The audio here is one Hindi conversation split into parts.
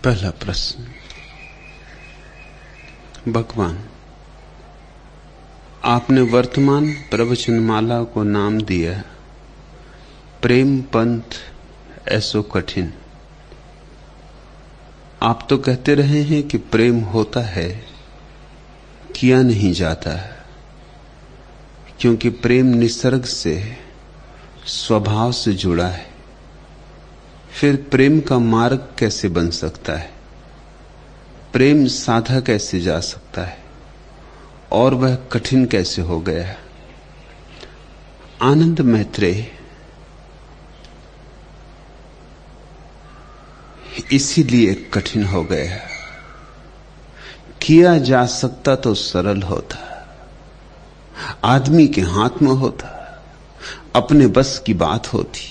पहला प्रश्न। भगवान, आपने वर्तमान प्रवचनमाला को नाम दिया प्रेम पंथ ऐसो कठिन। आप तो कहते रहे हैं कि प्रेम होता है, किया नहीं जाता है, क्योंकि प्रेम निसर्ग से, स्वभाव से जुड़ा है। फिर प्रेम का मार्ग कैसे बन सकता है? प्रेम साधा कैसे जा सकता है? और वह कठिन कैसे हो गया है? आनंद मैत्रेय इसीलिए कठिन हो गया। किया जा सकता तो सरल होता, आदमी के हाथ में होता, अपने बस की बात होती।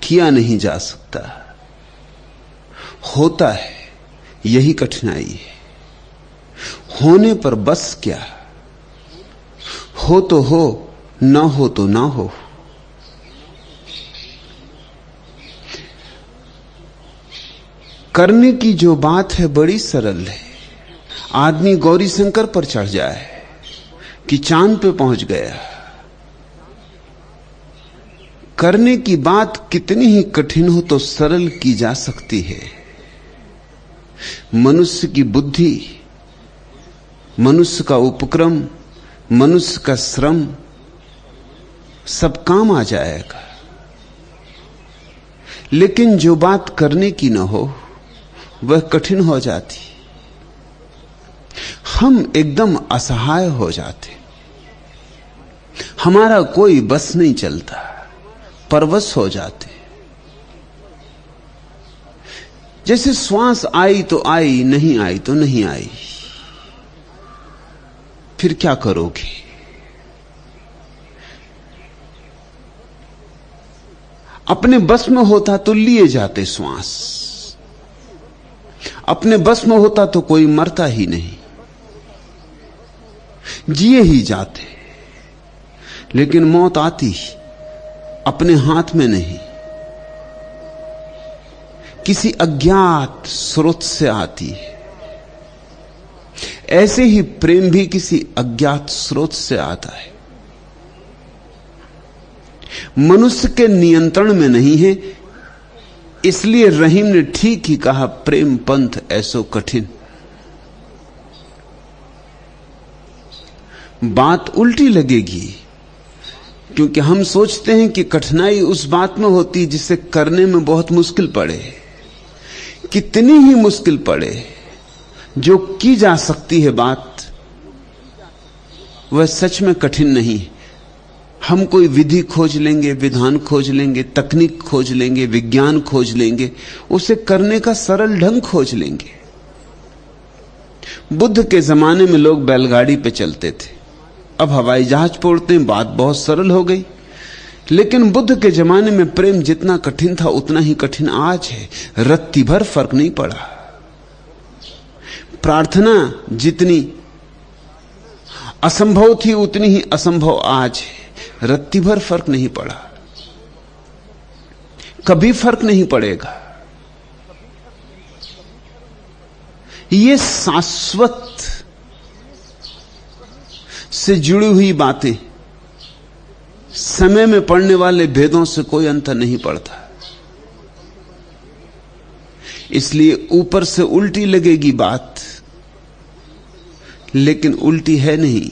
किया नहीं जा सकता, होता है, यही कठिनाई है। होने पर बस क्या, हो तो हो, ना हो तो ना हो। करने की जो बात है बड़ी सरल है। आदमी गौरी शंकर पर चढ़ जाए कि चांद पे पहुंच गया। करने की बात कितनी ही कठिन हो तो सरल की जा सकती है। मनुष्य की बुद्धि, मनुष्य का उपक्रम, मनुष्य का श्रम सब काम आ जाएगा। लेकिन जो बात करने की न हो वह कठिन हो जाती। हम एकदम असहाय हो जाते, हमारा कोई बस नहीं चलता, परवश हो जाते। जैसे श्वास आई तो आई, नहीं आई तो नहीं आई। फिर क्या करोगे? अपने बस में होता तो लिए जाते श्वास, अपने बस में होता तो कोई मरता ही नहीं, जिए ही जाते। लेकिन मौत आती अपने हाथ में नहीं, किसी अज्ञात स्रोत से आती है। ऐसे ही प्रेम भी किसी अज्ञात स्रोत से आता है, मनुष्य के नियंत्रण में नहीं है। इसलिए रहीम ने ठीक ही कहा, प्रेम पंथ ऐसो कठिन। बात उल्टी लगेगी, क्योंकि हम सोचते हैं कि कठिनाई उस बात में होती जिसे करने में बहुत मुश्किल पड़े। कितनी ही मुश्किल पड़े, जो की जा सकती है बात, वह सच में कठिन नहीं। हम कोई विधि खोज लेंगे, विधान खोज लेंगे, तकनीक खोज लेंगे, विज्ञान खोज लेंगे, उसे करने का सरल ढंग खोज लेंगे। बुद्ध के जमाने में लोग बैलगाड़ी पे चलते थे, अब हवाई जहाज पे उड़ते हैं, बात बहुत सरल हो गई। लेकिन बुद्ध के जमाने में प्रेम जितना कठिन था उतना ही कठिन आज है। रत्ती भर फर्क नहीं पड़ा। प्रार्थना जितनी असंभव थी उतनी ही असंभव आज है। रत्ती भर फर्क नहीं पड़ा, कभी फर्क नहीं पड़ेगा। ये शाश्वत से जुड़ी हुई बातें, समय में पड़ने वाले भेदों से कोई अंतर नहीं पड़ता। इसलिए ऊपर से उल्टी लगेगी बात, लेकिन उल्टी है नहीं,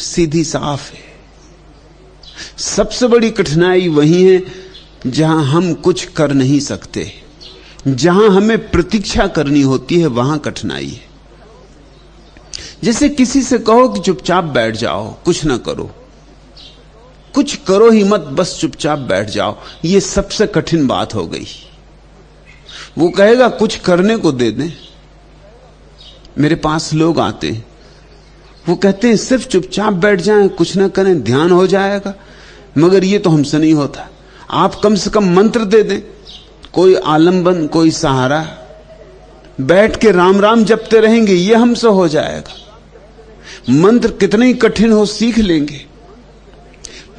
सीधी साफ है। सबसे बड़ी कठिनाई वही है जहां हम कुछ कर नहीं सकते, जहां हमें प्रतीक्षा करनी होती है, वहां कठिनाई है। जैसे किसी से कहो कि चुपचाप बैठ जाओ, कुछ ना करो, कुछ करो ही मत, बस चुपचाप बैठ जाओ, यह सबसे कठिन बात हो गई। वो कहेगा कुछ करने को दे दें। मेरे पास लोग आते हैं, वो कहते हैं सिर्फ चुपचाप बैठ जाएं, कुछ ना करें, ध्यान हो जाएगा। मगर ये तो हमसे नहीं होता। आप कम से कम मंत्र दे दें, कोई आलंबन, कोई सहारा, बैठ के राम राम जपते रहेंगे, ये हमसे हो जाएगा। मंत्र कितने ही कठिन हो सीख लेंगे,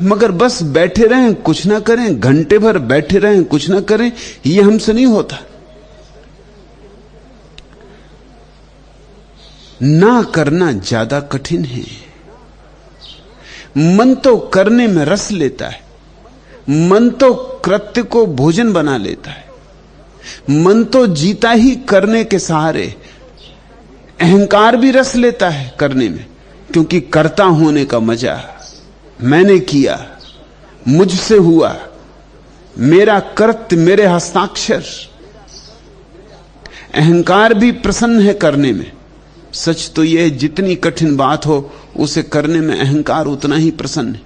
मगर बस बैठे रहें कुछ ना करें, घंटे भर बैठे रहें कुछ ना करें, यह हमसे नहीं होता। ना करना ज्यादा कठिन है। मन तो करने में रस लेता है, मन तो कृत्य को भोजन बना लेता है, मन तो जीता ही करने के सहारे। अहंकार भी रस लेता है करने में, क्योंकि कर्ता होने का मजा, मैंने किया, मुझसे हुआ, मेरा कृत्य, मेरे हस्ताक्षर। अहंकार भी प्रसन्न है करने में। सच तो यह जितनी कठिन बात हो उसे करने में अहंकार उतना ही प्रसन्न है,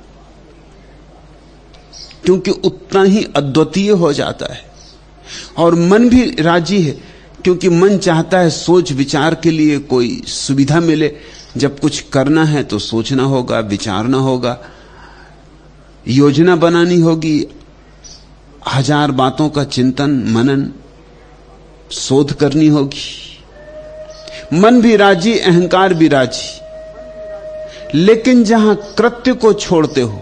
क्योंकि उतना ही अद्वितीय हो जाता है। और मन भी राजी है, क्योंकि मन चाहता है सोच विचार के लिए कोई सुविधा मिले। जब कुछ करना है तो सोचना होगा, विचारना होगा, योजना बनानी होगी, हजार बातों का चिंतन मनन शोध करनी होगी। मन भी राजी, अहंकार भी राजी। लेकिन जहां कृत्य को छोड़ते हो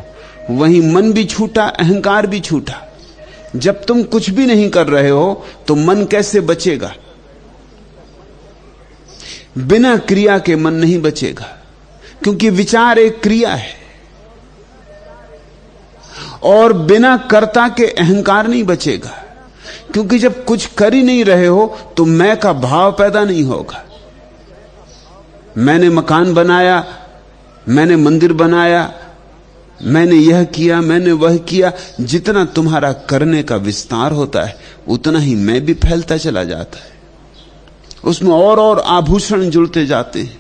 वहीं मन भी छूटा, अहंकार भी छूटा। जब तुम कुछ भी नहीं कर रहे हो तो मन कैसे बचेगा? बिना क्रिया के मन नहीं बचेगा, क्योंकि विचार एक क्रिया है। और बिना कर्ता के अहंकार नहीं बचेगा, क्योंकि जब कुछ कर ही नहीं रहे हो तो मैं का भाव पैदा नहीं होगा। मैंने मकान बनाया, मैंने मंदिर बनाया, मैंने यह किया, मैंने वह किया। जितना तुम्हारा करने का विस्तार होता है उतना ही मैं भी फैलता चला जाता है। उसमें और आभूषण जुड़ते जाते हैं,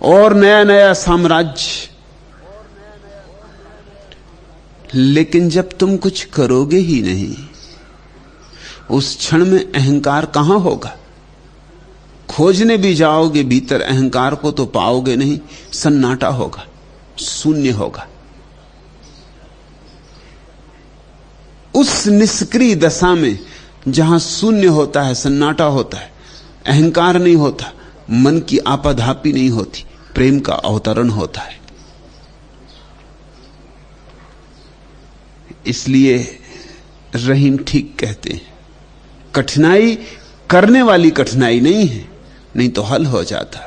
और नया नया साम्राज्य। लेकिन जब तुम कुछ करोगे ही नहीं, उस क्षण में अहंकार कहां होगा? खोजने भी जाओगे भीतर अहंकार को तो पाओगे नहीं, सन्नाटा होगा, शून्य होगा। उस निष्क्रिय दशा में जहां शून्य होता है, सन्नाटा होता है, अहंकार नहीं होता, मन की आपाधापी नहीं होती, प्रेम का अवतरण होता है। इसलिए रहीम ठीक कहते हैं, कठिनाई करने वाली कठिनाई नहीं है, नहीं तो हल हो जाता।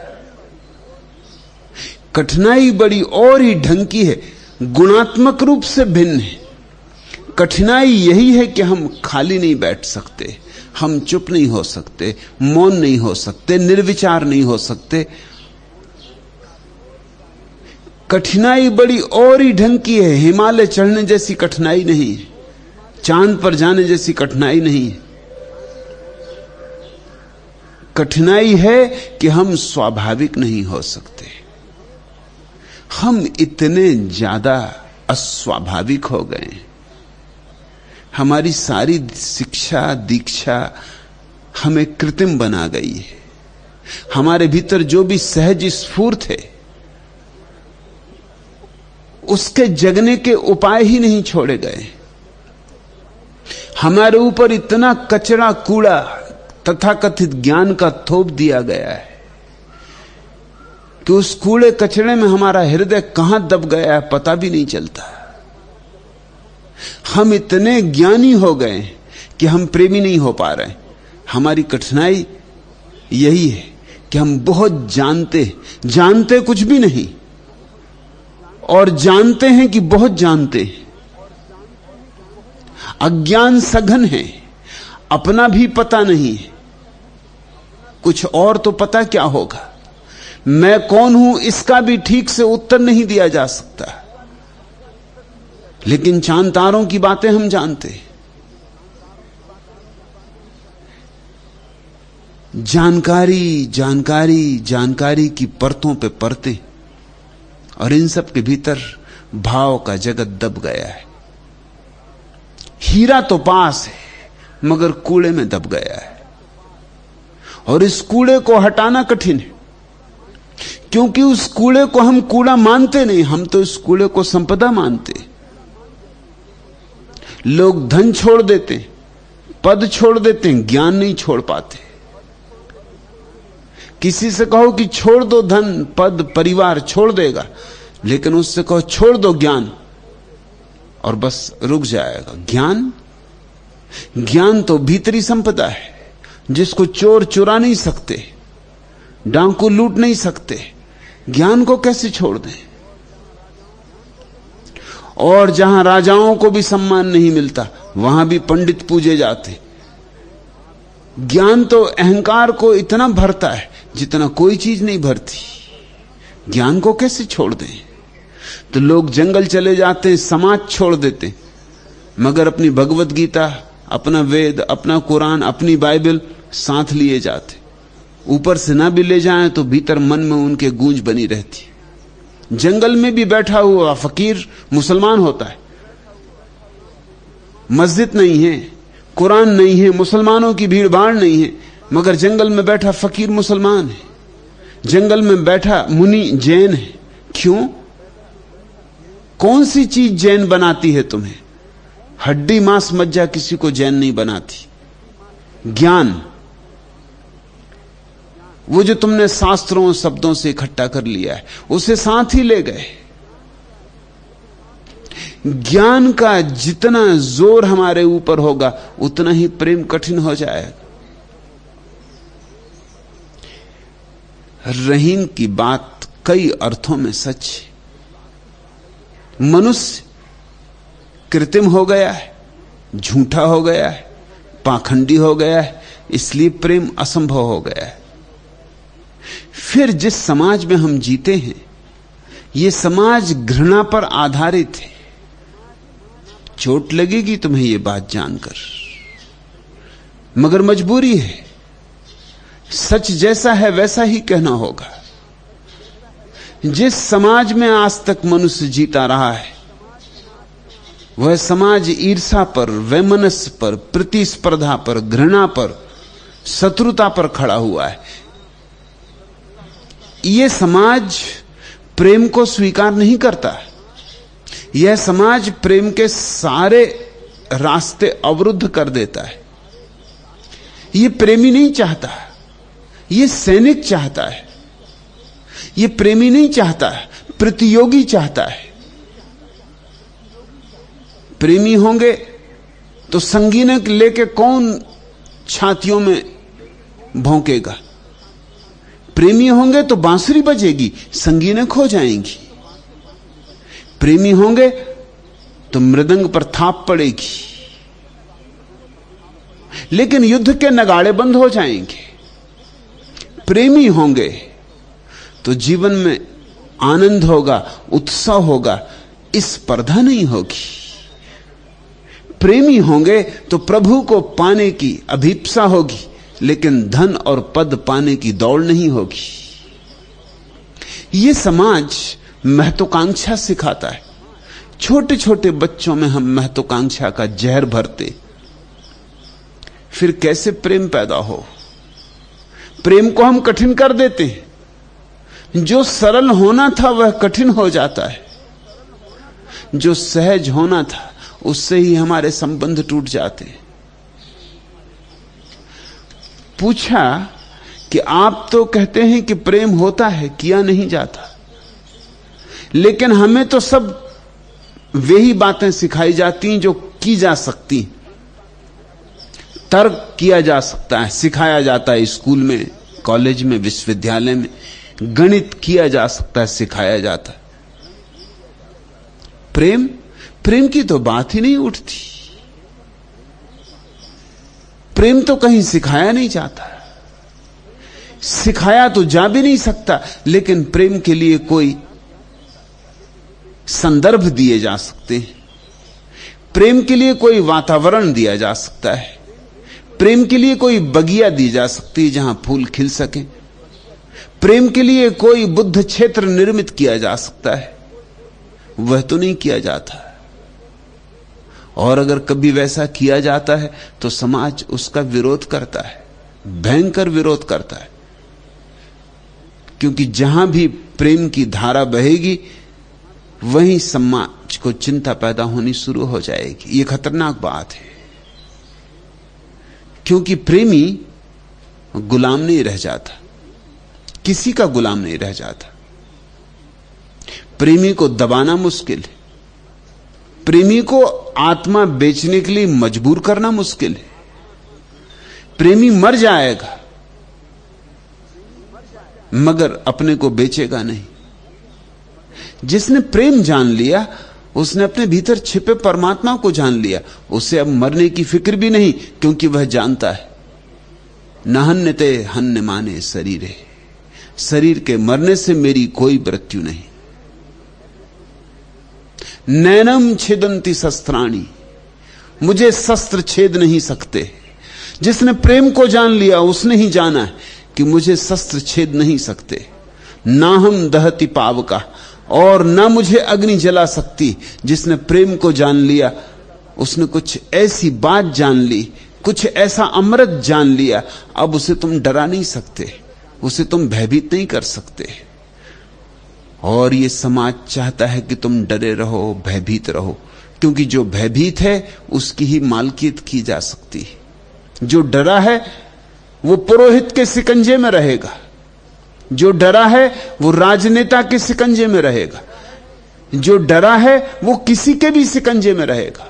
कठिनाई बड़ी और ही ढंग की है, गुणात्मक रूप से भिन्न है। कठिनाई यही है कि हम खाली नहीं बैठ सकते, हम चुप नहीं हो सकते, मौन नहीं हो सकते, निर्विचार नहीं हो सकते। कठिनाई बड़ी और ही ढंग की है, हिमालय चढ़ने जैसी कठिनाई नहीं है, चांद पर जाने जैसी कठिनाई नहीं है। कठिनाई है कि हम स्वाभाविक नहीं हो सकते, हम इतने ज्यादा अस्वाभाविक हो गए। हमारी सारी शिक्षा दीक्षा हमें कृत्रिम बना गई है। हमारे भीतर जो भी सहज स्फूर्त है उसके जगने के उपाय ही नहीं छोड़े गए। हमारे ऊपर इतना कचरा कूड़ा तथाकथित ज्ञान का थोप दिया गया है कि उस कूड़े कचरे में हमारा हृदय कहां दब गया है पता भी नहीं चलता। हम इतने ज्ञानी हो गए कि हम प्रेमी नहीं हो पा रहे। हमारी कठिनाई यही है कि हम बहुत जानते कुछ भी नहीं, और जानते हैं कि बहुत जानते हैं। अज्ञान सघन है, अपना भी पता नहीं है, कुछ और तो पता क्या होगा। मैं कौन हूं इसका भी ठीक से उत्तर नहीं दिया जा सकता, लेकिन चांद तारों की बातें हम जानते हैं। जानकारी जानकारी जानकारी की परतों पे परतें, और इन सब के भीतर भाव का जगत दब गया है। हीरा तो पास है मगर कूड़े में दब गया है, और इस कूड़े को हटाना कठिन है, क्योंकि उस कूड़े को हम कूड़ा मानते नहीं, हम तो इस कूड़े को संपदा मानते। लोग धन छोड़ देते, पद छोड़ देते, ज्ञान नहीं छोड़ पाते। किसी से कहो कि छोड़ दो धन पद परिवार, छोड़ देगा, लेकिन उससे कहो छोड़ दो ज्ञान, और बस रुक जाएगा। ज्ञान, ज्ञान तो भीतरी संपदा है जिसको चोर चुरा नहीं सकते, डाकू लूट नहीं सकते। ज्ञान को कैसे छोड़ दें? और जहां राजाओं को भी सम्मान नहीं मिलता वहां भी पंडित पूजे जाते। ज्ञान तो अहंकार को इतना भरता है जितना कोई चीज नहीं भरती। ज्ञान को कैसे छोड़ दें? तो लोग जंगल चले जाते हैं, समाज छोड़ देते, मगर अपनी भगवत गीता, अपना वेद, अपना कुरान, अपनी बाइबल साथ लिए जाते। ऊपर से ना भी ले जाएं तो भीतर मन में उनके गूंज बनी रहती। जंगल में भी बैठा हुआ फकीर मुसलमान होता है। मस्जिद नहीं है, कुरान नहीं है, मुसलमानों की भीड़ भाड़ नहीं है, मगर जंगल में बैठा फकीर मुसलमान है। जंगल में बैठा मुनि जैन है। क्यों? कौन सी चीज जैन बनाती है तुम्हें? हड्डी मांस मज्जा किसी को जैन नहीं बनाती। ज्ञान, वो जो तुमने शास्त्रों शब्दों से इकट्ठा कर लिया है, उसे साथ ही ले गए। ज्ञान का जितना जोर हमारे ऊपर होगा उतना ही प्रेम कठिन हो जाएगा। रहीम की बात कई अर्थों में सच है। मनुष्य कृत्रिम हो गया है, झूठा हो गया है, पाखंडी हो गया है, इसलिए प्रेम असंभव हो गया है। फिर जिस समाज में हम जीते हैं, यह समाज घृणा पर आधारित है। चोट लगेगी तुम्हें यह बात जानकर, मगर मजबूरी है। सच जैसा है वैसा ही कहना होगा। जिस समाज में आज तक मनुष्य जीता रहा है, वह समाज ईर्ष्या पर, वैमनस्य पर, प्रतिस्पर्धा पर, घृणा पर, शत्रुता पर खड़ा हुआ है। यह समाज प्रेम को स्वीकार नहीं करता। यह समाज प्रेम के सारे रास्ते अवरुद्ध कर देता है। यह प्रेमी नहीं चाहता, यह सैनिक चाहता है। यह प्रेमी नहीं चाहता, प्रतियोगी चाहता है। प्रेमी होंगे तो संगीनक लेके कौन छातियों में भौंकेगा? प्रेमी होंगे तो बांसुरी बजेगी, संगीनक हो जाएंगी। प्रेमी होंगे तो मृदंग पर थाप पड़ेगी, लेकिन युद्ध के नगाड़े बंद हो जाएंगे। प्रेमी होंगे तो जीवन में आनंद होगा, उत्साह होगा, स्पर्धा नहीं होगी। प्रेमी होंगे तो प्रभु को पाने की अभीप्सा होगी, लेकिन धन और पद पाने की दौड़ नहीं होगी। यह समाज महत्वाकांक्षा सिखाता है। छोटे छोटे बच्चों में हम महत्वाकांक्षा का जहर भरते, फिर कैसे प्रेम पैदा हो? प्रेम को हम कठिन कर देते हैं। जो सरल होना था वह कठिन हो जाता है। जो सहज होना था उससे ही हमारे संबंध टूट जाते हैं। पूछा कि आप तो कहते हैं कि प्रेम होता है, किया नहीं जाता, लेकिन हमें तो सब वही बातें सिखाई जाती हैं जो की जा सकती। तर्क किया जा सकता है, सिखाया जाता है स्कूल में, कॉलेज में, विश्वविद्यालय में। गणित किया जा सकता है, सिखाया जाता है। प्रेम की तो बात ही नहीं उठती। प्रेम तो कहीं सिखाया नहीं जाता, सिखाया तो जा भी नहीं सकता, लेकिन प्रेम के लिए कोई संदर्भ दिए जा सकते हैं। प्रेम के लिए कोई वातावरण दिया जा सकता है। प्रेम के लिए कोई बगिया दी जा सकती है जहां फूल खिल सके। प्रेम के लिए कोई बुद्ध क्षेत्र निर्मित किया जा सकता है, वह तो नहीं किया जाता। और अगर कभी वैसा किया जाता है तो समाज उसका विरोध करता है, भयंकर विरोध करता है। क्योंकि जहां भी प्रेम की धारा बहेगी वहीं समाज को चिंता पैदा होनी शुरू हो जाएगी। यह खतरनाक बात है, क्योंकि प्रेमी गुलाम नहीं रह जाता, किसी का गुलाम नहीं रह जाता। प्रेमी को दबाना मुश्किल है, प्रेमी को आत्मा बेचने के लिए मजबूर करना मुश्किल है। प्रेमी मर जाएगा मगर अपने को बेचेगा नहीं। जिसने प्रेम जान लिया उसने अपने भीतर छिपे परमात्मा को जान लिया। उसे अब मरने की फिक्र भी नहीं, क्योंकि वह जानता है नहन्यते हन्य माने शरीरे, शरीर के मरने से मेरी कोई मृत्यु नहीं। नैनम छेदंती शस्त्राणी, मुझे शस्त्र छेद नहीं सकते। जिसने प्रेम को जान लिया उसने ही जाना है कि मुझे शस्त्र छेद नहीं सकते। ना हम दहती पावका, और ना मुझे अग्नि जला सकती। जिसने प्रेम को जान लिया उसने कुछ ऐसी बात जान ली, कुछ ऐसा अमृत जान लिया, अब उसे तुम डरा नहीं सकते, उसे तुम भयभीत नहीं कर सकते। और ये समाज चाहता है कि तुम डरे रहो, भयभीत रहो, क्योंकि जो भयभीत है उसकी ही मालकियत की जा सकती है। जो डरा है वो पुरोहित के शिकंजे में रहेगा, जो डरा है वो राजनेता के शिकंजे में रहेगा, जो डरा है वो किसी के भी शिकंजे में रहेगा।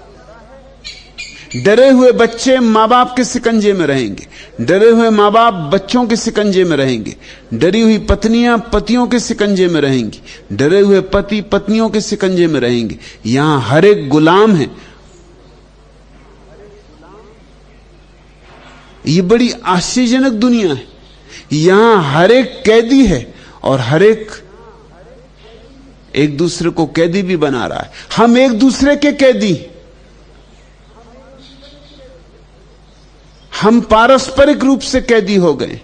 डरे हुए बच्चे मां बाप के शिकंजे में रहेंगे, डरे हुए मां बाप बच्चों के शिकंजे में रहेंगे, डरी हुई पत्नियां पतियों के शिकंजे में रहेंगी, डरे हुए पति पत्नियों के शिकंजे में रहेंगे। यहां हर एक गुलाम है। ये बड़ी आश्चर्यजनक दुनिया है। यहां हर एक कैदी है और हर एक दूसरे को कैदी भी बना रहा है। हम एक दूसरे के कैदी, हम पारस्परिक रूप से कैदी हो गए।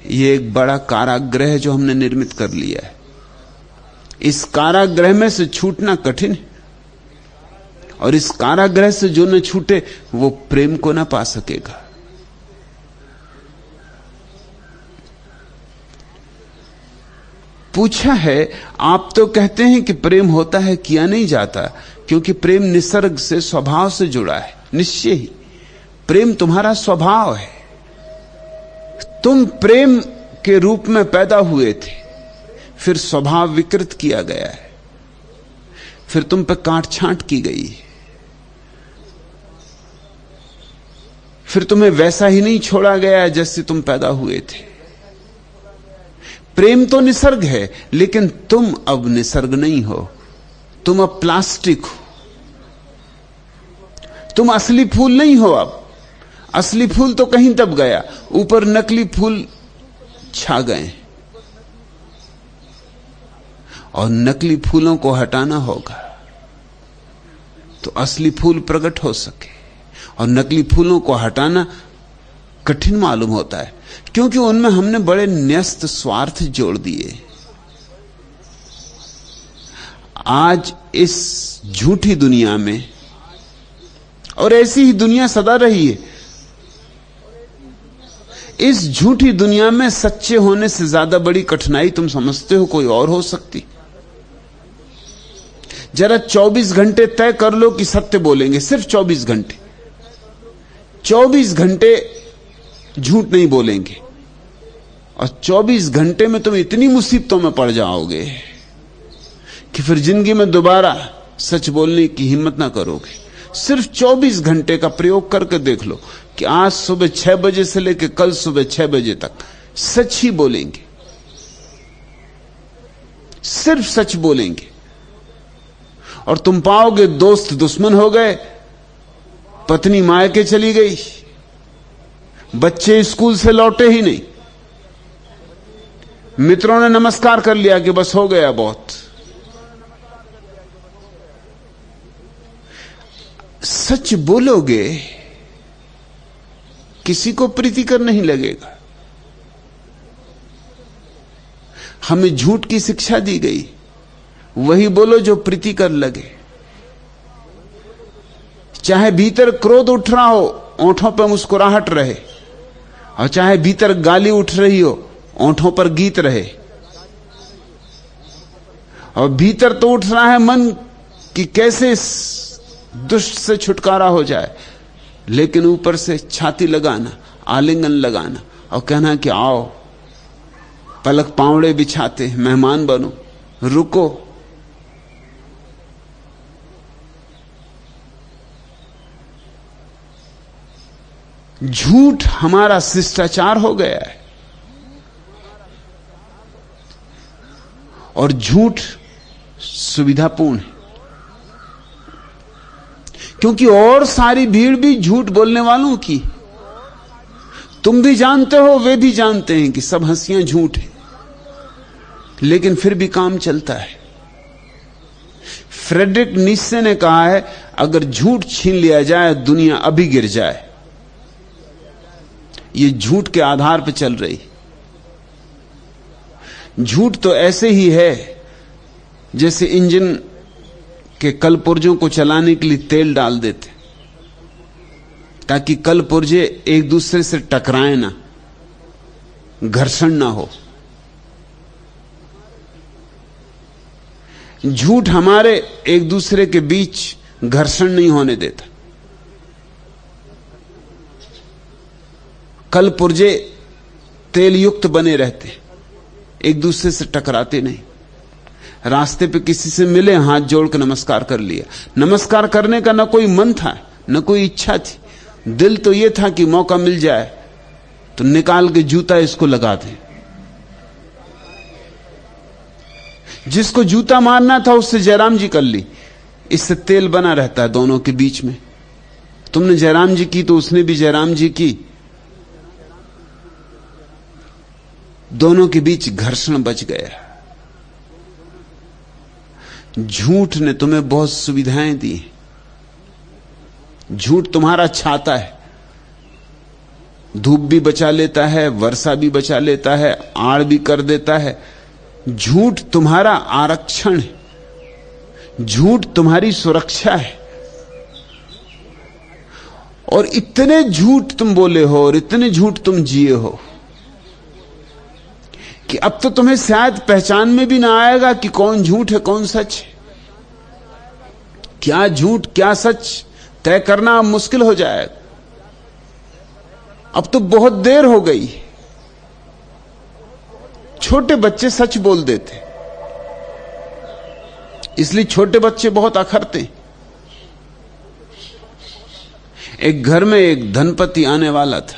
ये एक बड़ा कारागृह जो हमने निर्मित कर लिया है। इस कारागृह में से छूटना कठिन है, और इस कारागृह से जो न छूटे वो प्रेम को न पा सकेगा। पूछा है, आप तो कहते हैं कि प्रेम होता है, किया नहीं जाता, क्योंकि प्रेम निसर्ग से, स्वभाव से जुड़ा है। निश्चय ही प्रेम तुम्हारा स्वभाव है। तुम प्रेम के रूप में पैदा हुए थे, फिर स्वभाव विकृत किया गया है, फिर तुम पे काट छांट की गई है, फिर तुम्हें वैसा ही नहीं छोड़ा गया जैसे तुम पैदा हुए थे। प्रेम तो निसर्ग है, लेकिन तुम अब निसर्ग नहीं हो, तुम अब प्लास्टिक हो। तुम असली फूल नहीं हो। अब असली फूल तो कहीं दब गया, ऊपर नकली फूल छा गए, और नकली फूलों को हटाना होगा तो असली फूल प्रकट हो सके। और नकली फूलों को हटाना कठिन मालूम होता है, क्योंकि उनमें हमने बड़े न्यस्त स्वार्थ जोड़ दिए। आज इस झूठी दुनिया में, और ऐसी ही दुनिया सदा रही है, इस झूठी दुनिया में सच्चे होने से ज्यादा बड़ी कठिनाई तुम समझते हो कोई और हो सकती? जरा 24 घंटे तय कर लो कि सत्य बोलेंगे, सिर्फ 24 घंटे, 24 घंटे झूठ नहीं बोलेंगे, और 24 घंटे में तुम इतनी मुसीबतों में पड़ जाओगे कि फिर जिंदगी में दोबारा सच बोलने की हिम्मत ना करोगे। सिर्फ 24 घंटे का प्रयोग करके देख लो कि आज सुबह 6 बजे से लेकर कल सुबह 6 बजे तक सच ही बोलेंगे, सिर्फ सच बोलेंगे, और तुम पाओगे दोस्त दुश्मन हो गए, पत्नी मायके चली गई, बच्चे स्कूल से लौटे ही नहीं, मित्रों ने नमस्कार कर लिया कि बस हो गया बहुत। सच बोलोगे किसी को प्रीतिकर नहीं लगेगा। हमें झूठ की शिक्षा दी गई, वही बोलो जो प्रीतिकर लगे। चाहे भीतर क्रोध उठ रहा हो, ओंठों पर मुस्कुराहट रहे, और चाहे भीतर गाली उठ रही हो, ओंठों पर गीत रहे। और भीतर तो उठ रहा है मन कि कैसे दुष्ट से छुटकारा हो जाए, लेकिन ऊपर से छाती लगाना, आलिंगन लगाना और कहना कि आओ, पलक पावड़े बिछाते, मेहमान बनो, रुको। झूठ हमारा शिष्टाचार हो गया है और झूठ सुविधापूर्ण है, क्योंकि और सारी भीड़ भी झूठ बोलने वालों की। तुम भी जानते हो, वे भी जानते हैं कि सब हंसियां झूठ है, लेकिन फिर भी काम चलता है। फ्रेडरिक नीत्शे ने कहा है, अगर झूठ छीन लिया जाए दुनिया अभी गिर जाए। ये झूठ के आधार पर चल रही। झूठ तो ऐसे ही है जैसे इंजन के कल पुर्जों को चलाने के लिए तेल डाल देते, ताकि कल पुर्जे एक दूसरे से टकराएं ना, घर्षण ना हो। झूठ हमारे एक दूसरे के बीच घर्षण नहीं होने देता। कल पुर्जे तेल युक्त बने रहते, एक दूसरे से टकराते नहीं। रास्ते पे किसी से मिले, हाथ जोड़कर नमस्कार कर लिया। नमस्कार करने का ना कोई मन था, ना कोई इच्छा थी, दिल तो यह था कि मौका मिल जाए तो निकाल के जूता इसको लगा दें। जिसको जूता मारना था उससे जयराम जी कर ली, इससे तेल बना रहता है दोनों के बीच में। तुमने जयराम जी की तो उसने भी जयराम जी की, दोनों के बीच घर्षण बच गया। झूठ ने तुम्हें बहुत सुविधाएं दी। झूठ तुम्हारा छाता है, धूप भी बचा लेता है, वर्षा भी बचा लेता है, आड़ भी कर देता है। झूठ तुम्हारा आरक्षण है, झूठ तुम्हारी सुरक्षा है। और इतने झूठ तुम बोले हो और इतने झूठ तुम जिए हो कि अब तो तुम्हें शायद पहचान में भी ना आएगा कि कौन झूठ है कौन सच है। क्या झूठ क्या सच तय करना अब मुश्किल हो जाएगा। अब तो बहुत देर हो गई। छोटे बच्चे सच बोल देते, इसलिए छोटे बच्चे बहुत अखरते। एक घर में एक धनपति आने वाला था,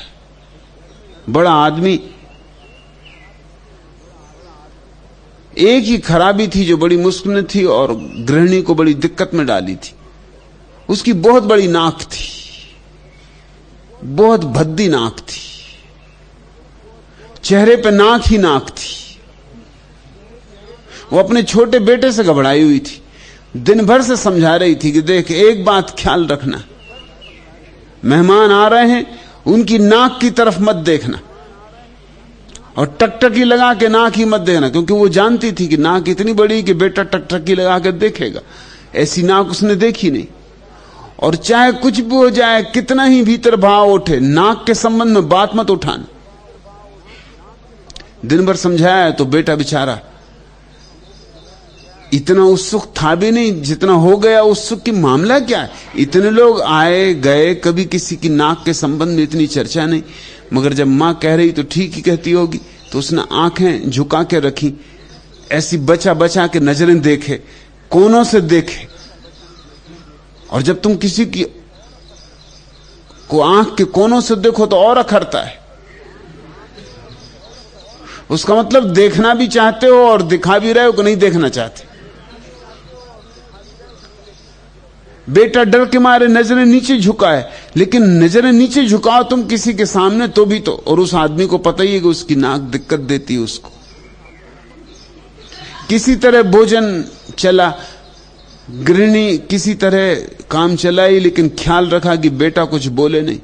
बड़ा आदमी। एक ही खराबी थी जो बड़ी मुश्किल में थी और गृहिणी को बड़ी दिक्कत में डाली थी। उसकी बहुत बड़ी नाक थी, बहुत भद्दी नाक थी, चेहरे पे नाक ही नाक थी। वो अपने छोटे बेटे से घबराई हुई थी, दिन भर से समझा रही थी कि देख, एक बात ख्याल रखना, मेहमान आ रहे हैं, उनकी नाक की तरफ मत देखना और टकटकी लगा के नाक ही मत देखना, क्योंकि वो जानती थी कि नाक इतनी बड़ी कि बेटा टकटकी लगा के देखेगा। ऐसी नाक उसने देखी नहीं। और चाहे कुछ भी हो जाए, कितना ही भीतर भाव उठे, नाक के संबंध में बात मत उठाना। दिन भर समझाया तो बेटा बेचारा इतना उत्सुक था भी नहीं जितना हो गया उत्सुक। कि मामला क्या है, इतने लोग आए गए, कभी किसी की नाक के संबंध में इतनी चर्चा नहीं। मगर जब मां कह रही तो ठीक ही कहती होगी, तो उसने आंखें झुका के रखी, ऐसी बचा बचा के नजरें देखे, कोनों से देखे। और जब तुम किसी की को आंख के कोनों से देखो तो और अखरता है। उसका मतलब देखना भी चाहते हो और दिखा भी रहे हो कि नहीं देखना चाहते। बेटा डर के मारे नजरें नीचे झुकाए, लेकिन नजरें नीचे झुकाओ तुम किसी के सामने तो भी तो, और उस आदमी को पता ही है कि उसकी नाक दिक्कत देती है उसको। किसी तरह भोजन चला, गृहिणी किसी तरह काम चलाई, लेकिन ख्याल रखा कि बेटा कुछ बोले नहीं,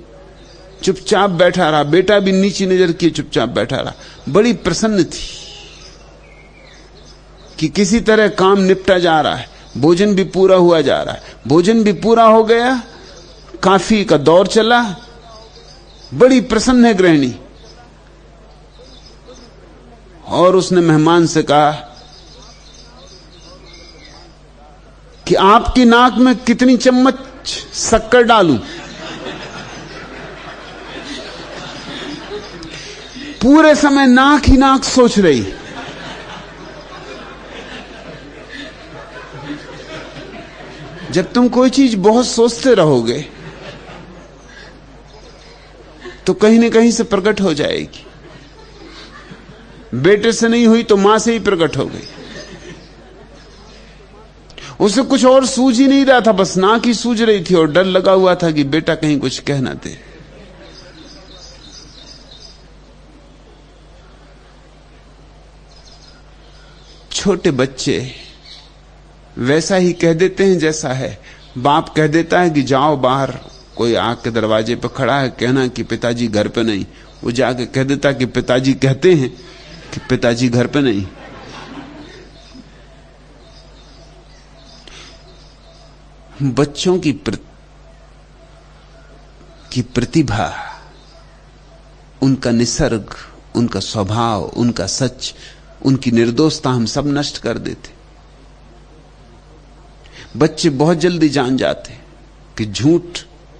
चुपचाप बैठा रहा। बेटा भी नीची नजर किए चुपचाप बैठा रहा। बड़ी प्रसन्न थी कि किसी तरह काम निपटा जा रहा है, भोजन भी पूरा हुआ जा रहा है। भोजन भी पूरा हो गया, काफी का दौर चला, बड़ी प्रसन्न है गृहिणी। और उसने मेहमान से कहा कि आपकी नाक में कितनी चम्मच शक्कर डालूं। पूरे समय नाक ही नाक सोच रही। जब तुम कोई चीज बहुत सोचते रहोगे तो कहीं ना कहीं से प्रकट हो जाएगी। बेटे से नहीं हुई तो मां से ही प्रकट हो गई। उसे कुछ और सूझ ही नहीं रहा था, बस नाक ही सूझ रही थी और डर लगा हुआ था कि बेटा कहीं कुछ कह ना दे। छोटे बच्चे वैसा ही कह देते हैं जैसा है। बाप कह देता है कि जाओ बाहर, कोई आग के दरवाजे पर खड़ा है, कहना कि पिताजी घर पे नहीं। वो जाके कह देता कि पिताजी कहते हैं कि पिताजी घर पे नहीं। बच्चों की प्रतिभा, उनका निसर्ग, उनका स्वभाव, उनका सच, उनकी निर्दोषता हम सब नष्ट कर देते। बच्चे बहुत जल्दी जान जाते कि झूठ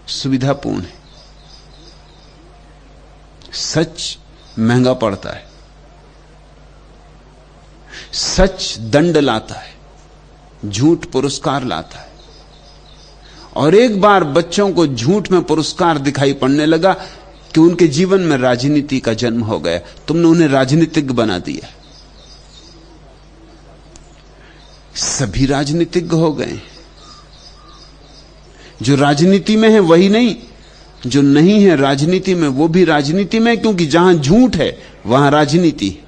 सुविधापूर्ण है, सच महंगा पड़ता है, सच दंड लाता है, झूठ पुरस्कार लाता है। और एक बार बच्चों को झूठ में पुरस्कार दिखाई पड़ने लगा कि उनके जीवन में राजनीति का जन्म हो गया। तुमने उन्हें राजनीतिज्ञ बना दिया। सभी राजनीतिज्ञ हो गए। जो राजनीति में है वही नहीं, जो नहीं है राजनीति में वो भी राजनीति में, क्योंकि जहां झूठ है वहां राजनीति है,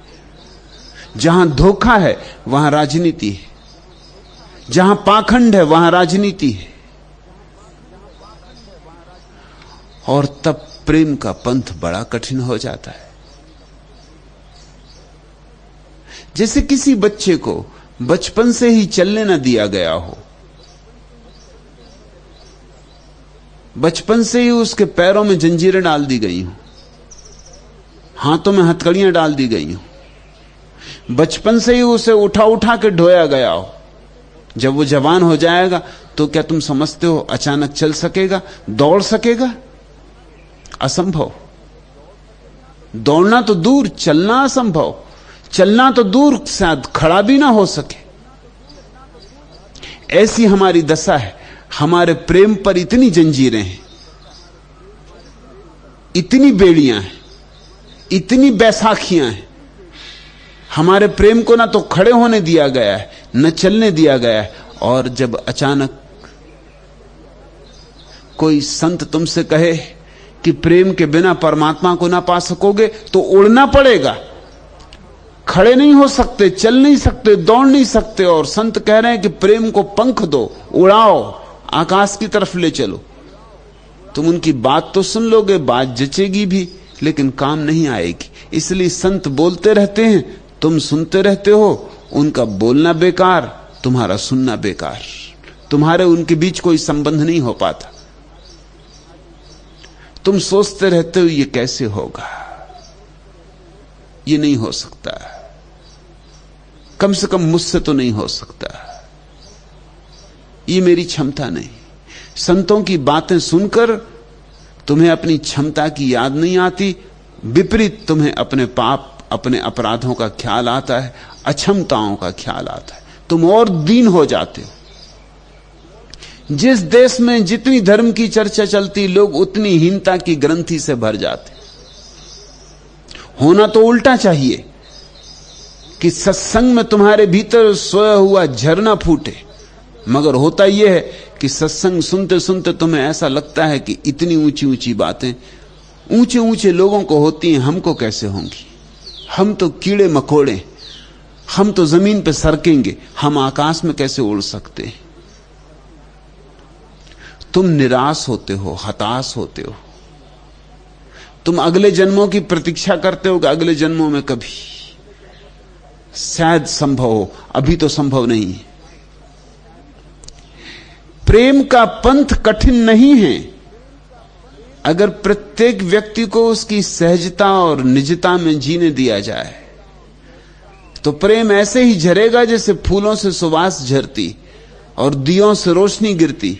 जहां धोखा है वहां राजनीति है, जहां पाखंड है वहां राजनीति है। और तब प्रेम का पंथ बड़ा कठिन हो जाता है। जैसे किसी बच्चे को बचपन से ही चलने न दिया गया हो, बचपन से ही उसके पैरों में जंजीरें डाल दी गई हो, हाथों में हथकड़ियां डाल दी गई हो, बचपन से ही उसे उठा उठा के ढोया गया हो। जब वो जवान हो जाएगा तो क्या तुम समझते हो अचानक चल सकेगा, दौड़ सकेगा? असंभव। दौड़ना तो दूर, चलना असंभव। चलना तो दूर, शायद खड़ा भी ना हो सके। ऐसी हमारी दशा है। हमारे प्रेम पर इतनी जंजीरें हैं, इतनी बेड़ियां हैं, इतनी बैसाखियां हैं। हमारे प्रेम को ना तो खड़े होने दिया गया है, न चलने दिया गया है। और जब अचानक कोई संत तुमसे कहे कि प्रेम के बिना परमात्मा को ना पा सकोगे, तो उड़ना पड़ेगा। खड़े नहीं हो सकते, चल नहीं सकते, दौड़ नहीं सकते, और संत कह रहे हैं कि प्रेम को पंख दो, उड़ाओ, आकाश की तरफ ले चलो। तुम उनकी बात तो सुन लोगे, बात जचेगी भी, लेकिन काम नहीं आएगी। इसलिए संत बोलते रहते हैं, तुम सुनते रहते हो। उनका बोलना बेकार, तुम्हारा सुनना बेकार। तुम्हारे उनके बीच कोई संबंध नहीं हो पाता। तुम सोचते रहते हो ये कैसे होगा, ये नहीं हो सकता, कम से कम मुझसे तो नहीं हो सकता, ये मेरी क्षमता नहीं। संतों की बातें सुनकर तुम्हें अपनी क्षमता की याद नहीं आती, विपरीत तुम्हें अपने पाप, अपने अपराधों का ख्याल आता है, अक्षमताओं का ख्याल आता है। तुम और दीन हो जाते हो। जिस देश में जितनी धर्म की चर्चा चलती, लोग उतनी हीनता की ग्रंथि से भर जाते। होना तो उल्टा चाहिए कि सत्संग में तुम्हारे भीतर सोया हुआ झरना फूटे, मगर होता यह है कि सत्संग सुनते सुनते तुम्हें ऐसा लगता है कि इतनी ऊंची ऊंची बातें ऊंचे ऊंचे लोगों को होती हैं, हमको कैसे होंगी? हम तो कीड़े मकोड़े, हम तो जमीन पर सरकेंगे, हम आकाश में कैसे उड़ सकते हैं? तुम निराश होते हो, हताश होते हो। तुम अगले जन्मों की प्रतीक्षा करते हो कि अगले जन्मों में कभी शायद संभव हो, अभी तो संभव नहीं है। प्रेम का पंथ कठिन नहीं है। अगर प्रत्येक व्यक्ति को उसकी सहजता और निजता में जीने दिया जाए तो प्रेम ऐसे ही झरेगा जैसे फूलों से सुवास झरती और दियों से रोशनी गिरती।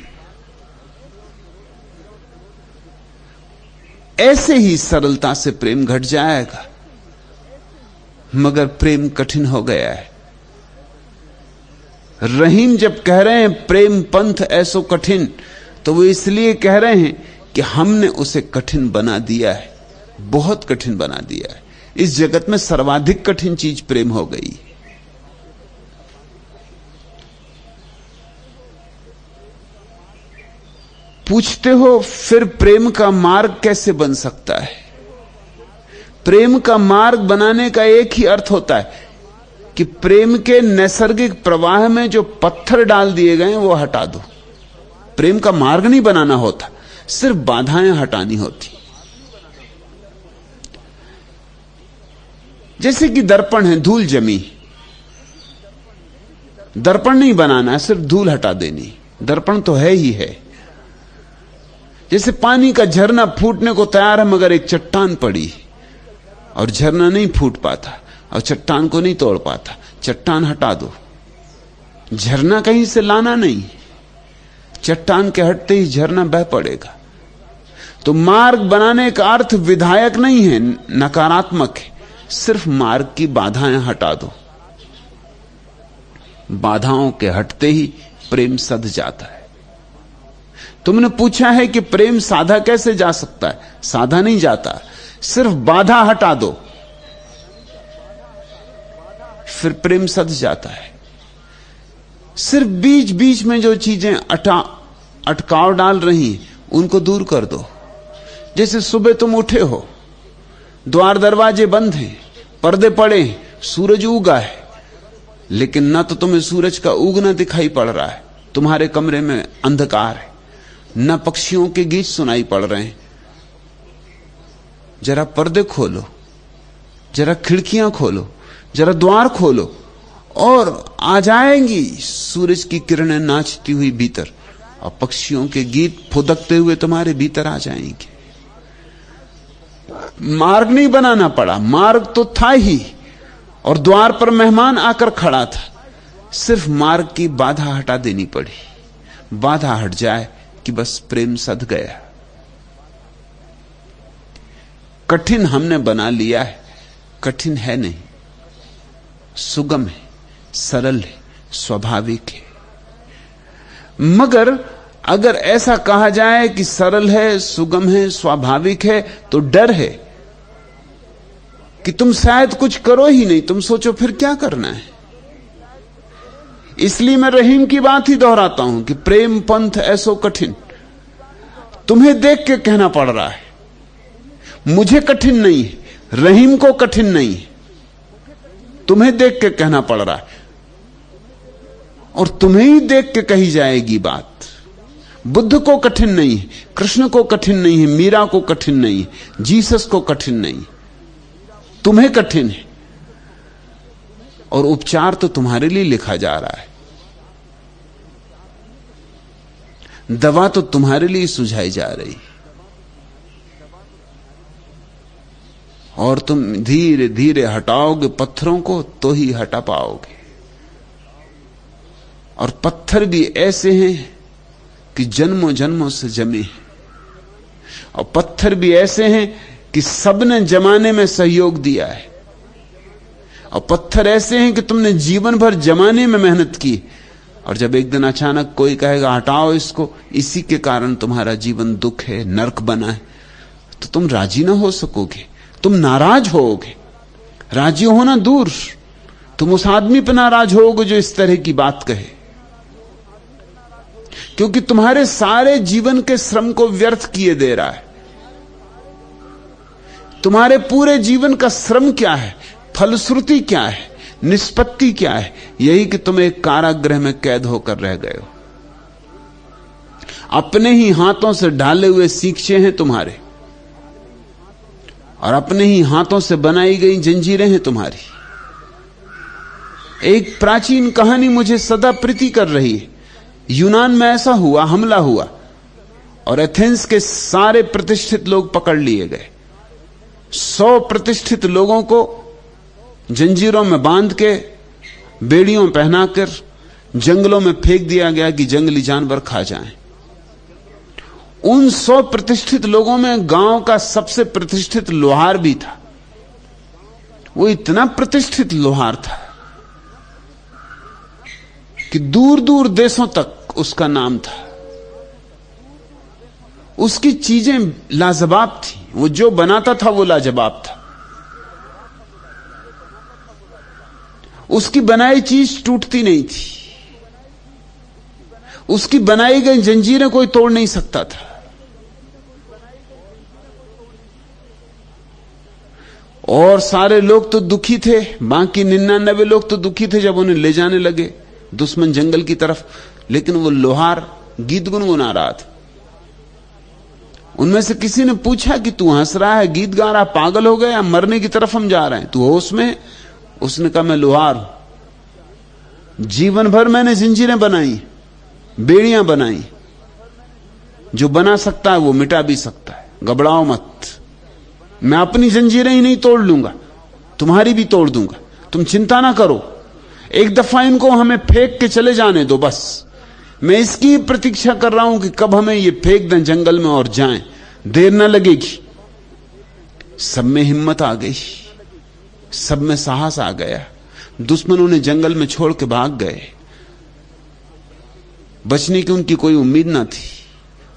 ऐसे ही सरलता से प्रेम घट जाएगा। मगर प्रेम कठिन हो गया है। रहीम जब कह रहे हैं प्रेम पंथ ऐसो कठिन, तो वो इसलिए कह रहे हैं कि हमने उसे कठिन बना दिया है, बहुत कठिन बना दिया है। इस जगत में सर्वाधिक कठिन चीज प्रेम हो गई। पूछते हो फिर प्रेम का मार्ग कैसे बन सकता है? प्रेम का मार्ग बनाने का एक ही अर्थ होता है कि प्रेम के नैसर्गिक प्रवाह में जो पत्थर डाल दिए गए हैं वो हटा दो। प्रेम का मार्ग नहीं बनाना होता, सिर्फ बाधाएं हटानी होती। जैसे कि दर्पण है, धूल जमी, दर्पण नहीं बनाना है, सिर्फ धूल हटा देनी। दर्पण तो है ही है। जैसे पानी का झरना फूटने को तैयार है, मगर एक चट्टान पड़ी और झरना नहीं फूट पाता और चट्टान को नहीं तोड़ पाता। चट्टान हटा दो, झरना कहीं से लाना नहीं, चट्टान के हटते ही झरना बह पड़ेगा। तो मार्ग बनाने का अर्थ विधायक नहीं है, नकारात्मक है। सिर्फ मार्ग की बाधाएं हटा दो। बाधाओं के हटते ही प्रेम सध जाता है। तुमने पूछा है कि प्रेम साधा कैसे जा सकता है? साधा नहीं जाता, सिर्फ बाधा हटा दो, फिर प्रेम सध जाता है। सिर्फ बीच बीच में जो चीजें अटकाव डाल रही उनको दूर कर दो। जैसे सुबह तुम उठे हो, द्वार दरवाजे बंद हैं, पर्दे पड़े हैं, सूरज उगा है, लेकिन ना तो तुम्हें सूरज का उगना दिखाई पड़ रहा है, तुम्हारे कमरे में अंधकार है, न पक्षियों के गीत सुनाई पड़ रहे हैं। जरा पर्दे खोलो, जरा खिड़कियां खोलो, जरा द्वार खोलो और आ जाएंगी सूरज की किरणें नाचती हुई भीतर, और पक्षियों के गीत फुदकते हुए तुम्हारे भीतर आ जाएंगे। मार्ग नहीं बनाना पड़ा, मार्ग तो था ही, और द्वार पर मेहमान आकर खड़ा था। सिर्फ मार्ग की बाधा हटा देनी पड़ी। बाधा हट जाए कि बस प्रेम सध गया। कठिन हमने बना लिया है, कठिन है नहीं, सुगम है, सरल है, स्वाभाविक है। मगर अगर ऐसा कहा जाए कि सरल है, सुगम है, स्वाभाविक है, तो डर है कि तुम शायद कुछ करो ही नहीं। तुम सोचो फिर क्या करना है। इसलिए मैं रहीम की बात ही दोहराता हूं कि प्रेम पंथ ऐसो कठिन। तुम्हें देख के कहना पड़ रहा है, मुझे कठिन नहीं है, रहीम को कठिन नहीं है, तुम्हें देख के कहना पड़ रहा है। और तुम्हें ही देख के कही जाएगी बात। बुद्ध को कठिन नहीं है, कृष्ण को कठिन नहीं है, मीरा को कठिन नहीं है, जीसस को कठिन नहीं है, तुम्हें कठिन है। और उपचार तो तुम्हारे लिए लिखा जा रहा है, दवा तो तुम्हारे लिए सुझाई जा रही, और तुम धीरे धीरे हटाओगे पत्थरों को तो ही हटा पाओगे। और पत्थर भी ऐसे हैं कि जन्मों जन्मों से जमे हैं, और पत्थर भी ऐसे हैं कि सबने जमाने में सहयोग दिया है, और पत्थर ऐसे हैं कि तुमने जीवन भर जमाने में मेहनत की, और जब एक दिन अचानक कोई कहेगा हटाओ इसको, इसी के कारण तुम्हारा जीवन दुख है, नरक बना है, तो तुम राजी ना हो सकोगे, तुम नाराज होोगे। राजी होना दूर, तुम उस आदमी पर नाराज होगे जो इस तरह की बात कहे, क्योंकि तुम्हारे सारे जीवन के श्रम को व्यर्थ किए दे रहा है। तुम्हारे पूरे जीवन का श्रम क्या है, फलश्रुति क्या है, निष्पत्ति क्या है? यही कि तुम एक कारागृह में कैद होकर रह गए हो। अपने ही हाथों से ढाले हुए सींचे हैं तुम्हारे, और अपने ही हाथों से बनाई गई जंजीरें हैं तुम्हारी। एक प्राचीन कहानी मुझे सदा प्रीति कर रही है। यूनान में ऐसा हुआ, हमला हुआ और एथेंस के सारे प्रतिष्ठित लोग पकड़ लिए गए। 100 प्रतिष्ठित लोगों को जंजीरों में बांध के, बेड़ियों पहनाकर जंगलों में फेंक दिया गया कि जंगली जानवर खा जाएं। उन 100 प्रतिष्ठित लोगों में गांव का सबसे प्रतिष्ठित लोहार भी था। वो इतना प्रतिष्ठित लोहार था कि दूर दूर देशों तक उसका नाम था। उसकी चीजें लाजवाब थी, वो जो बनाता था वो लाजवाब था। उसकी बनाई चीज टूटती नहीं थी, उसकी बनाई गई जंजीरें कोई तोड़ नहीं सकता था। और सारे लोग तो दुखी थे, बाकी 99 लोग तो दुखी थे जब उन्हें ले जाने लगे दुश्मन जंगल की तरफ। लेकिन वो लोहार गीत गुनगुना रहा था। उनमें से किसी ने पूछा कि तू हंस रहा है, गीत गा रहा, पागल हो गया, मरने की तरफ हम जा रहे हैं, तू होश में? उसने कहा मैं लोहार हूं, जीवन भर मैंने जंजीरें बनाई, बेड़ियां बनाई। जो बना सकता है वो मिटा भी सकता है, घबराओ मत। मैं अपनी जंजीरें ही नहीं तोड़ लूंगा, तुम्हारी भी तोड़ दूंगा, तुम चिंता ना करो। एक दफा इनको हमें फेंक के चले जाने दो बस। मैं इसकी प्रतीक्षा कर रहा हूं कि कब हमें ये फेंक दें जंगल में और जाएं, देर न लगेगी। सब में हिम्मत आ गई, सब में साहस आ गया। दुश्मनों ने जंगल में छोड़ के भाग गए। बचने की उनकी कोई उम्मीद ना थी।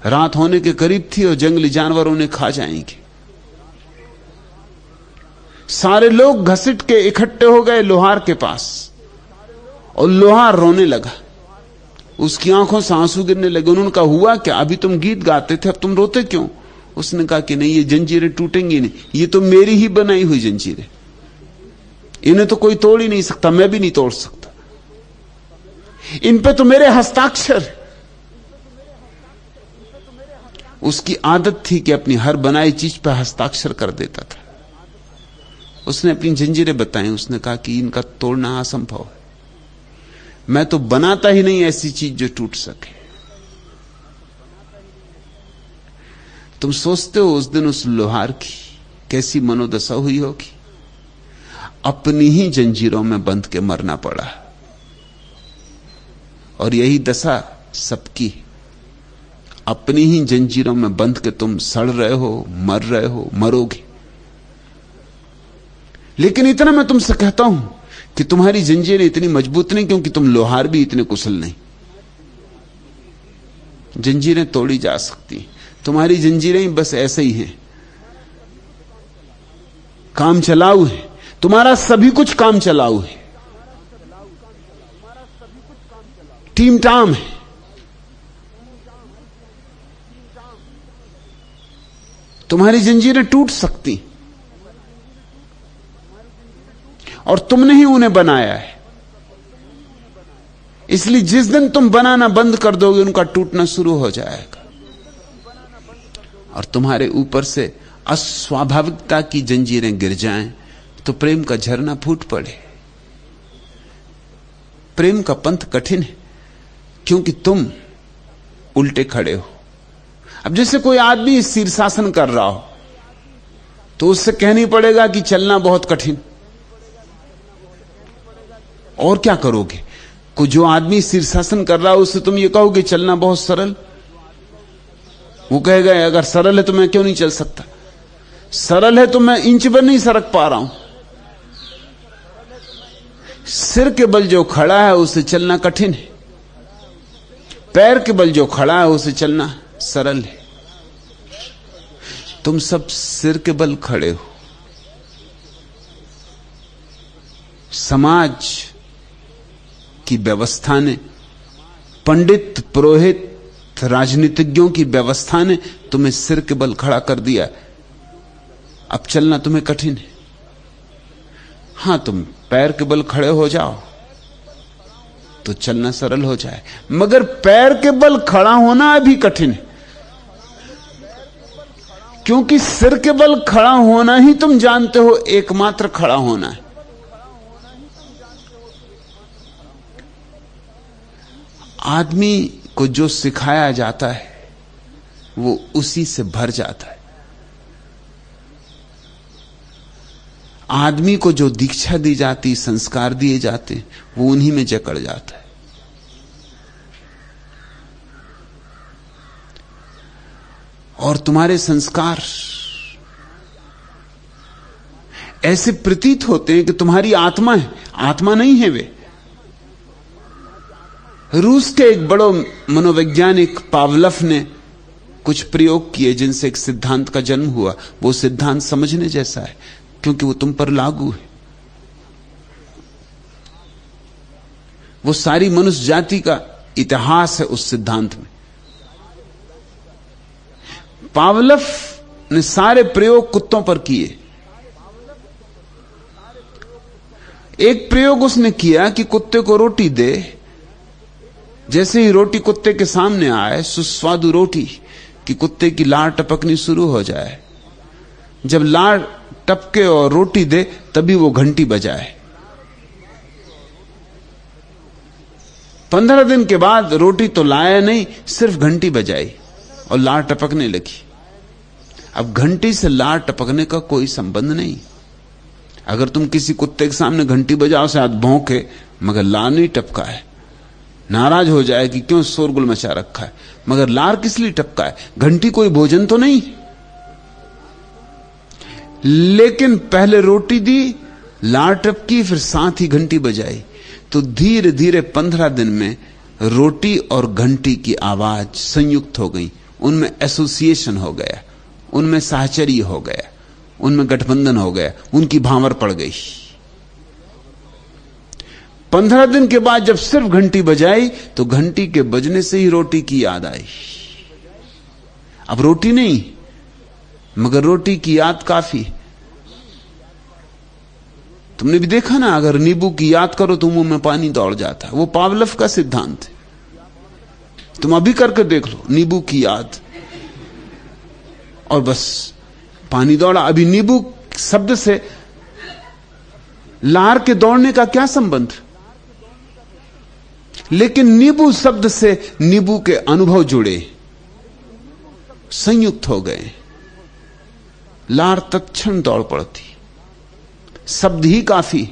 रात होने के करीब थी और जंगली जानवर उन्हें खा जाएंगे। सारे लोग घसीट के इकट्ठे हो गए लोहार के पास और लोहार रोने लगा। उसकी आंखों से आंसू गिरने लगे। उन्होंने कहा हुआ क्या? अभी तुम गीत गाते थे, अब तुम रोते क्यों? उसने कहा कि नहीं, ये जंजीरें टूटेंगी नहीं, ये तो मेरी ही बनाई हुई जंजीरें, इन्हें तो कोई तोड़ ही नहीं सकता, मैं भी नहीं तोड़ सकता। इन पे तो मेरे हस्ताक्षर। उसकी आदत थी कि अपनी हर बनाई चीज पर हस्ताक्षर कर देता था। उसने अपनी जंजीरें बताई। उसने कहा कि इनका तोड़ना असंभव है, मैं तो बनाता ही नहीं ऐसी चीज जो टूट सके। तुम सोचते हो उस दिन उस लोहार की कैसी मनोदशा हुई होगी? अपनी ही जंजीरों में बंध के मरना पड़ा। और यही दशा सबकी। अपनी ही जंजीरों में बंध के तुम सड़ रहे हो, मर रहे हो, मरोगे। लेकिन इतना मैं तुमसे कहता हूं कि तुम्हारी जंजीरें इतनी मजबूत नहीं, क्योंकि तुम लोहार भी इतने कुशल नहीं। जंजीरें तोड़ी जा सकती, तुम्हारी जंजीरें ही बस ऐसे ही हैं, काम चलाऊ है। तुम्हारा सभी कुछ काम चलाऊ है, टीम टाम है। तुम्हारी जंजीरें टूट सकती और तुमने ही उन्हें बनाया है। इसलिए जिस दिन तुम बनाना बंद कर दोगे, उनका टूटना शुरू हो जाएगा और तुम्हारे ऊपर से अस्वाभाविकता की जंजीरें गिर जाएं तो प्रेम का झरना फूट पड़े। प्रेम का पंथ कठिन है क्योंकि तुम उल्टे खड़े हो। अब जैसे कोई आदमी शीर्षासन कर रहा हो तो उससे कहनी पड़ेगा कि चलना बहुत कठिन। और क्या करोगे? को जो आदमी शीर्षासन कर रहा है उससे तुम ये कहोगे चलना बहुत सरल, वो कहेगा अगर सरल है तो मैं क्यों नहीं चल सकता? सरल है तो मैं इंच भर नहीं सरक पा रहा हूं। सिर के बल जो खड़ा है उसे चलना कठिन है, पैर के बल जो खड़ा है उसे चलना सरल है। तुम सब सिर के बल खड़े हो। समाज की व्यवस्था ने, पंडित पुरोहित राजनीतिज्ञों की व्यवस्था ने तुम्हें सिर के बल खड़ा कर दिया। अब चलना तुम्हें कठिन है। हां, तुम पैर के बल खड़े हो जाओ तो चलना सरल हो जाए, मगर पैर के बल खड़ा होना अभी कठिन है, क्योंकि सिर के बल खड़ा होना ही तुम जानते हो एकमात्र खड़ा होना है। आदमी को जो सिखाया जाता है वो उसी से भर जाता है। आदमी को जो दीक्षा दी जाती, संस्कार दिए जाते, वो उन्हीं में जकड़ जाता है। और तुम्हारे संस्कार ऐसे प्रतीत होते हैं कि तुम्हारी आत्मा है, आत्मा नहीं है वे। रूस के एक बड़ो मनोवैज्ञानिक पावलव ने कुछ प्रयोग किए जिनसे एक सिद्धांत का जन्म हुआ। वो सिद्धांत समझने जैसा है क्योंकि वो तुम पर लागू है। वो सारी मनुष्य जाति का इतिहास है उस सिद्धांत में। पावलव ने सारे प्रयोग कुत्तों पर किए। एक प्रयोग उसने किया कि कुत्ते को रोटी दे, जैसे ही रोटी कुत्ते के सामने आए, सुस्वादु रोटी, कि कुत्ते की लार टपकनी शुरू हो जाए। जब लार टपके और रोटी दे तभी वो घंटी बजाए। 15 दिन के बाद रोटी तो लाया नहीं, सिर्फ घंटी बजाई और लार टपकने लगी। अब घंटी से लार टपकने का कोई संबंध नहीं। अगर तुम किसी कुत्ते के सामने घंटी बजाओ, शायद भौंके मगर लार नहीं टपका है, नाराज हो जाए कि क्यों शोरगुल मचा रखा है, मगर लार किस लिए टपका है? घंटी कोई भोजन तो नहीं। लेकिन पहले रोटी दी, लार टपकी, फिर साथ ही घंटी बजाई, तो धीरे धीरे 15 दिन में रोटी और घंटी की आवाज संयुक्त हो गई। उनमें एसोसिएशन हो गया, उनमें साहचर्य हो गया, उनमें गठबंधन हो गया, उनकी भांवर पड़ गई। 15 दिन के बाद जब सिर्फ घंटी बजाई तो घंटी के बजने से ही रोटी की याद आई। अब रोटी नहीं मगर रोटी की याद काफी। तुमने भी देखा ना, अगर नींबू की याद करो तो मुंह में पानी दौड़ जाता है। वो पावलव का सिद्धांत है। तुम अभी करके देख लो, नींबू की याद, और बस पानी दौड़ा। अभी नींबू शब्द से लार के दौड़ने का क्या संबंध? लेकिन नींबू शब्द से नींबू के अनुभव जुड़े, संयुक्त हो गए, लार तत्क्षण दौड़ पड़ती। शब्द ही काफी।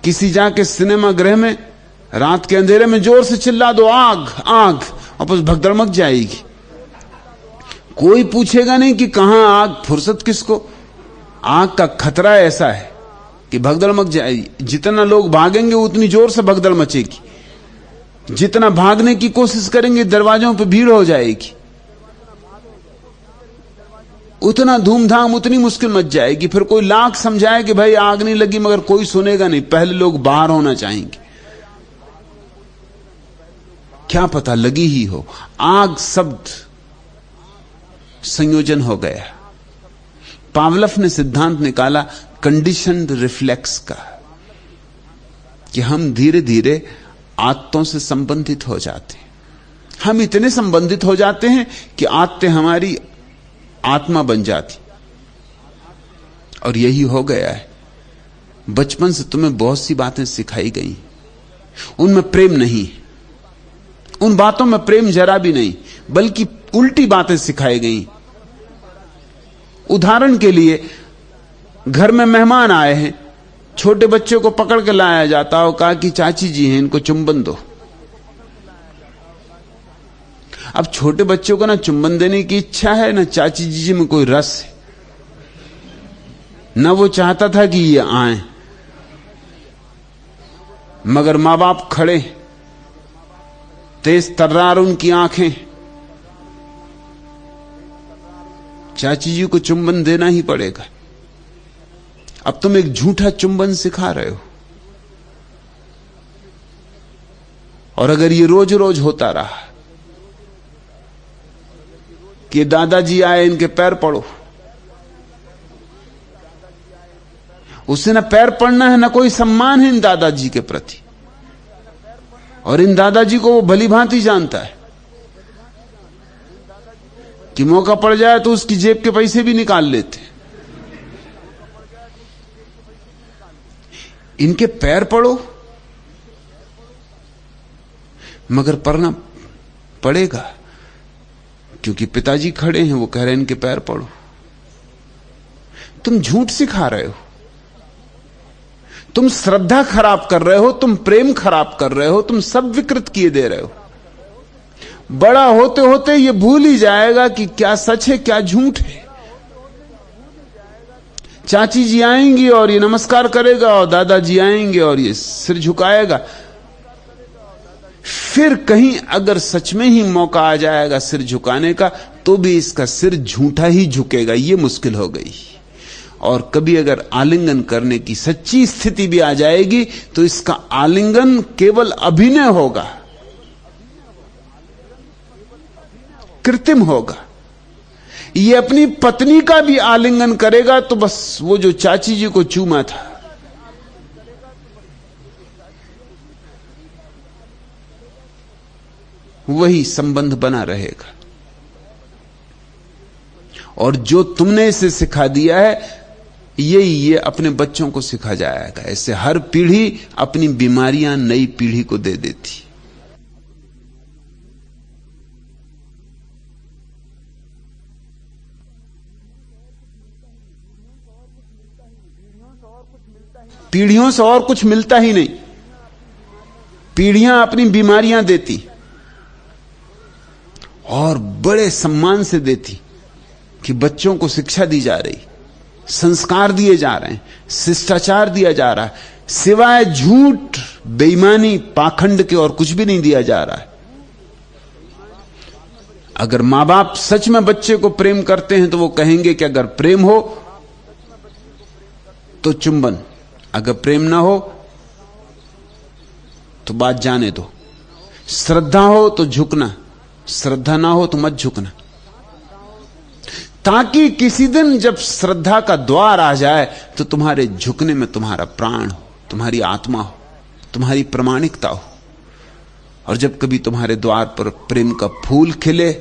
किसी जाके सिनेमा गृह में रात के अंधेरे में जोर से चिल्ला दो आग आग, और बस भगदड़ मच जाएगी। कोई पूछेगा नहीं कि कहां आग, फुर्सत किसको। आग का खतरा ऐसा है कि भगदड़ मच जाएगी। जितना लोग भागेंगे उतनी जोर से भगदड़ मचेगी। जितना भागने की कोशिश करेंगे दरवाजों पर भीड़ हो जाएगी। उतना धूमधाम, उतनी मुश्किल मच जाएगी। फिर कोई लाख समझाए कि भाई आग नहीं लगी, मगर कोई सुनेगा नहीं। पहले लोग बाहर होना चाहेंगे, क्या पता लगी ही हो। आग शब्द संयोजन हो गया। पावलव ने सिद्धांत निकाला कंडीशनड रिफ्लेक्स का, कि हम धीरे धीरे आदतों से संबंधित हो जाते हैं। हम इतने संबंधित हो जाते हैं कि आदतें हमारी आत्मा बन जाती। और यही हो गया है। बचपन से तुम्हें बहुत सी बातें सिखाई गई, उनमें प्रेम नहीं, उन बातों में प्रेम जरा भी नहीं, बल्कि उल्टी बातें सिखाई गई। उदाहरण के लिए, घर में मेहमान आए हैं, छोटे बच्चे को पकड़ के लाया जाता और कहा कि चाची जी हैं, इनको चुंबन दो। अब छोटे बच्चों को ना चुंबन देने की इच्छा है, ना चाची जी में कोई रस है, ना वो चाहता था कि ये आए, मगर मां बाप खड़े, तेज तर्रार उनकी आंखें, चाची जी को चुंबन देना ही पड़ेगा। अब तुम एक झूठा चुंबन सिखा रहे हो, और अगर ये रोज रोज होता रहा कि दादाजी आए इनके पैर पड़ो, उससे ना पैर पड़ना है, ना कोई सम्मान है इन दादाजी के प्रति। और इन दादाजी को वो भली भांति जानता है कि मौका पड़ जाए तो उसकी जेब के पैसे भी निकाल लेते। इनके पैर पड़ो, मगर पड़ना पड़ेगा क्योंकि पिताजी खड़े हैं, वो कह रहे हैं इनके पैर पड़ो। तुम झूठ सिखा रहे हो, तुम श्रद्धा खराब कर रहे हो, तुम प्रेम खराब कर रहे हो, तुम सब विकृत किए दे रहे हो। बड़ा होते होते ये भूल ही जाएगा कि क्या सच है क्या झूठ है। चाची जी आएंगी और ये नमस्कार करेगा, और दादाजी आएंगे और ये सिर झुकाएगा। फिर कहीं अगर सच में ही मौका आ जाएगा सिर झुकाने का, तो भी इसका सिर झूठा ही झुकेगा, ये मुश्किल हो गई। और कभी अगर आलिंगन करने की सच्ची स्थिति भी आ जाएगी, तो इसका आलिंगन केवल अभिनय होगा, कृत्रिम होगा। ये अपनी पत्नी का भी आलिंगन करेगा तो बस वो जो चाची जी को चूमा था, वही संबंध बना रहेगा। और जो तुमने इसे सिखा दिया है, ये अपने बच्चों को सिखा जाएगा। ऐसे हर पीढ़ी अपनी बीमारियां नई पीढ़ी को दे देती। पीढ़ियों से और कुछ मिलता ही नहीं, पीढ़ियां अपनी बीमारियां देती और बड़े सम्मान से देती कि बच्चों को शिक्षा दी जा रही, संस्कार दिए जा रहे हैं, शिष्टाचार दिया जा रहा है, सिवाय झूठ, बेईमानी, पाखंड के और कुछ भी नहीं दिया जा रहा है। अगर मां बाप सच में बच्चे को प्रेम करते हैं तो वो कहेंगे कि अगर प्रेम हो तो चुंबन, अगर प्रेम ना हो तो बात जाने दो, श्रद्धा हो तो झुकना, श्रद्धा ना हो तो मत झुकना। ताकि किसी दिन जब श्रद्धा का द्वार आ जाए तो तुम्हारे झुकने में तुम्हारा प्राण हो, तुम्हारी आत्मा हो, तुम्हारी प्रामाणिकता हो। और जब कभी तुम्हारे द्वार पर प्रेम का फूल खिले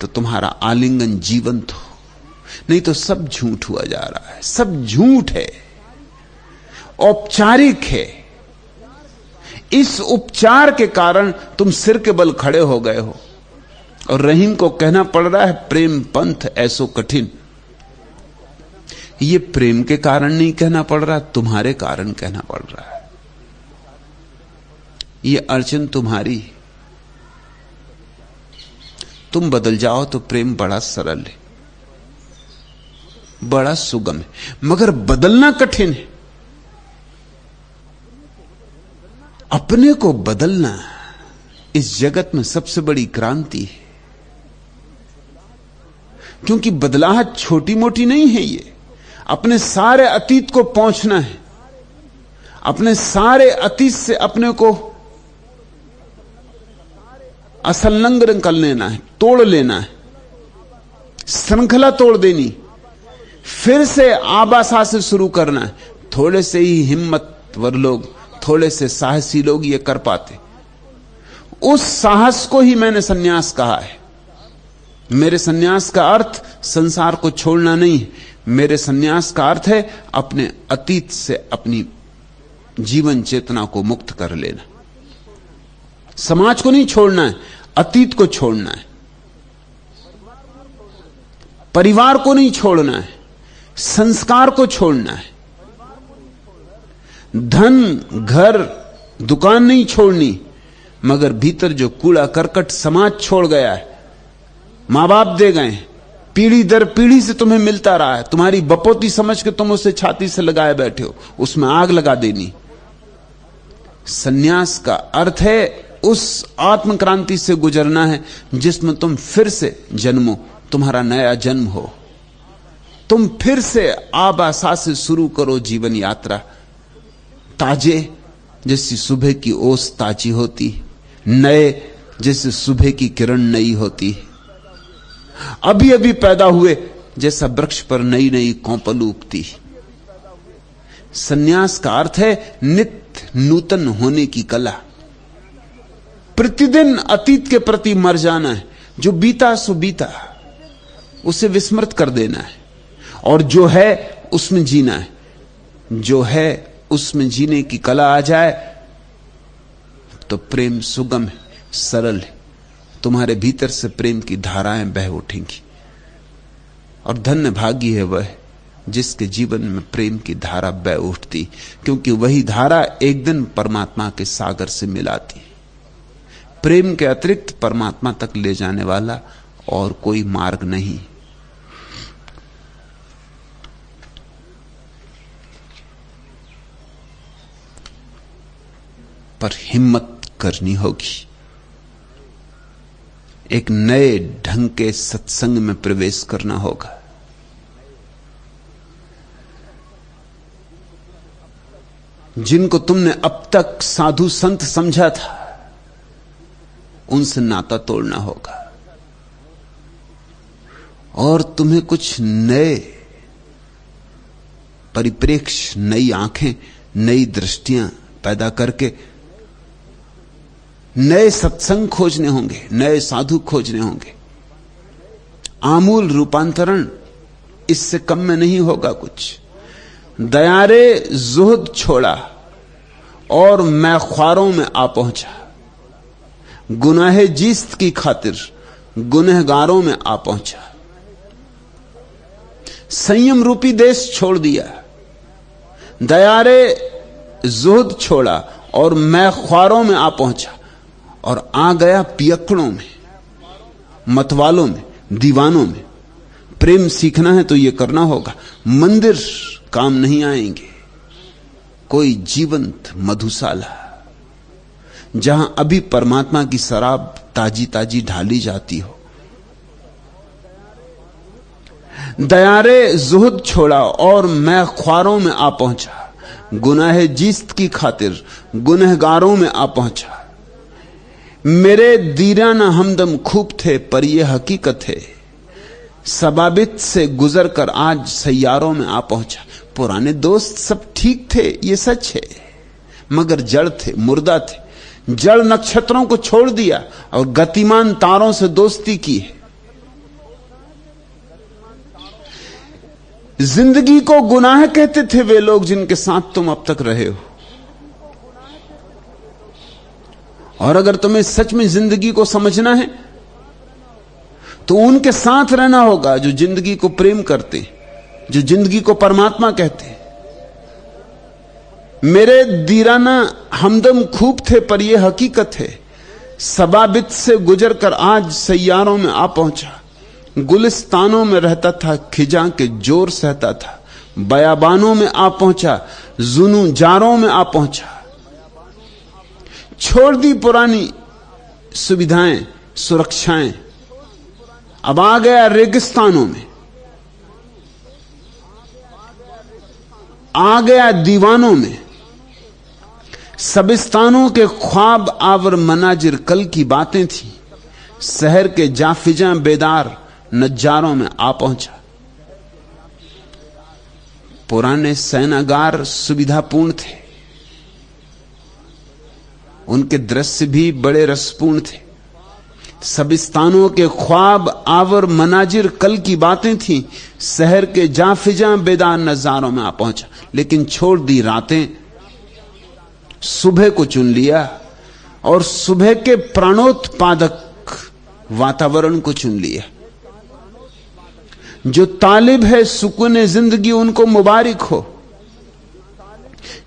तो तुम्हारा आलिंगन जीवंत हो। नहीं तो सब झूठ हुआ जा रहा है, सब झूठ है, औपचारिक है। इस उपचार के कारण तुम सिर के बल खड़े हो गए हो और रहीम को कहना पड़ रहा है प्रेम पंथ ऐसो कठिन। ये प्रेम के कारण नहीं कहना पड़ रहा, तुम्हारे कारण कहना पड़ रहा है। ये अड़चन तुम्हारी, तुम बदल जाओ तो प्रेम बड़ा सरल है, बड़ा सुगम है, मगर बदलना कठिन है। अपने को बदलना इस जगत में सबसे बड़ी क्रांति है, क्योंकि बदलाहट छोटी मोटी नहीं है। ये अपने सारे अतीत को पहुंचना है, अपने सारे अतीत से अपने को असंलग्न कर लेना है, तोड़ लेना है, श्रृंखला तोड़ देनी, फिर से आबासा से शुरू करना है। थोड़े से ही हिम्मतवर लोग, थोड़े से साहसी लोग ये कर पाते। उस साहस को ही मैंने सन्यास कहा है। मेरे सन्यास का अर्थ संसार को छोड़ना नहीं है, मेरे सन्यास का अर्थ है अपने अतीत से अपनी जीवन चेतना को मुक्त कर लेना। समाज को नहीं छोड़ना है, अतीत को छोड़ना है, परिवार को नहीं छोड़ना है, संस्कार को छोड़ना है, धन घर दुकान नहीं छोड़नी, मगर भीतर जो कूड़ा करकट समाज छोड़ गया है, मां बाप दे गए, पीढ़ी दर पीढ़ी से तुम्हें मिलता रहा है, तुम्हारी बपोती समझ के तुम उसे छाती से लगाए बैठे हो, उसमें आग लगा देनी। सन्यास का अर्थ है उस आत्मक्रांति से गुजरना है जिसमें तुम फिर से जन्मो, तुम्हारा नया जन्म हो, तुम फिर से आबासा से शुरू करो जीवन यात्रा। ताजे जैसी सुबह की ओस ताजी होती, नए जैसे सुबह की किरण नई होती, अभी अभी पैदा हुए जैसा वृक्ष पर नई नई कोंपल उगती। सन्यास का अर्थ है नित्य नूतन होने की कला। प्रतिदिन अतीत के प्रति मर जाना है, जो बीता सो बीता, उसे विस्मृत कर देना है, और जो है उसमें जीना है। जो है उसमें जीने की कला आ जाए तो प्रेम सुगम है, सरल है, तुम्हारे भीतर से प्रेम की धाराएं बह उठेंगी। और धन्य भागी है वह जिसके जीवन में प्रेम की धारा बह उठती, क्योंकि वही धारा एक दिन परमात्मा के सागर से मिलाती। प्रेम के अतिरिक्त परमात्मा तक ले जाने वाला और कोई मार्ग नहीं। पर हिम्मत करनी होगी। एक नए ढंग के सत्संग में प्रवेश करना होगा। जिनको तुमने अब तक साधु संत समझा था, उनसे नाता तोड़ना होगा और तुम्हें कुछ नए परिप्रेक्ष्य, नई आंखें, नई दृष्टियां पैदा करके नए सत्संग खोजने होंगे, नए साधु खोजने होंगे। आमूल रूपांतरण इससे कम में नहीं होगा कुछ। दयारे जुहद छोड़ा और मैं ख्वारों में आ पहुंचा, गुनाहे जीस्त की खातिर गुनहगारों में आ पहुंचा। संयम रूपी देश छोड़ दिया, दयारे जुहद छोड़ा और मैं ख्वारों में आ पहुंचा और आ गया पियक्कड़ों में, मतवालों में, दीवानों में। प्रेम सीखना है तो यह करना होगा। मंदिर काम नहीं आएंगे, कोई जीवंत मधुशाला जहां अभी परमात्मा की शराब ताजी ताजी ढाली जाती हो। दयारे जुहद छोड़ा और मैं ख्वारों में आ पहुंचा, गुनाहे जीस्त की खातिर गुनहगारों में आ पहुंचा। मेरे दीराना हमदम खूब थे पर यह हकीकत है, सबाबित से गुजर कर आज सैयारों में आ पहुंचा। पुराने दोस्त सब ठीक थे, ये सच है, मगर जड़ थे, मुर्दा थे। जड़ नक्षत्रों को छोड़ दिया और गतिमान तारों से दोस्ती की है। जिंदगी को गुनाह कहते थे वे लोग जिनके साथ तुम अब तक रहे हो। और अगर तुम्हें सच में जिंदगी को समझना है तो उनके साथ रहना होगा जो जिंदगी को प्रेम करते, जो जिंदगी को परमात्मा कहते। मेरे दीराना हमदम खूब थे पर यह हकीकत है, सबाबित से गुजर कर आज सैयारों में आ पहुंचा। गुलिस्तानों में रहता था, खिजा के जोर सहता था, बयाबानों में आ पहुंचा, जुनू जारों में आ पहुंचा। छोड़ दी पुरानी सुविधाएं, सुरक्षाएं, अब आ गया रेगिस्तानों में, आ गया दीवानों में। सबिस्तानों के ख्वाब आवर मनाजिर कल की बातें थी, शहर के जाफिजा बेदार नजारों में आ पहुंचा। पुराने सैनागार सुविधापूर्ण थे, उनके दृश्य भी बड़े रसपूर्ण थे। सबिस्तानों के ख्वाब आवर मनाजिर कल की बातें थी, शहर के जाफिजा बेदार नजारों में आ पहुंचा। लेकिन छोड़ दी रातें, सुबह को चुन लिया और सुबह के प्राणोत्पादक वातावरण को चुन लिया। जो तालिब है सुकून जिंदगी उनको मुबारक हो,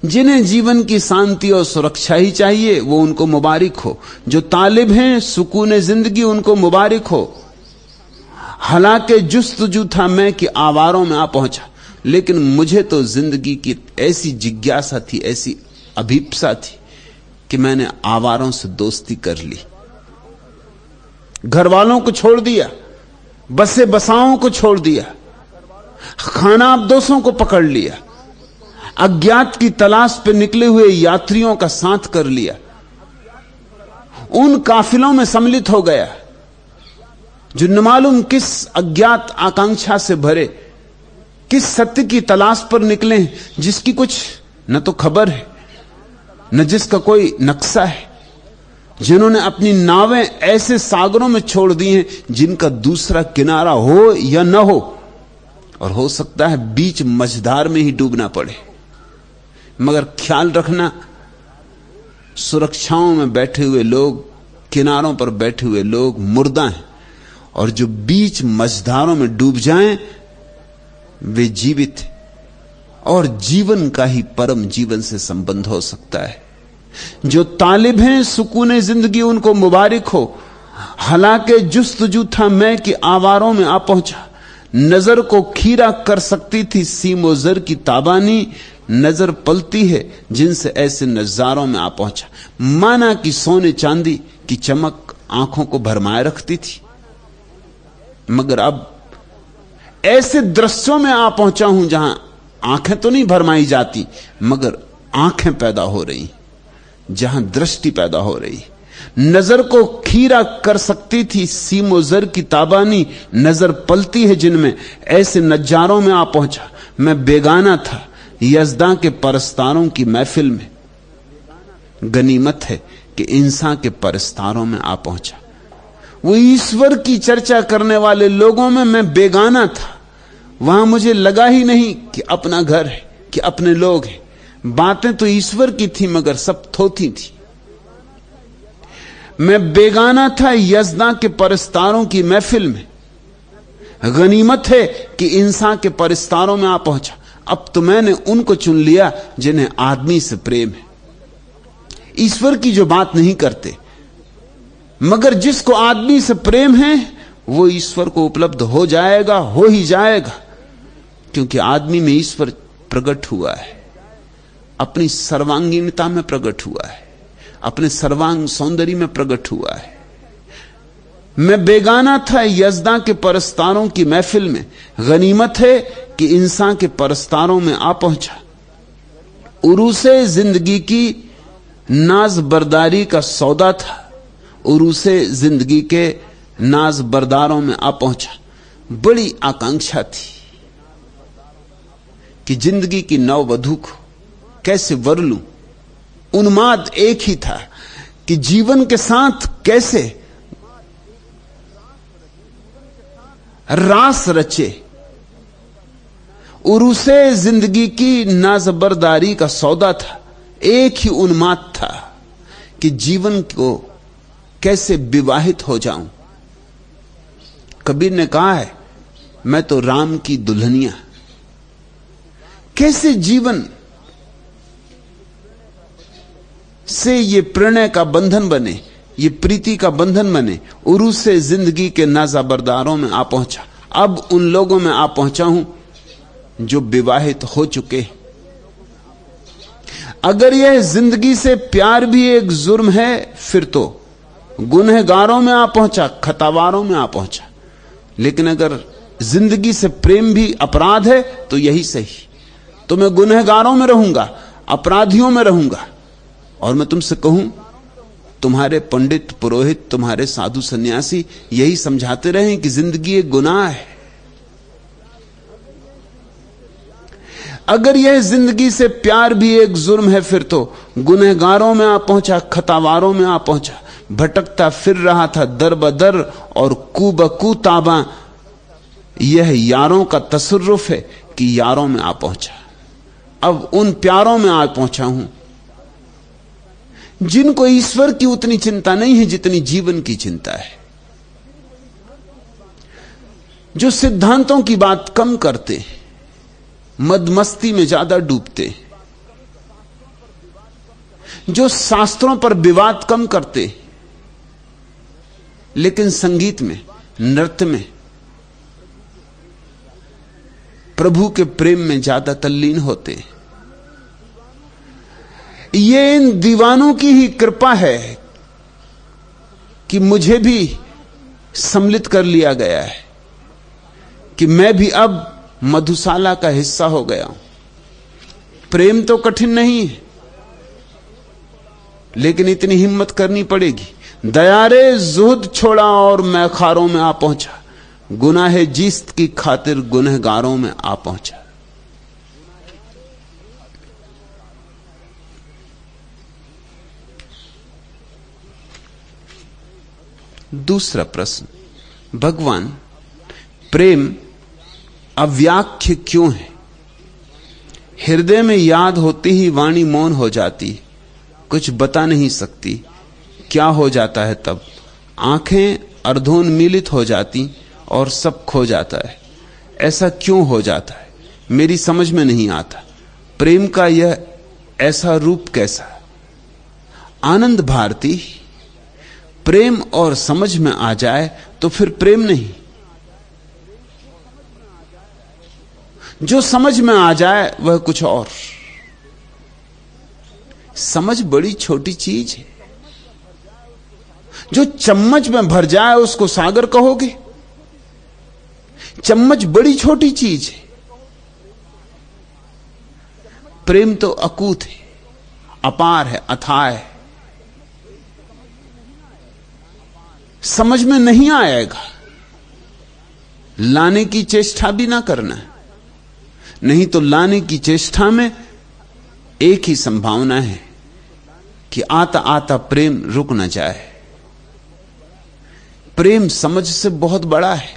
जिन्हें जीवन की शांति और सुरक्षा ही चाहिए वो उनको मुबारक हो। जो तालिब हैं सुकून जिंदगी उनको मुबारक हो। हालांकि जुस्तजू था मैं कि आवारों में आ पहुंचा, लेकिन मुझे तो जिंदगी की ऐसी जिज्ञासा थी, ऐसी अभीप्सा थी कि मैंने आवारों से दोस्ती कर ली। घर वालों को छोड़ दिया, बसे बसाओं को छोड़ दिया, खाना अबदोसों को पकड़ लिया, अज्ञात की तलाश पे निकले हुए यात्रियों का साथ कर लिया, उन काफिलों में सम्मिलित हो गया जो न मालूम किस अज्ञात आकांक्षा से भरे, किस सत्य की तलाश पर निकले, जिसकी कुछ न तो खबर है न जिसका कोई नक्शा है, जिन्होंने अपनी नावें ऐसे सागरों में छोड़ दी हैं जिनका दूसरा किनारा हो या न हो, और हो सकता है बीच मझधार में ही डूबना पड़े। मगर ख्याल रखना, सुरक्षाओं में बैठे हुए लोग, किनारों पर बैठे हुए लोग मुर्दा हैं, और जो बीच मझधारों में डूब जाएं वे जीवित हैं, और जीवन का ही परम जीवन से संबंध हो सकता है। जो तालिब हैं सुकून जिंदगी उनको मुबारक हो। हालांकि जुस्तजू था मैं कि आवारों में आ पहुंचा। नजर को खीरा कर सकती थी सीमोजर की ताबानी, नजर पलती है जिनसे ऐसे नजारों में आ पहुंचा। माना कि सोने चांदी की चमक आंखों को भरमाए रखती थी, मगर अब ऐसे दृश्यों में आ पहुंचा हूं जहां आंखें तो नहीं भरमाई जाती, मगर आंखें पैदा हो रही, जहां दृष्टि पैदा हो रही। नजर को खीरा कर सकती थी सीमोजर की ताबानी, नजर पलती है जिनमें ऐसे नजारों में आ पहुंचा। मैं बेगाना था यज़दा के परस्तारों की महफिल में, गनीमत है कि इंसान के परस्तारों में आ पहुंचा। वो ईश्वर की चर्चा करने वाले लोगों में मैं बेगाना था, वहां मुझे लगा ही नहीं कि अपना घर है, कि अपने लोग हैं। बातें तो ईश्वर की थी मगर सब थोथी थी। मैं बेगाना था यज़दा के परस्तारों की महफिल में, गनीमत है कि इंसान के परस्तारों में आ पहुंचा। अब तो मैंने उनको चुन लिया जिन्हें आदमी से प्रेम है, ईश्वर की जो बात नहीं करते, मगर जिसको आदमी से प्रेम है वो ईश्वर को उपलब्ध हो जाएगा, हो ही जाएगा, क्योंकि आदमी में ईश्वर प्रकट हुआ है, अपनी सर्वांगीणता में प्रकट हुआ है, अपने सर्वांग सौंदर्य में प्रकट हुआ है। मैं बेगाना था यज़दा के परस्तारों की महफिल में, गनीमत है कि इंसान के परस्तारों में आ पहुंचा। उरूसे जिंदगी की नाज बरदारी का सौदा था, उरूसे जिंदगी के नाज बरदारों में आ पहुंचा। बड़ी आकांक्षा थी कि जिंदगी की नववधू को कैसे वर लूं। उन्माद एक ही था कि जीवन के साथ कैसे रास रचे। उरूसे जिंदगी की नाजबरदारी का सौदा था, एक ही उन्माद था कि जीवन को कैसे विवाहित हो जाऊं। कबीर ने कहा है, मैं तो राम की दुल्हनिया। कैसे जीवन से ये प्रणय का बंधन बने, ये प्रीति का बंधन बने। उरूस से जिंदगी के नाजाबरदारों में आ पहुंचा। अब उन लोगों में आ पहुंचा हूं जो विवाहित हो चुके। अगर यह जिंदगी से प्यार भी एक जुर्म है, फिर तो गुनहगारों में आ पहुंचा, खतावारों में आ पहुंचा। लेकिन अगर जिंदगी से प्रेम भी अपराध है तो यही सही, तो मैं गुनहगारों में रहूंगा, अपराधियों में रहूंगा। और मैं तुमसे कहूं, तुम्हारे पंडित पुरोहित, तुम्हारे साधु सन्यासी यही समझाते रहे कि जिंदगी एक गुनाह है। अगर यह जिंदगी से प्यार भी एक जुर्म है, फिर तो गुनहगारों में आ पहुंचा, खतावारों में आ पहुंचा। भटकता फिर रहा था दर बदर और कू बकू ताबा। यह यारों का तसर्रुफ है कि यारों में आ पहुंचा। अब उन प्यारों में आ पहुंचा हूं जिनको ईश्वर की उतनी चिंता नहीं है जितनी जीवन की चिंता है, जो सिद्धांतों की बात कम करते, मदमस्ती में ज्यादा डूबते, जो शास्त्रों पर विवाद कम करते, लेकिन संगीत में, नृत्य में, प्रभु के प्रेम में ज्यादा तल्लीन होते। ये इन दीवानों की ही कृपा है कि मुझे भी सम्मिलित कर लिया गया है, कि मैं भी अब मधुशाला का हिस्सा हो गया हूं। प्रेम तो कठिन नहीं है, लेकिन इतनी हिम्मत करनी पड़ेगी। दयारे जुहद छोड़ा और मैखारों में आ पहुंचा, गुनाह जीस्त की खातिर गुनहगारों में आ पहुंचा। दूसरा प्रश्न, भगवान, प्रेम अव्याख्य क्यों है? हृदय में याद होती ही वाणी मौन हो जाती, कुछ बता नहीं सकती क्या हो जाता है तब। आंखें अर्धोन्मीलित हो जाती और सब खो जाता है। ऐसा क्यों हो जाता है, मेरी समझ में नहीं आता। प्रेम का यह ऐसा रूप कैसा? आनंद भारती, प्रेम और समझ में आ जाए तो फिर प्रेम नहीं, जो समझ में आ जाए वह कुछ और। समझ बड़ी छोटी चीज है। जो चम्मच में भर जाए उसको सागर कहोगे? चम्मच बड़ी छोटी चीज है। प्रेम तो अकूत है, अपार है, अथाह है, समझ में नहीं आएगा। लाने की चेष्टा भी ना करना, नहीं तो लाने की चेष्टा में एक ही संभावना है कि आता आता प्रेम रुक ना जाए। प्रेम समझ से बहुत बड़ा है।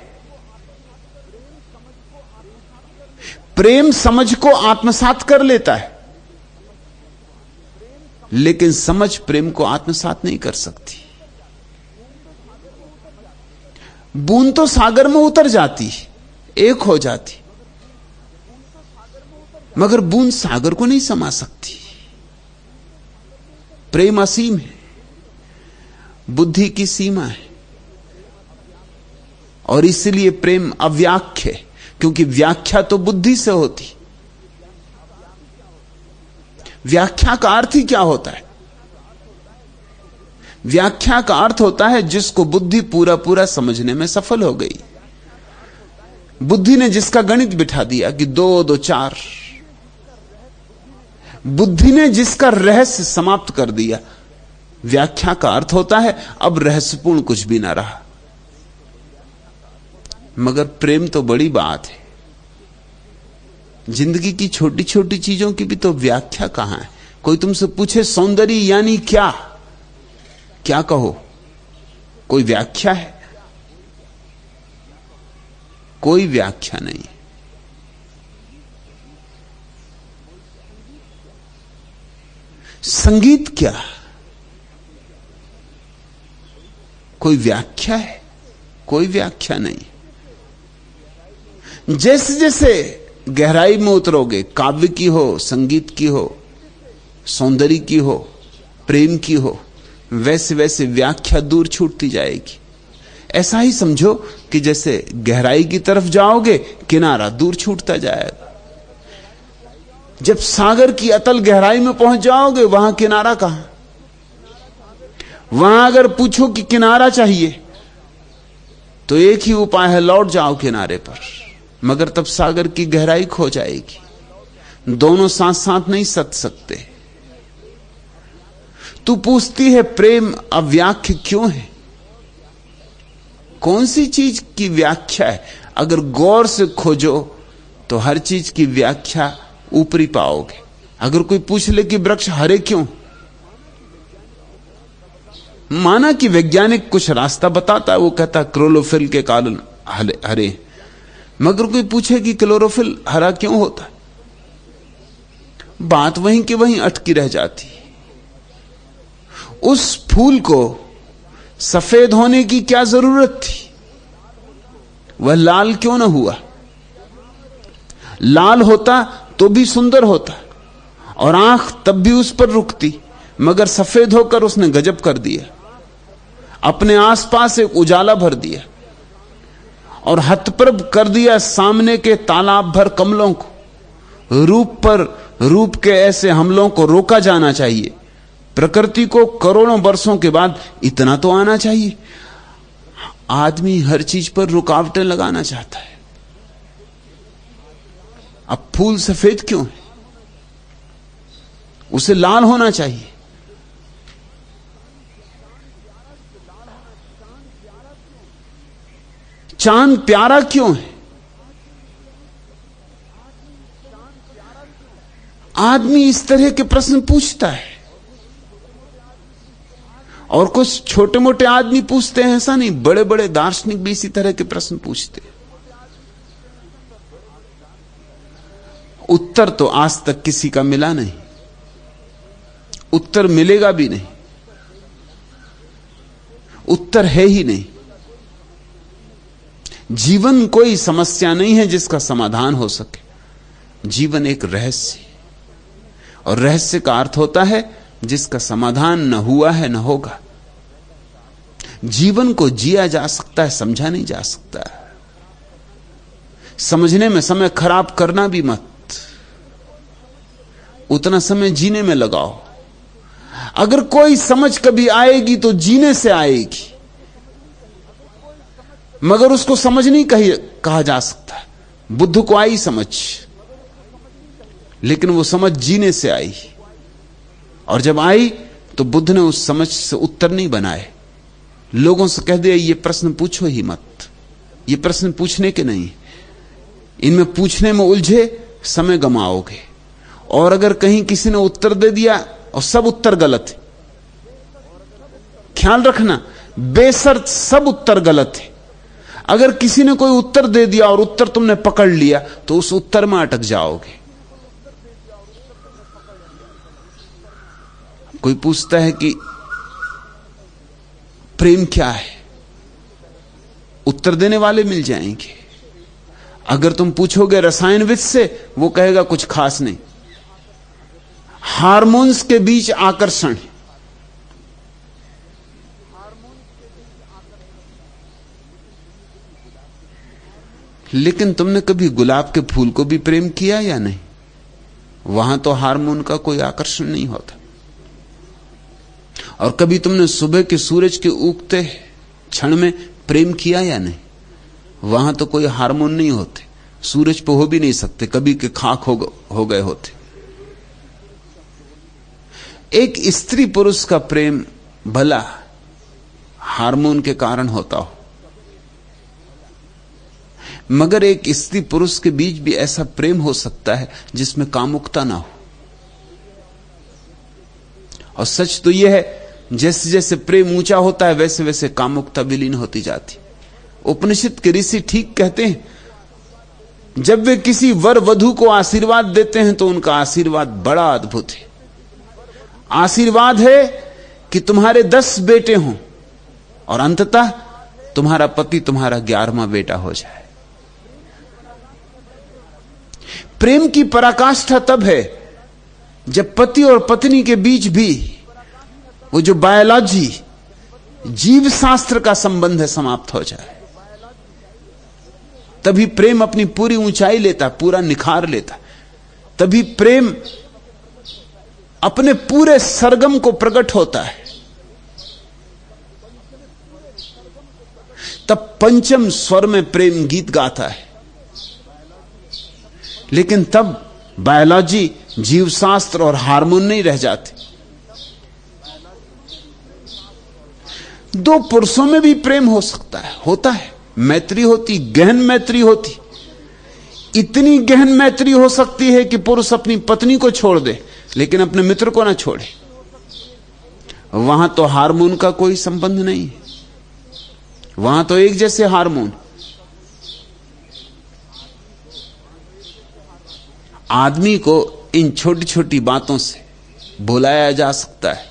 प्रेम समझ को आत्मसात कर लेता है, लेकिन समझ प्रेम को आत्मसात नहीं कर सकती। बूंद तो सागर में उतर जाती, एक हो जाती, मगर बूंद सागर को नहीं समा सकती। प्रेम असीम है, बुद्धि की सीमा है, और इसलिए प्रेम अव्याख्य है, क्योंकि व्याख्या तो बुद्धि से होती। व्याख्या का अर्थ ही क्या होता है? व्याख्या का अर्थ होता है जिसको बुद्धि पूरा पूरा समझने में सफल हो गई। बुद्धि ने जिसका गणित बिठा दिया कि 2 2 4, बुद्धि ने जिसका रहस्य समाप्त कर दिया। व्याख्या का अर्थ होता है अब रहस्यपूर्ण कुछ भी ना रहा। मगर प्रेम तो बड़ी बात है। जिंदगी की छोटी छोटी चीजों की भी तो व्याख्या कहां है? कोई तुमसे पूछे सौंदर्य यानी क्या, क्या कहो? कोई व्याख्या है? कोई व्याख्या नहीं। संगीत क्या, कोई व्याख्या है? कोई व्याख्या नहीं। जैसे जैसे गहराई में उतरोगे, काव्य की हो, संगीत की हो, सौंदर्य की हो, प्रेम की हो, वैसे वैसे व्याख्या दूर छूटती जाएगी। ऐसा ही समझो कि जैसे गहराई की तरफ जाओगे, किनारा दूर छूटता जाएगा। जब सागर की अतल गहराई में पहुंच जाओगे, वहां किनारा कहां? वहां अगर पूछो कि किनारा चाहिए, तो एक ही उपाय है, लौट जाओ किनारे पर। मगर तब सागर की गहराई खो जाएगी। दोनों साथ साथ नहीं सत सकते। तू पूछती है प्रेम अव्याख्य क्यों है? कौन सी चीज की व्याख्या है? अगर गौर से खोजो तो हर चीज की व्याख्या ऊपरी पाओगे। अगर कोई पूछ ले कि वृक्ष हरे क्यों, माना कि वैज्ञानिक कुछ रास्ता बताता है, वो कहता क्लोरोफिल के कारण हरे। मगर कोई पूछे कि क्लोरोफिल हरा क्यों होता है, बात वहीं के वहीं अटकी रह जाती। उस फूल को सफेद होने की क्या जरूरत थी? वह लाल क्यों ना हुआ? लाल होता तो भी सुंदर होता और आंख तब भी उस पर रुकती, मगर सफेद होकर उसने गजब कर दिया। अपने आसपास एक उजाला भर दिया और हतप्रभ कर दिया सामने के तालाब भर कमलों को। रूप पर रूप के ऐसे हमलों को रोका जाना चाहिए। प्रकृति को करोड़ों वर्षों के बाद इतना तो आना चाहिए। आदमी हर चीज पर रुकावटें लगाना चाहता है। अब फूल सफेद क्यों है? उसे लाल होना चाहिए। चांद प्यारा क्यों है? आदमी इस तरह के प्रश्न पूछता है, और कुछ छोटे मोटे आदमी पूछते हैं, ऐसा नहीं, बड़े बड़े दार्शनिक भी इसी तरह के प्रश्न पूछते हैं। उत्तर तो आज तक किसी का मिला नहीं, उत्तर मिलेगा भी नहीं, उत्तर है ही नहीं। जीवन कोई समस्या नहीं है जिसका समाधान हो सके। जीवन एक रहस्य, और रहस्य का अर्थ होता है जिसका समाधान न हुआ है न होगा। जीवन को जिया जा सकता है, समझा नहीं जा सकता। समझने में समय खराब करना भी मत, उतना समय जीने में लगाओ। अगर कोई समझ कभी आएगी तो जीने से आएगी, मगर उसको समझ नहीं कहा जा सकता। बुद्ध को आई समझ, लेकिन वो समझ जीने से आई, और जब आई तो बुद्ध ने उस समझ से उत्तर नहीं बनाए। लोगों से कह दिया ये प्रश्न पूछो ही मत, ये प्रश्न पूछने के नहीं, इनमें पूछने में उलझे समय गमाओगे। और अगर कहीं किसी ने उत्तर दे दिया और सब उत्तर गलत है, ख्याल रखना, बेशर्त सब उत्तर गलत है। अगर किसी ने कोई उत्तर दे दिया और उत्तर तुमने पकड़ लिया तो उस उत्तर में अटक जाओगे। कोई पूछता है कि प्रेम क्या है, उत्तर देने वाले मिल जाएंगे। अगर तुम पूछोगे रसायनविद से, वो कहेगा कुछ खास नहीं, हार्मोन्स के बीच आकर्षण। लेकिन तुमने कभी गुलाब के फूल को भी प्रेम किया या नहीं? वहां तो हार्मोन का कोई आकर्षण नहीं होता। और कभी तुमने सुबह के सूरज के उगते क्षण में प्रेम किया या नहीं? वहां तो कोई हार्मोन नहीं होते, सूरज पे हो भी नहीं सकते, कभी के खाक हो गए होते। एक स्त्री पुरुष का प्रेम भला हार्मोन के कारण होता हो, मगर एक स्त्री पुरुष के बीच भी ऐसा प्रेम हो सकता है जिसमें कामुकता ना हो। और सच तो यह है, जैसे जैसे प्रेम ऊंचा होता है वैसे वैसे कामुकता विलीन होती जाती। उपनिषद के ऋषि ठीक कहते हैं, जब वे किसी वर वधू को आशीर्वाद देते हैं तो उनका आशीर्वाद बड़ा अद्भुत है। आशीर्वाद है कि तुम्हारे 10 बेटे हों और अंततः तुम्हारा पति तुम्हारा 11वां बेटा हो जाए। प्रेम की पराकाष्ठा तब है जब पति और पत्नी के बीच भी वो जो बायोलॉजी, जीव शास्त्र का संबंध है, समाप्त हो जाए। तभी प्रेम अपनी पूरी ऊंचाई लेता, पूरा निखार लेता। तभी प्रेम अपने पूरे सरगम को प्रकट होता है। तब पंचम स्वर में प्रेम गीत गाता है। लेकिन तब बायोलॉजी, जीवशास्त्र और हार्मोन नहीं रह जाते। 2 पुरुषों में भी प्रेम हो सकता है, होता है, मैत्री होती, गहन मैत्री होती। इतनी गहन मैत्री हो सकती है कि पुरुष अपनी पत्नी को छोड़ दे लेकिन अपने मित्र को ना छोड़े। वहां तो हार्मोन का कोई संबंध नहीं है, वहां तो एक जैसे हार्मोन। आदमी को इन छोटी छोटी बातों से भुलाया जा सकता है,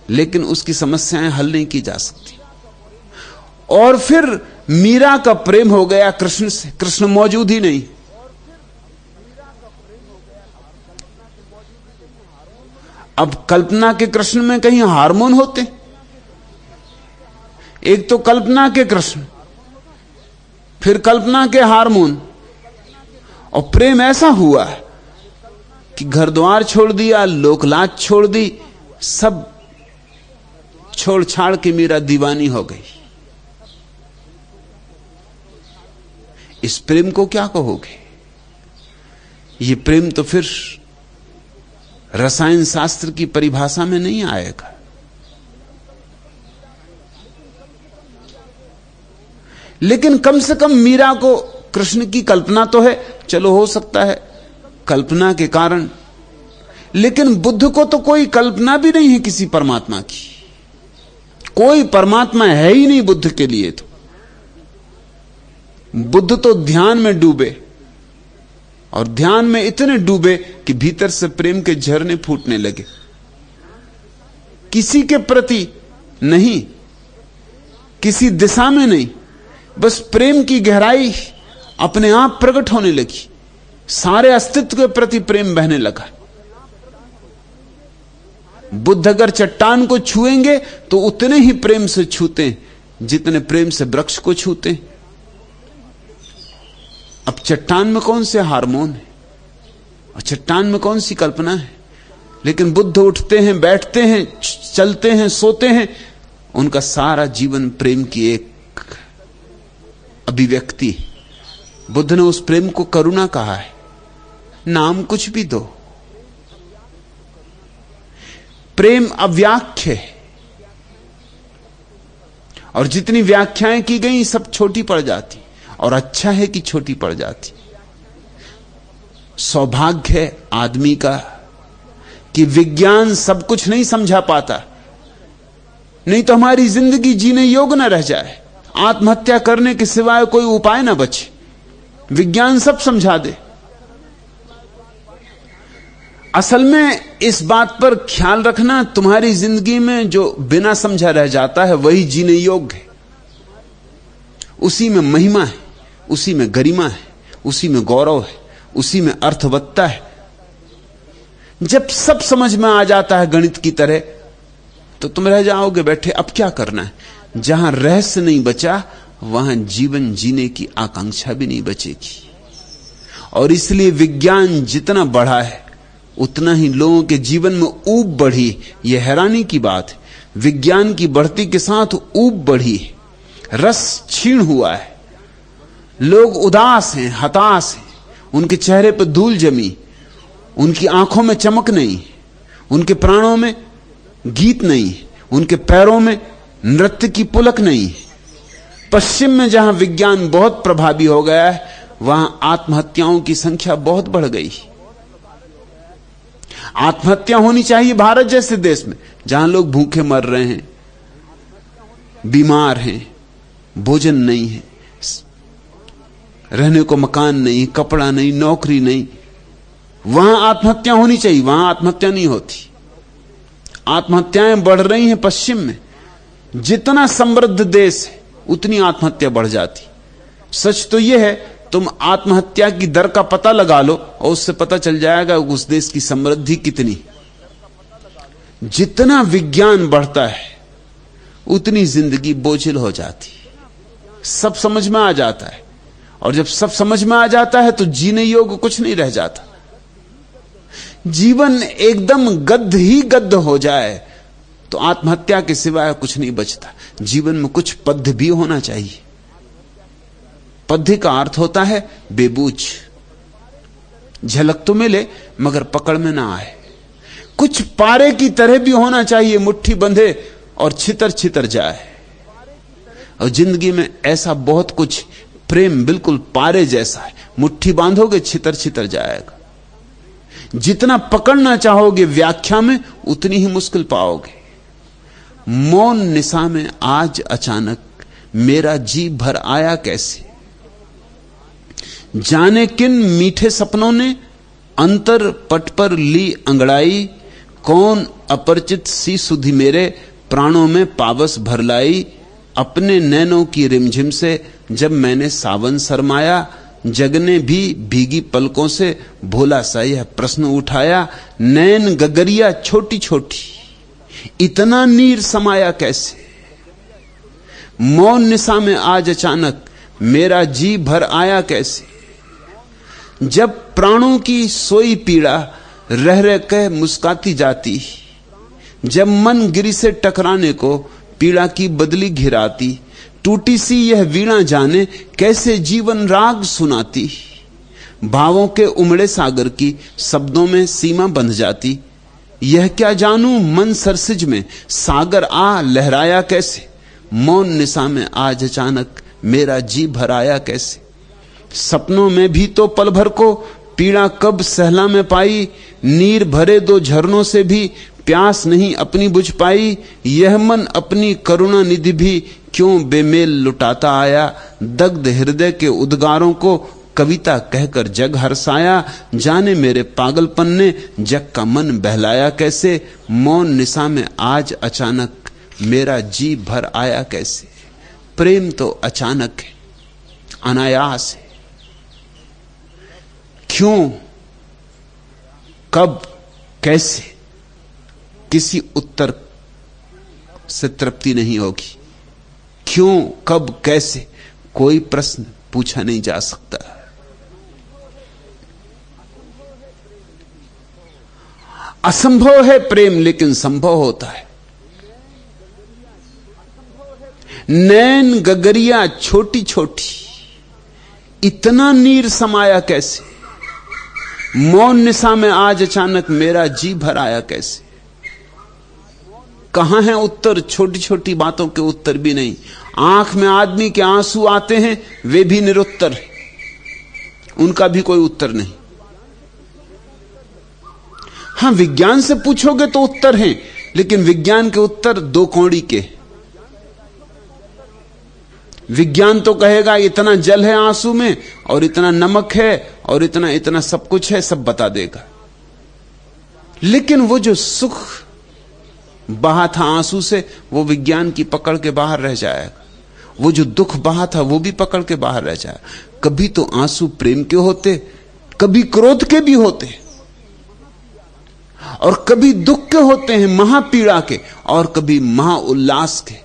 लेकिन उसकी समस्याएं हल नहीं की जा सकती। और फिर मीरा का प्रेम हो गया कृष्ण से, कृष्ण मौजूद ही नहीं। अब कल्पना के कृष्ण में कहीं हार्मोन होते? एक तो कल्पना के कृष्ण, फिर कल्पना के हार्मोन। और प्रेम ऐसा हुआ कि घर द्वार छोड़ दिया, लोकलाज छोड़ दी, सब छोड़ छाड़ के मीरा दीवानी हो गई। इस प्रेम को क्या कहोगे? ये प्रेम तो फिर रसायन शास्त्र की परिभाषा में नहीं आएगा। लेकिन कम से कम मीरा को कृष्ण की कल्पना तो है। चलो हो सकता है कल्पना के कारण, लेकिन बुद्ध को तो कोई कल्पना भी नहीं है किसी परमात्मा की। कोई परमात्मा है ही नहीं बुद्ध के लिए। तो बुद्ध तो ध्यान में डूबे, और ध्यान में इतने डूबे कि भीतर से प्रेम के झरने फूटने लगे। किसी के प्रति नहीं, किसी दिशा में नहीं, बस प्रेम की गहराई अपने आप प्रकट होने लगी। सारे अस्तित्व के प्रति प्रेम बहने लगा। बुद्ध अगर चट्टान को छुएंगे तो उतने ही प्रेम से छूते हैं जितने प्रेम से वृक्ष को छूते हैं। अब चट्टान में कौन से हार्मोन है और चट्टान में कौन सी कल्पना है? लेकिन बुद्ध उठते हैं, बैठते हैं, चलते हैं, सोते हैं, उनका सारा जीवन प्रेम की एक अभिव्यक्ति। बुद्ध ने उस प्रेम को करुणा कहा है। नाम कुछ भी दो, प्रेम अव्याख्या है, और जितनी व्याख्याएं की गई सब छोटी पड़ जाती, और अच्छा है कि छोटी पड़ जाती। सौभाग्य है आदमी का कि विज्ञान सब कुछ नहीं समझा पाता, नहीं तो हमारी जिंदगी जीने योग्य न रह जाए, आत्महत्या करने के सिवाय कोई उपाय न बचे। विज्ञान सब समझा दे। असल में इस बात पर ख्याल रखना, तुम्हारी जिंदगी में जो बिना समझा रह जाता है वही जीने योग्य है। उसी में महिमा है, उसी में गरिमा है, उसी में गौरव है, उसी में अर्थवत्ता है। जब सब समझ में आ जाता है गणित की तरह, तो तुम रह जाओगे बैठे, अब क्या करना है। जहां रहस्य नहीं बचा वहां जीवन जीने की आकांक्षा भी नहीं बचेगी। और इसलिए विज्ञान जितना बढ़ा है उतना ही लोगों के जीवन में ऊब बढ़ी। यह हैरानी की बात है, विज्ञान की बढ़ती के साथ ऊब बढ़ी, रस क्षीण हुआ है। लोग उदास हैं, हताश हैं, उनके चेहरे पर धूल जमी, उनकी आंखों में चमक नहीं, उनके प्राणों में गीत नहीं, उनके पैरों में नृत्य की पुलक नहीं। पश्चिम में जहां विज्ञान बहुत प्रभावी हो गया है वहां आत्महत्याओं की संख्या बहुत बढ़ गई। आत्महत्या होनी चाहिए भारत जैसे देश में, जहां लोग भूखे मर रहे हैं, बीमार हैं, भोजन नहीं है, रहने को मकान नहीं, कपड़ा नहीं, नौकरी नहीं। वहां आत्महत्या होनी चाहिए, वहां आत्महत्या नहीं होती। आत्महत्याएं बढ़ रही हैं पश्चिम में। जितना समृद्ध देश है उतनी आत्महत्या बढ़ जाती। सच तो यह है, तुम आत्महत्या की दर का पता लगा लो और उससे पता चल जाएगा उस देश की समृद्धि कितनी। जितना विज्ञान बढ़ता है उतनी जिंदगी बोझिल हो जाती, सब समझ में आ जाता है। और जब सब समझ में आ जाता है तो जीने योग्य कुछ नहीं रह जाता। जीवन एकदम गद्द ही गद्द हो जाए तो आत्महत्या के सिवाय कुछ नहीं बचता। जीवन में कुछ पद्य भी होना चाहिए। पद्य का अर्थ होता है बेबूझ, झलक तो मिले मगर पकड़ में ना आए। कुछ पारे की तरह भी होना चाहिए, मुट्ठी बंधे और छितर छितर जाए। और जिंदगी में ऐसा बहुत कुछ, प्रेम बिल्कुल पारे जैसा है, मुट्ठी बांधोगे छितर छितर जाएगा। जितना पकड़ना चाहोगे व्याख्या में उतनी ही मुश्किल पाओगे। मौन निशा में आज अचानक मेरा जी भर आया कैसे, जाने किन मीठे सपनों ने अंतर पट पर ली अंगड़ाई, कौन अपरिचित सी सुधि मेरे प्राणों में पावस भर लाई। अपने नैनों की रिमझिम से जब मैंने सावन सरमाया, जगने भी भीगी पलकों से भोला सा यह प्रश्न उठाया, नैन गगरिया छोटी छोटी इतना नीर समाया कैसे। मौन निशा में आज अचानक मेरा जी भर आया कैसे, जब प्राणों की सोई पीड़ा रह रह के मुस्काती जाती, जब मन गिरी से टकराने को पीड़ा की बदली घिराती, टूटी सी यह वीणा जाने कैसे जीवन राग सुनाती। भावों के उमड़े सागर की शब्दों में सीमा बंध जाती, यह क्या जानूं मन सरसिज में सागर आ लहराया कैसे। मौन निशा में आज अचानक मेरा जी भर आया कैसे। सपनों में भी तो पल भर को पीड़ा कब सहला में पाई, नीर भरे दो झरनों से भी प्यास नहीं अपनी बुझ पाई। यह मन अपनी करुणा निधि भी क्यों बेमेल लुटाता आया, दग्ध हृदय के उद्गारों को कविता कहकर जग हर्षाया। जाने मेरे पागलपन ने जग का मन बहलाया कैसे। मौन निशा में आज अचानक मेरा जी भर आया कैसे। प्रेम तो अचानक है, अनायास है। क्यों, कब, कैसे, किसी उत्तर से तृप्ति नहीं होगी। क्यों, कब, कैसे कोई प्रश्न पूछा नहीं जा सकता। असंभव है प्रेम, लेकिन संभव होता है। नैन गगरिया छोटी छोटी, इतना नीर समाया कैसे। मौन निशा में आज अचानक मेरा जी भर आया कैसे। कहां है उत्तर, छोटी छोटी बातों के उत्तर भी नहीं। आंख में आदमी के आंसू आते हैं, वे भी निरुत्तर, उनका भी कोई उत्तर नहीं। हां, विज्ञान से पूछोगे तो उत्तर हैं, लेकिन विज्ञान के उत्तर दो कौड़ी के। विज्ञान तो कहेगा इतना जल है आंसू में, और इतना नमक है, और इतना इतना सब कुछ है, सब बता देगा। लेकिन वो जो सुख बहा था आंसू से, वो विज्ञान की पकड़ के बाहर रह जाएगा। वो जो दुख बहा था, वो भी पकड़ के बाहर रह जाएगा। कभी तो आंसू प्रेम के होते, कभी क्रोध के भी होते, और कभी दुख के होते हैं, महापीड़ा के, और कभी महाउल्लास के,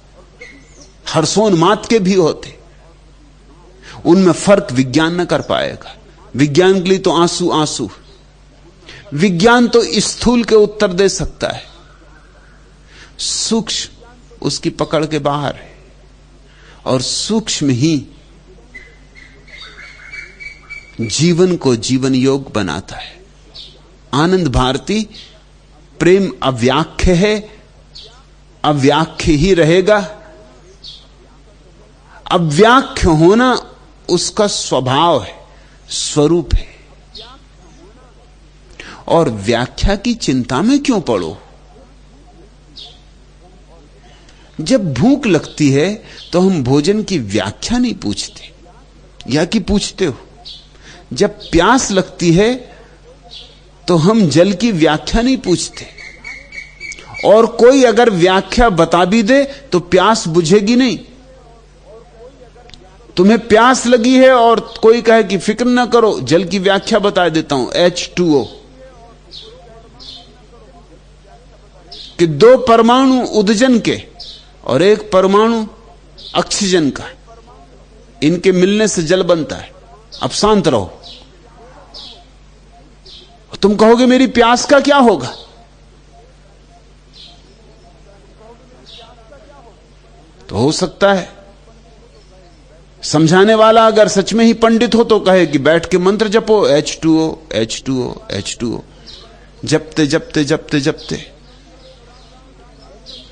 हर्षोन्माद के भी होते। उनमें फर्क विज्ञान न कर पाएगा। विज्ञान के लिए तो आंसू आंसू। विज्ञान तो स्थूल के उत्तर दे सकता है, सूक्ष्म उसकी पकड़ के बाहर है, और सूक्ष्म ही जीवन को जीवन योग बनाता है। आनंद भारती, प्रेम अव्याख्य है, अव्याख्य ही रहेगा। अव्याख्य होना उसका स्वभाव है, स्वरूप है। और व्याख्या की चिंता में क्यों पड़ो। जब भूख लगती है तो हम भोजन की व्याख्या नहीं पूछते, या कि पूछते हो। जब प्यास लगती है तो हम जल की व्याख्या नहीं पूछते, और कोई अगर व्याख्या बता भी दे तो प्यास बुझेगी नहीं। तुम्हें प्यास लगी है और कोई कहे कि फिक्र ना करो, जल की व्याख्या बता देता हूं, H2O, कि दो परमाणु उदजन के और एक परमाणु ऑक्सीजन का, इनके मिलने से जल बनता है। अब शांत रहो। तुम कहोगे मेरी प्यास का क्या होगा। तो हो सकता है समझाने वाला अगर सच में ही पंडित हो तो कहे कि बैठ के मंत्र जपो, H2O H2O H2O, जपते जपते जपते जपते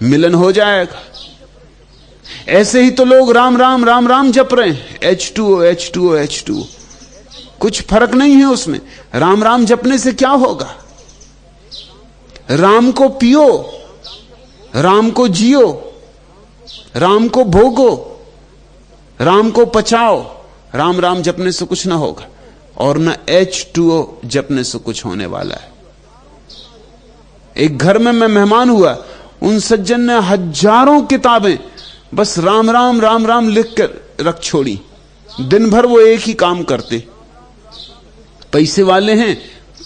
मिलन हो जाएगा। ऐसे ही तो लोग राम राम राम राम जप रहे हैं, H2O H2O H2O, कुछ फर्क नहीं है उसमें। राम राम जपने से क्या होगा। राम को पियो, राम को जियो, राम को भोगो, राम को पचाओ। राम राम जपने से कुछ ना होगा, और ना H2O जपने से कुछ होने वाला है। एक घर में मैं मेहमान हुआ, उन सज्जन ने हजारों किताबें बस राम राम राम राम लिख कर रख छोड़ी। दिन भर वो एक ही काम करते। पैसे वाले हैं,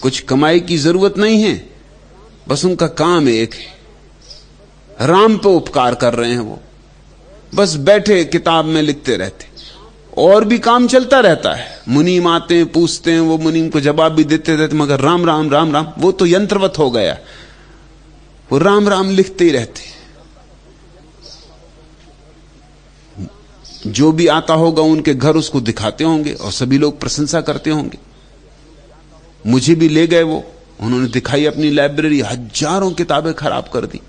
कुछ कमाई की जरूरत नहीं है, बस उनका काम एक है, राम पे उपकार कर रहे हैं। वो बस बैठे किताब में लिखते रहते, और भी काम चलता रहता है। मुनीम आते हैं, पूछते हैं, वो मुनीम को जवाब भी देते रहते, मगर राम राम राम राम वो तो यंत्रवत हो गया। वो राम राम लिखते ही रहते। जो भी आता होगा उनके घर उसको दिखाते होंगे, और सभी लोग प्रशंसा करते होंगे। मुझे भी ले गए वो, उन्होंने दिखाई अपनी लाइब्रेरी, हजारों किताबें खराब कर दी।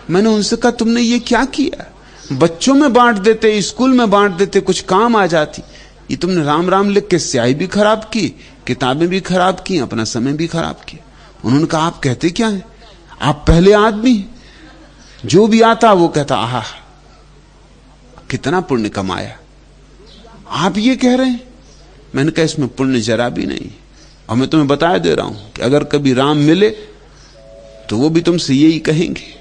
मैंने उनसे कहा तुमने ये क्या किया। बच्चों में बांट देते, स्कूल में बांट देते, कुछ काम आ जाती। ये तुमने राम राम लिख के स्याही भी खराब की, किताबें भी खराब की, अपना समय भी खराब किया। उन्होंने कहा आप कहते क्या है, आप पहले आदमी। जो भी आता वो कहता आहा कितना पुण्य कमाया, आप ये कह रहे हैं। मैंने कहा इसमें पुण्य जरा भी नहीं, और मैं तुम्हें बता दे रहा हूं कि अगर कभी राम मिले तो वो भी तुमसे यही कहेंगे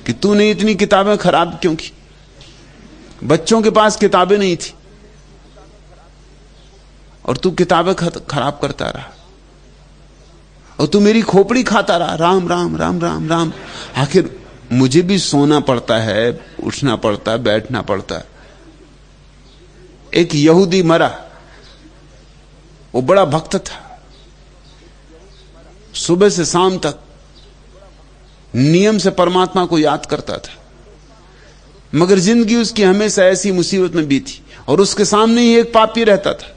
कि तूने इतनी किताबें खराब क्यों की। बच्चों के पास किताबें नहीं थी और तू किताबें खराब करता रहा, और तू मेरी खोपड़ी खाता रहा, राम राम राम राम राम। आखिर मुझे भी सोना पड़ता है, उठना पड़ता है, बैठना पड़ता है। एक यहूदी मरा, वो बड़ा भक्त था, सुबह से शाम तक नियम से परमात्मा को याद करता था, मगर जिंदगी उसकी हमेशा ऐसी मुसीबत में बीती और उसके सामने ही एक पापी रहता था।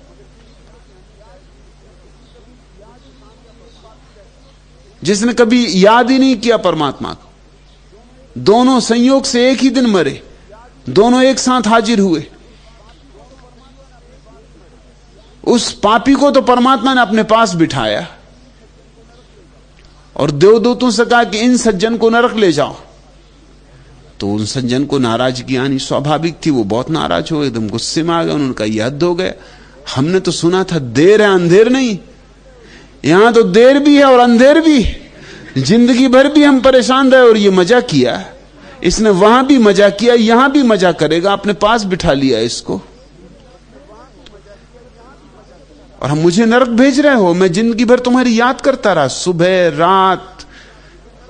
जिसने कभी याद ही नहीं किया परमात्मा को। दोनों संयोग से एक ही दिन मरे, दोनों एक साथ हाजिर हुए। उस पापी को तो परमात्मा ने अपने पास बिठाया और देवदूतों से कहा कि इन सज्जन को नरक ले जाओ। तो उन सज्जन को नाराजगी आनी स्वाभाविक थी। वो बहुत नाराज हो, एकदम गुस्से में आ गए। उन्होंने कहा यह हद हो गया, हमने तो सुना था देर है अंधेर नहीं, यहां तो देर भी है और अंधेर भी। जिंदगी भर भी हम परेशान रहे और ये मजा किया, इसने वहां भी मजा किया, यहां भी मजा करेगा, अपने पास बिठा लिया इसको, और हम मुझे नरक भेज रहे हो। मैं जिंदगी भर तुम्हारी याद करता रहा, सुबह रात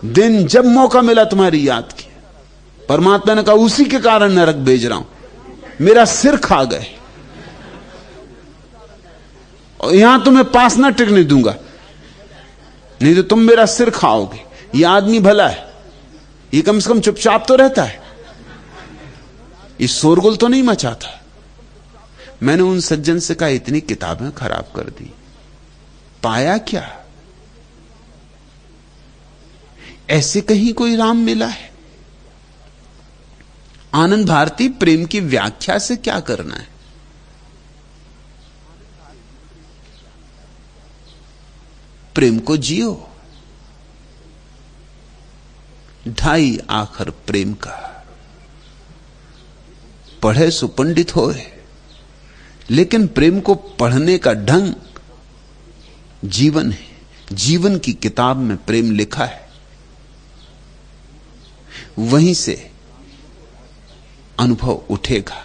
दिन, जब मौका मिला तुम्हारी याद की। परमात्मा ने कहा उसी के कारण नरक भेज रहा हूं, मेरा सिर खा गए और यहां तुम्हें पास ना टिकने दूंगा, नहीं तो तुम मेरा सिर खाओगे। यह आदमी भला है, ये कम से कम चुपचाप तो रहता है, ये शोरगुल तो नहीं मचाता। मैंने उन सज्जन से कहा इतनी किताबें खराब कर दी, पाया क्या? ऐसे कहीं कोई राम मिला है? आनंद भारती प्रेम की व्याख्या से क्या करना है? प्रेम को जियो। ढाई आखर प्रेम का, पढ़े सो पंडित होए। लेकिन प्रेम को पढ़ने का ढंग जीवन है, जीवन की किताब में प्रेम लिखा है, वहीं से अनुभव उठेगा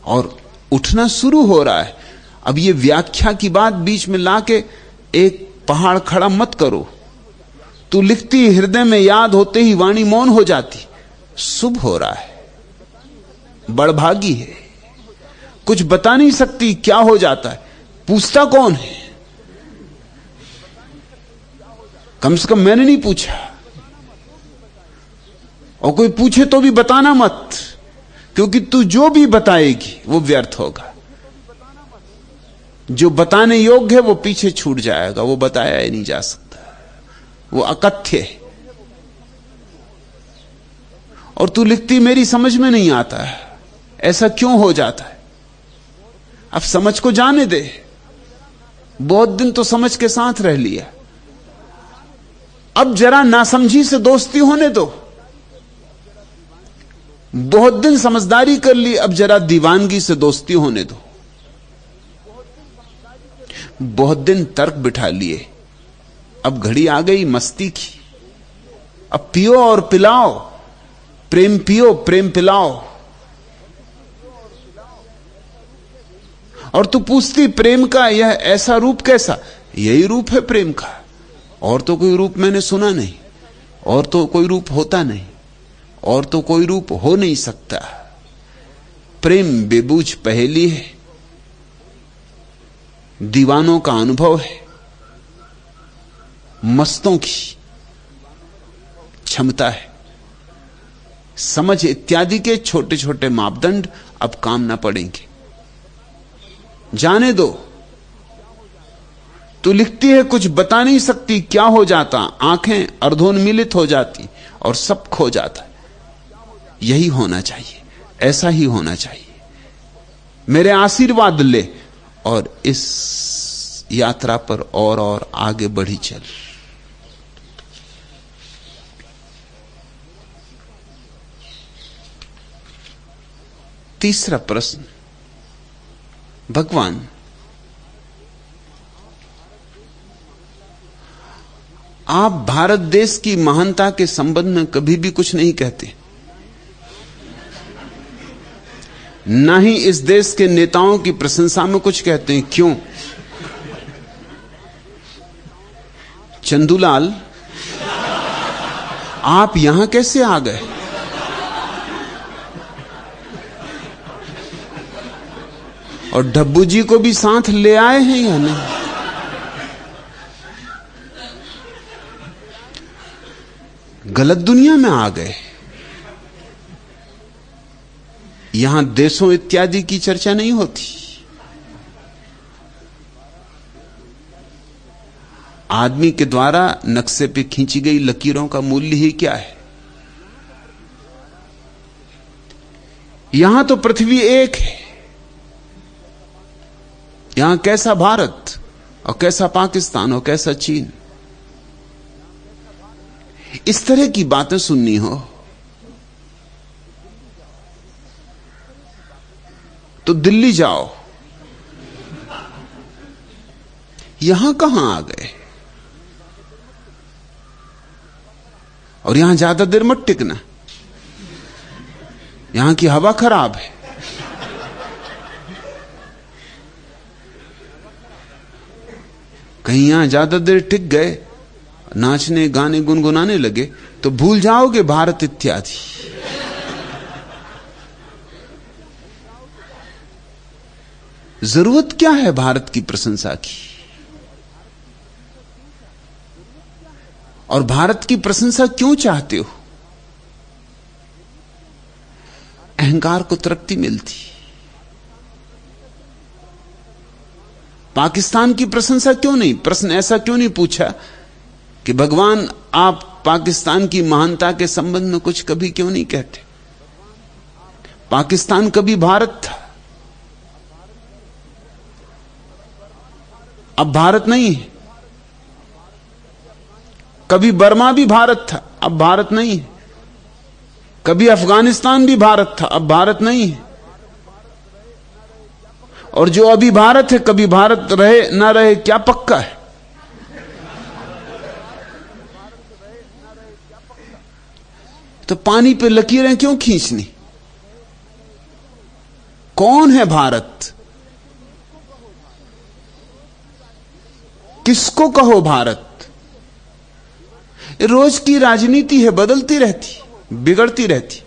और उठना शुरू हो रहा है। अब ये व्याख्या की बात बीच में लाके एक पहाड़ खड़ा मत करो। तू लिखती हृदय में याद होते ही वाणी मौन हो जाती, शुभ हो रहा है, बड़भागी है। कुछ बता नहीं सकती क्या हो जाता है, पूछता कौन है? कम से कम मैंने नहीं पूछा, और कोई पूछे तो भी बताना मत, क्योंकि तू जो भी बताएगी वो व्यर्थ होगा। जो बताने योग्य है वो पीछे छूट जाएगा, वो बताया ही नहीं जा सकता, वो अकथ्य है। और तू लिखती मेरी समझ में नहीं आता है, ऐसा क्यों हो जाता है? अब समझ को जाने दे, बहुत दिन तो समझ के साथ रह लिया, अब जरा नासमझी से दोस्ती होने दो। बहुत दिन समझदारी कर ली, अब जरा दीवानगी से दोस्ती होने दो। बहुत दिन तर्क बिठा लिए, अब घड़ी आ गई मस्ती की। अब पियो और पिलाओ, प्रेम पियो प्रेम पिलाओ। और तू पूछती प्रेम का यह ऐसा रूप कैसा? यही रूप है प्रेम का, और तो कोई रूप मैंने सुना नहीं, और तो कोई रूप होता नहीं, और तो कोई रूप हो नहीं सकता। प्रेम बेबूझ पहेली है, दीवानों का अनुभव है, मस्तों की क्षमता है। समझ इत्यादि के छोटे छोटे मापदंड अब काम ना पड़ेंगे, जाने दो। तू लिखती है कुछ बता नहीं सकती क्या हो जाता, आंखें अर्धोन्मीलित हो जाती और सब खो जाता। यही होना चाहिए, ऐसा ही होना चाहिए। मेरे आशीर्वाद ले और इस यात्रा पर और आगे बढ़ी चल। तीसरा प्रश्न, भगवान आप भारत देश की महानता के संबंध में कभी भी कुछ नहीं कहते, ना ही इस देश के नेताओं की प्रशंसा में कुछ कहते हैं, क्यों? चंदूलाल, आप यहां कैसे आ गए? और डब्बू जी को भी साथ ले आए हैं या नहीं? गलत दुनिया में आ गए। यहां देशों इत्यादि की चर्चा नहीं होती। आदमी के द्वारा नक्शे पे खींची गई लकीरों का मूल्य ही क्या है। यहां तो पृथ्वी एक है। यहां कैसा भारत और कैसा पाकिस्तान और कैसा चीन, इस तरह की बातें सुननी हो तो दिल्ली जाओ। यहां कहां आ गए? और यहां ज्यादा देर मत टिकना, यहां की हवा खराब है। कहीं यहां ज्यादा देर टिक गए, नाचने गाने गुनगुनाने लगे तो भूल जाओगे भारत इत्यादि। जरूरत क्या है भारत की प्रशंसा की? और भारत की प्रशंसा क्यों चाहते हो? अहंकार को तरक्की मिलती। पाकिस्तान की प्रशंसा क्यों नहीं? प्रश्न ऐसा क्यों नहीं पूछा कि भगवान आप पाकिस्तान की महानता के संबंध में कुछ कभी क्यों नहीं कहते? पाकिस्तान कभी भारत था, अब भारत नहीं है। कभी बर्मा भी भारत था, अब भारत नहीं है। कभी अफगानिस्तान भी भारत था, अब भारत नहीं है। और जो अभी भारत है, कभी भारत रहे ना रहे क्या पक्का है? तो पानी पे लकीरें क्यों खींचनी? कौन है भारत? किसको कहो भारत? रोज की राजनीति है, बदलती रहती, बिगड़ती रहती।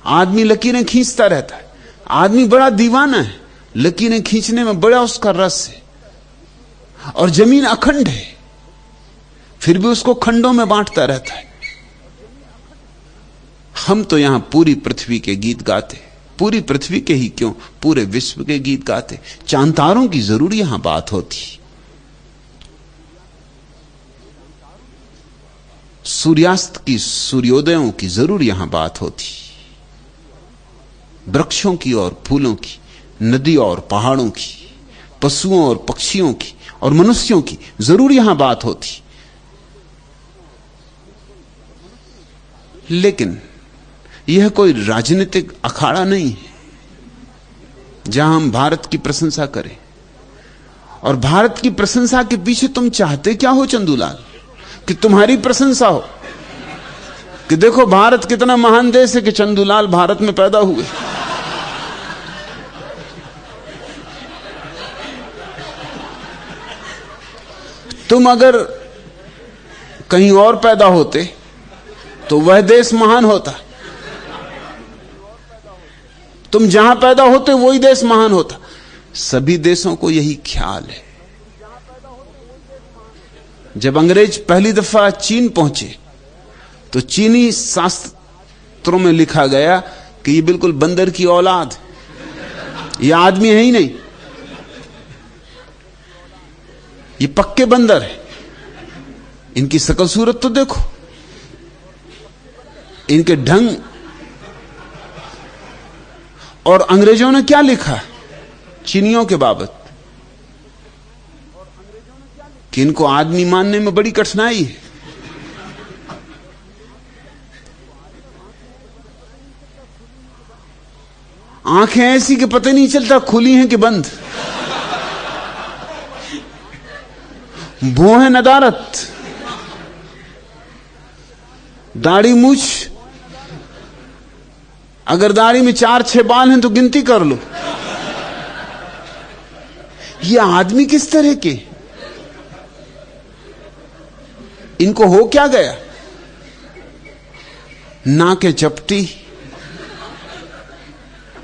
आदमी लकीरें खींचता रहता है। आदमी बड़ा दीवाना है, लकीरें खींचने में बड़ा उसका रस है। और जमीन अखंड है, फिर भी उसको खंडों में बांटता रहता है। हम तो यहां पूरी पृथ्वी के गीत गाते, पूरी पृथ्वी के ही क्यों, पूरे विश्व के गीत गाते। चांद तारों की जरूर यहां बात होती, सूर्यास्त की, सूर्योदयों की जरूर यहां बात होती, वृक्षों की और फूलों की, नदी और पहाड़ों की, पशुओं और पक्षियों की और मनुष्यों की जरूर यहां बात होती। लेकिन यह कोई राजनीतिक अखाड़ा नहीं है जहां हम भारत की प्रशंसा करें। और भारत की प्रशंसा के पीछे तुम चाहते क्या हो चंदूलाल? कि तुम्हारी प्रशंसा हो कि देखो भारत कितना महान देश है कि चंदूलाल भारत में पैदा हुए। तुम अगर कहीं और पैदा होते तो वह देश महान होता। तुम जहां पैदा होते वही देश महान होता। सभी देशों को यही ख्याल है। जब अंग्रेज पहली दफा चीन पहुंचे तो चीनी शास्त्रों में लिखा गया कि ये बिल्कुल बंदर की औलाद, ये आदमी है ही नहीं, ये पक्के बंदर है। इनकी शकल सूरत तो देखो, इनके ढंग। और अंग्रेजों ने क्या लिखा चीनियों के बाबत? कि इनको आदमी मानने में बड़ी कठिनाई है। आंखें ऐसी कि पता नहीं चलता खुली हैं कि बंद, भौं है नदारत, दाढ़ी मूछ, अगर दाढ़ी में 4-6 बाल हैं तो गिनती कर लो। ये आदमी किस तरह के? इनको हो क्या गया? नाक चपटी,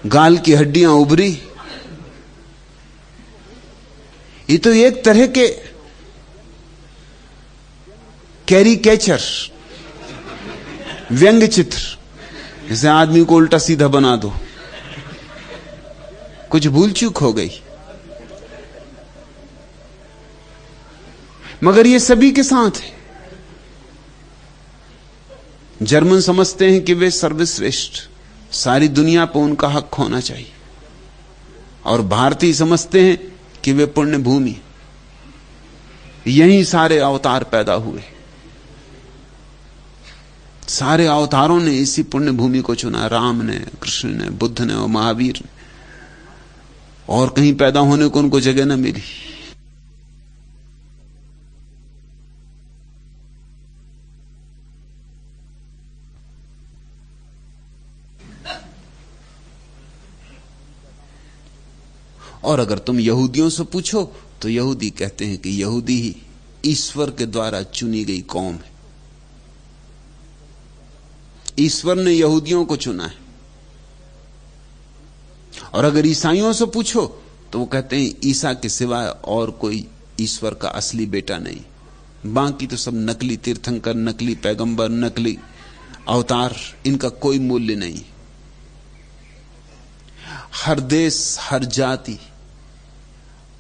गाल की हड्डियां उभरी। ये तो एक तरह के कैरीकेचर, व्यंग्य चित्र, जैसे आदमी को उल्टा सीधा बना दो, कुछ भूल चूक हो गई। मगर ये सभी के साथ है। जर्मन समझते हैं कि वे सर्वश्रेष्ठ, सारी दुनिया पर उनका हक होना चाहिए, और भारतीय समझते हैं कि वे पुण्य भूमि, यहीं सारे अवतार पैदा हुए। सारे अवतारों ने इसी पुण्य भूमि को चुना, राम ने, कृष्ण ने, बुद्ध ने और महावीर ने, और कहीं पैदा होने को उनको जगह न मिली। और अगर तुम यहूदियों से पूछो तो यहूदी कहते हैं कि यहूदी ही ईश्वर के द्वारा चुनी गई कौम है। ईश्वर ने यहूदियों को चुना है। और अगर ईसाइयों से पूछो तो वो कहते हैं ईसा के सिवाय और कोई ईश्वर का असली बेटा नहीं, बाकी तो सब नकली तीर्थंकर, नकली पैगंबर, नकली अवतार, इनका कोई मूल्य नहीं। हर देश, हर जाति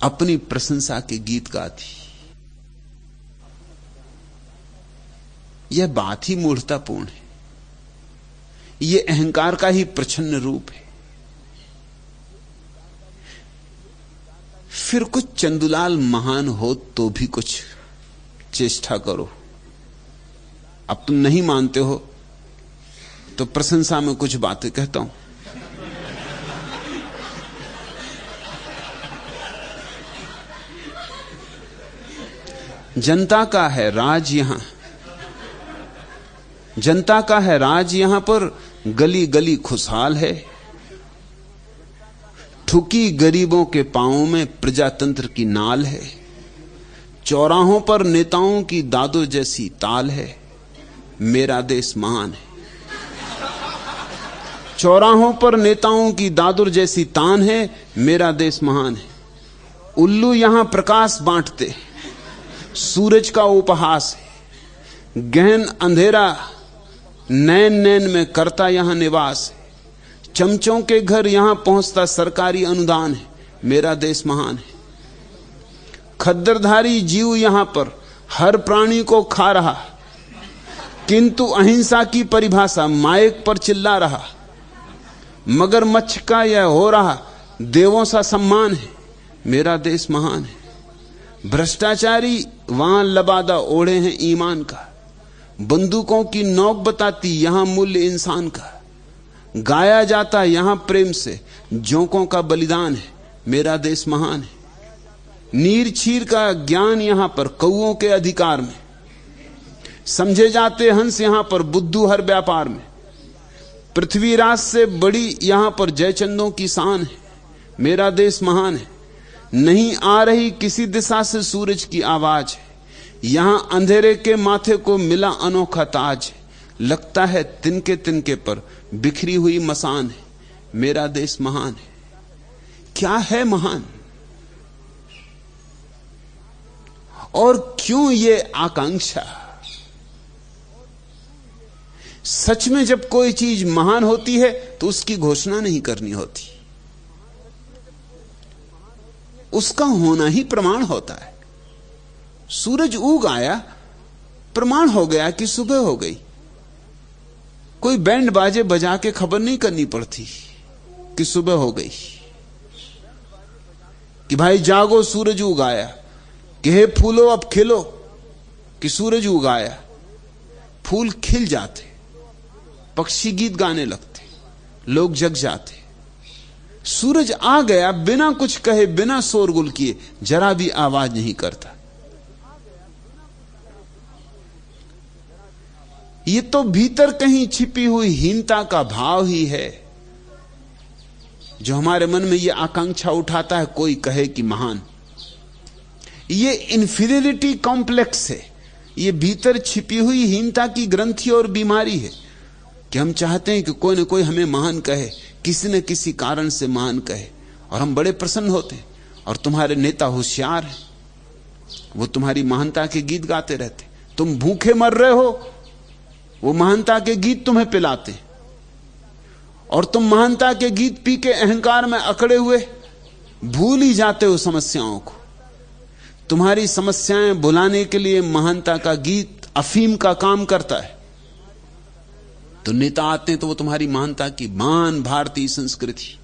अपनी प्रशंसा के गीत गाती। यह बात ही मूढ़तापूर्ण है, यह अहंकार का ही प्रच्छन्न रूप है। फिर कुछ चंदुलाल महान हो तो भी कुछ चेष्टा करो। अब तुम नहीं मानते हो तो प्रशंसा में कुछ बातें कहता हूं। जनता का है राज यहां, जनता का है राज यहां पर, गली गली खुशहाल है। ठुकी गरीबों के पांवों में प्रजातंत्र की नाल है। चौराहों पर नेताओं की दादुर जैसी ताल है। मेरा देश महान है। चौराहों पर नेताओं की दादुर जैसी तान है। मेरा देश महान है। उल्लू यहां प्रकाश बांटते, सूरज का उपहास है। गहन अंधेरा नैन नैन में करता यहां निवास है। चमचों के घर यहां पहुंचता सरकारी अनुदान है। मेरा देश महान है। खद्दरधारी जीव यहां पर हर प्राणी को खा रहा, किंतु अहिंसा की परिभाषा माइक पर चिल्ला रहा। मगरमच्छ का यह हो रहा देवों सा सम्मान है। मेरा देश महान है। भ्रष्टाचारी वहां लबादा ओढ़े हैं ईमान का। बंदूकों की नोक बताती यहां मूल्य इंसान का। गाया जाता यहां प्रेम से जोंकों का बलिदान है। मेरा देश महान है। नीर छीर का ज्ञान यहां पर कौओं के अधिकार में। समझे जाते हंस यहां पर बुद्धू हर व्यापार में। पृथ्वीराज से बड़ी यहां पर जयचंदों की शान है। मेरा देश महान है। नहीं आ रही किसी दिशा से सूरज की आवाज है। यहां अंधेरे के माथे को मिला अनोखा ताज है। लगता है तिनके तिनके पर बिखरी हुई मसान है। मेरा देश महान है। क्या है महान, और क्यों ये आकांक्षा? सच में जब कोई चीज महान होती है तो उसकी घोषणा नहीं करनी होती, उसका होना ही प्रमाण होता है। सूरज उग आया, प्रमाण हो गया कि सुबह हो गई। कोई बैंड बाजे बजा के खबर नहीं करनी पड़ती कि सुबह हो गई, कि भाई जागो सूरज उग आया, कि हे फूलो अब खिलो, कि सूरज उग आया। फूल खिल जाते, पक्षी गीत गाने लगते, लोग जग जाते। सूरज आ गया बिना कुछ कहे, बिना शोरगुल किए, जरा भी आवाज नहीं करता। ये तो भीतर कहीं छिपी हुई हीनता का भाव ही है जो हमारे मन में ये आकांक्षा उठाता है कोई कहे कि महान। ये इंफीरियरिटी कॉम्प्लेक्स है। ये भीतर छिपी हुई हीनता की ग्रंथि और बीमारी है कि हम चाहते हैं कि कोई न कोई हमें महान कहे, किसी न किसी कारण से महान कहे, और हम बड़े प्रसन्न होते हैं। और तुम्हारे नेता होशियार हैं, वो तुम्हारी महानता के गीत गाते रहते। तुम भूखे मर रहे हो, वो महानता के गीत तुम्हें पिलाते, और तुम महानता के गीत पी के अहंकार में अकड़े हुए भूल ही जाते हो समस्याओं को। तुम्हारी समस्याएं भुलाने के लिए महानता का गीत अफीम का काम करता है। तो नेता आते हैं तो वो तुम्हारी महानता की महान भारतीय संस्कृति,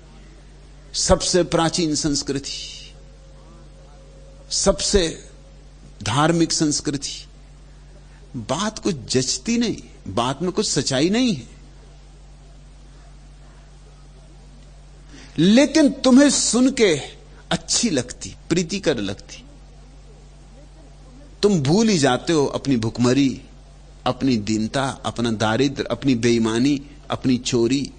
सबसे प्राचीन संस्कृति, सबसे धार्मिक संस्कृति, बात कुछ जचती नहीं, बात में कुछ सच्चाई नहीं है, लेकिन तुम्हें सुन के अच्छी लगती, प्रीतिकर लगती। तुम भूल ही जाते हो अपनी भुखमरी, अपनी दीनता, अपना दारिद्र, अपनी बेईमानी, अपनी चोरी,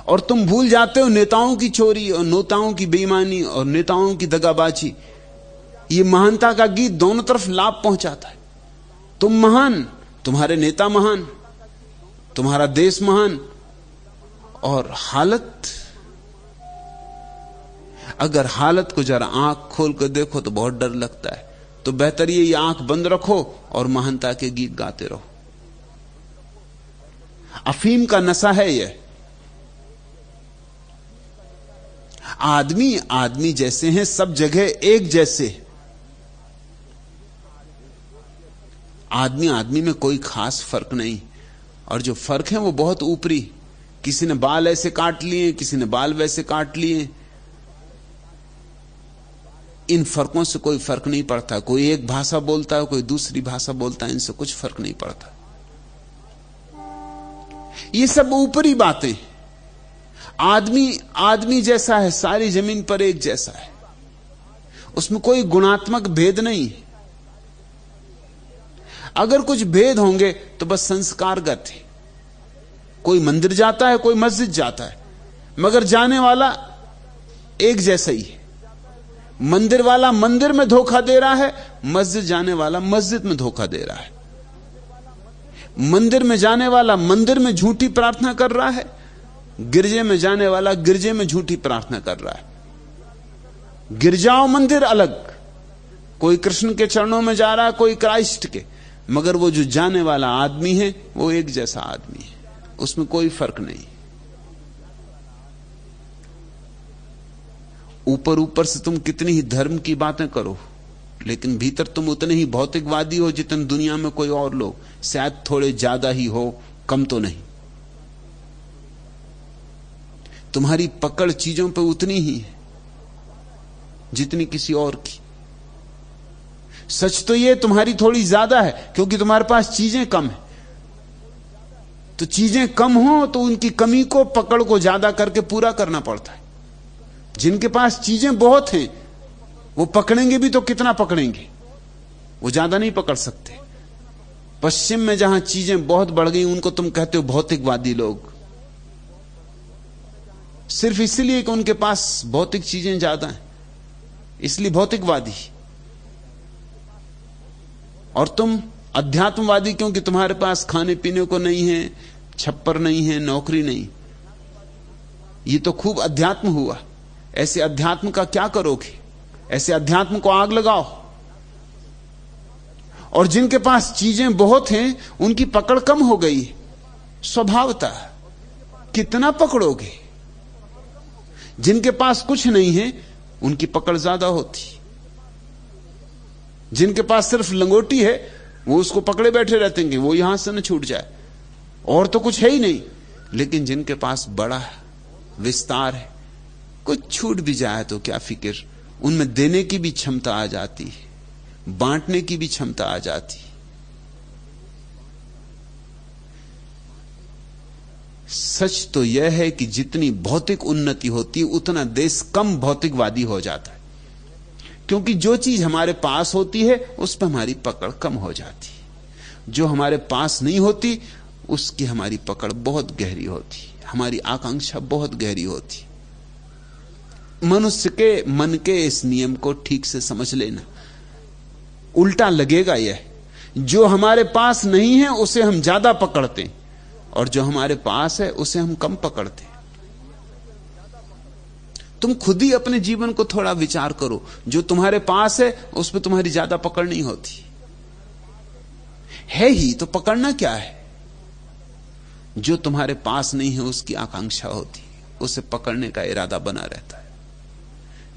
और तुम भूल जाते हो नेताओं की चोरी और नेताओं की बेईमानी और नेताओं की दगाबाजी। ये महानता का गीत दोनों तरफ लाभ पहुंचाता है। तुम महान, तुम्हारे नेता महान, तुम्हारा देश महान, और हालत, अगर हालत को जरा आंख खोल कर देखो तो बहुत डर लगता है। तो बेहतर ये आंख बंद रखो और महानता के गीत गाते रहो। अफीम का नशा है यह। आदमी आदमी जैसे हैं, सब जगह एक जैसे। आदमी आदमी में कोई खास फर्क नहीं, और जो फर्क है वो बहुत ऊपरी। किसी ने बाल ऐसे काट लिए, किसी ने बाल वैसे काट लिए, इन फर्कों से कोई फर्क नहीं पड़ता। कोई एक भाषा बोलता है, कोई दूसरी भाषा बोलता है, इनसे कुछ फर्क नहीं पड़ता। ये सब ऊपरी बातें। आदमी आदमी जैसा है, सारी जमीन पर एक जैसा है, उसमें कोई गुणात्मक भेद नहीं है। अगर कुछ भेद होंगे तो बस संस्कारगत है। कोई मंदिर जाता है, कोई मस्जिद जाता है, मगर जाने वाला एक जैसा ही है। मंदिर वाला मंदिर में धोखा दे रहा है, मस्जिद जाने वाला मस्जिद में धोखा दे रहा है। मंदिर में जाने वाला मंदिर में झूठी प्रार्थना कर रहा है, गिरजे में जाने वाला गिरजे में झूठी प्रार्थना कर रहा है। गिरजाओं मंदिर अलग, कोई कृष्ण के चरणों में जा रहा है, कोई क्राइस्ट के, मगर वो जो जाने वाला आदमी है वो एक जैसा आदमी है, उसमें कोई फर्क नहीं। ऊपर ऊपर से तुम कितनी ही धर्म की बातें करो, लेकिन भीतर तुम उतने ही भौतिकवादी हो जितने दुनिया में कोई और लोग, शायद थोड़े ज्यादा ही हो, कम तो नहीं। तुम्हारी पकड़ चीजों पे उतनी ही है जितनी किसी और की। सच तो ये तुम्हारी थोड़ी ज्यादा है, क्योंकि तुम्हारे पास चीजें कम है। तो चीजें कम हो तो उनकी कमी को, पकड़ को ज्यादा करके पूरा करना पड़ता है। जिनके पास चीजें बहुत हैं वो पकड़ेंगे भी तो कितना पकड़ेंगे, वो ज्यादा नहीं पकड़ सकते। पश्चिम में जहां चीजें बहुत बढ़ गई उनको तुम कहते हो भौतिकवादी लोग, सिर्फ इसलिए कि उनके पास भौतिक चीजें ज्यादा हैं, इसलिए भौतिकवादी। और तुम अध्यात्मवादी, क्योंकि तुम्हारे पास खाने पीने को नहीं है, छप्पर नहीं है, नौकरी नहीं। ये तो खूब अध्यात्म हुआ। ऐसे अध्यात्म का क्या करोगे? ऐसे अध्यात्म को आग लगाओ। और जिनके पास चीजें बहुत हैं उनकी पकड़ कम हो गई स्वभावतः, कितना पकड़ोगे? जिनके पास कुछ नहीं है उनकी पकड़ ज्यादा होती। जिनके पास सिर्फ लंगोटी है वो उसको पकड़े बैठे रहते हैं, वो यहां से न छूट जाए, और तो कुछ है ही नहीं। लेकिन जिनके पास बड़ा विस्तार है, कुछ छूट भी जाए तो क्या फिक्र, उनमें देने की भी क्षमता आ जाती है, बांटने की भी क्षमता आ जाती है। सच तो यह है कि जितनी भौतिक उन्नति होती है उतना देश कम भौतिकवादी हो जाता है, क्योंकि जो चीज हमारे पास होती है उस पर हमारी पकड़ कम हो जाती है। जो हमारे पास नहीं होती उसकी हमारी पकड़ बहुत गहरी होती, हमारी आकांक्षा बहुत गहरी होती। मनुष्य के मन के इस नियम को ठीक से समझ लेना। उल्टा लगेगा यह, जो हमारे पास नहीं है उसे हम ज्यादा पकड़ते हैं, और जो हमारे पास है उसे हम कम पकड़ते हैं। तुम खुद ही अपने जीवन को थोड़ा विचार करो, जो तुम्हारे पास है उस पर तुम्हारी ज्यादा पकड़ नहीं होती है ही, तो पकड़ना क्या है? जो तुम्हारे पास नहीं है उसकी आकांक्षा होती है, उसे पकड़ने का इरादा बना रहता है।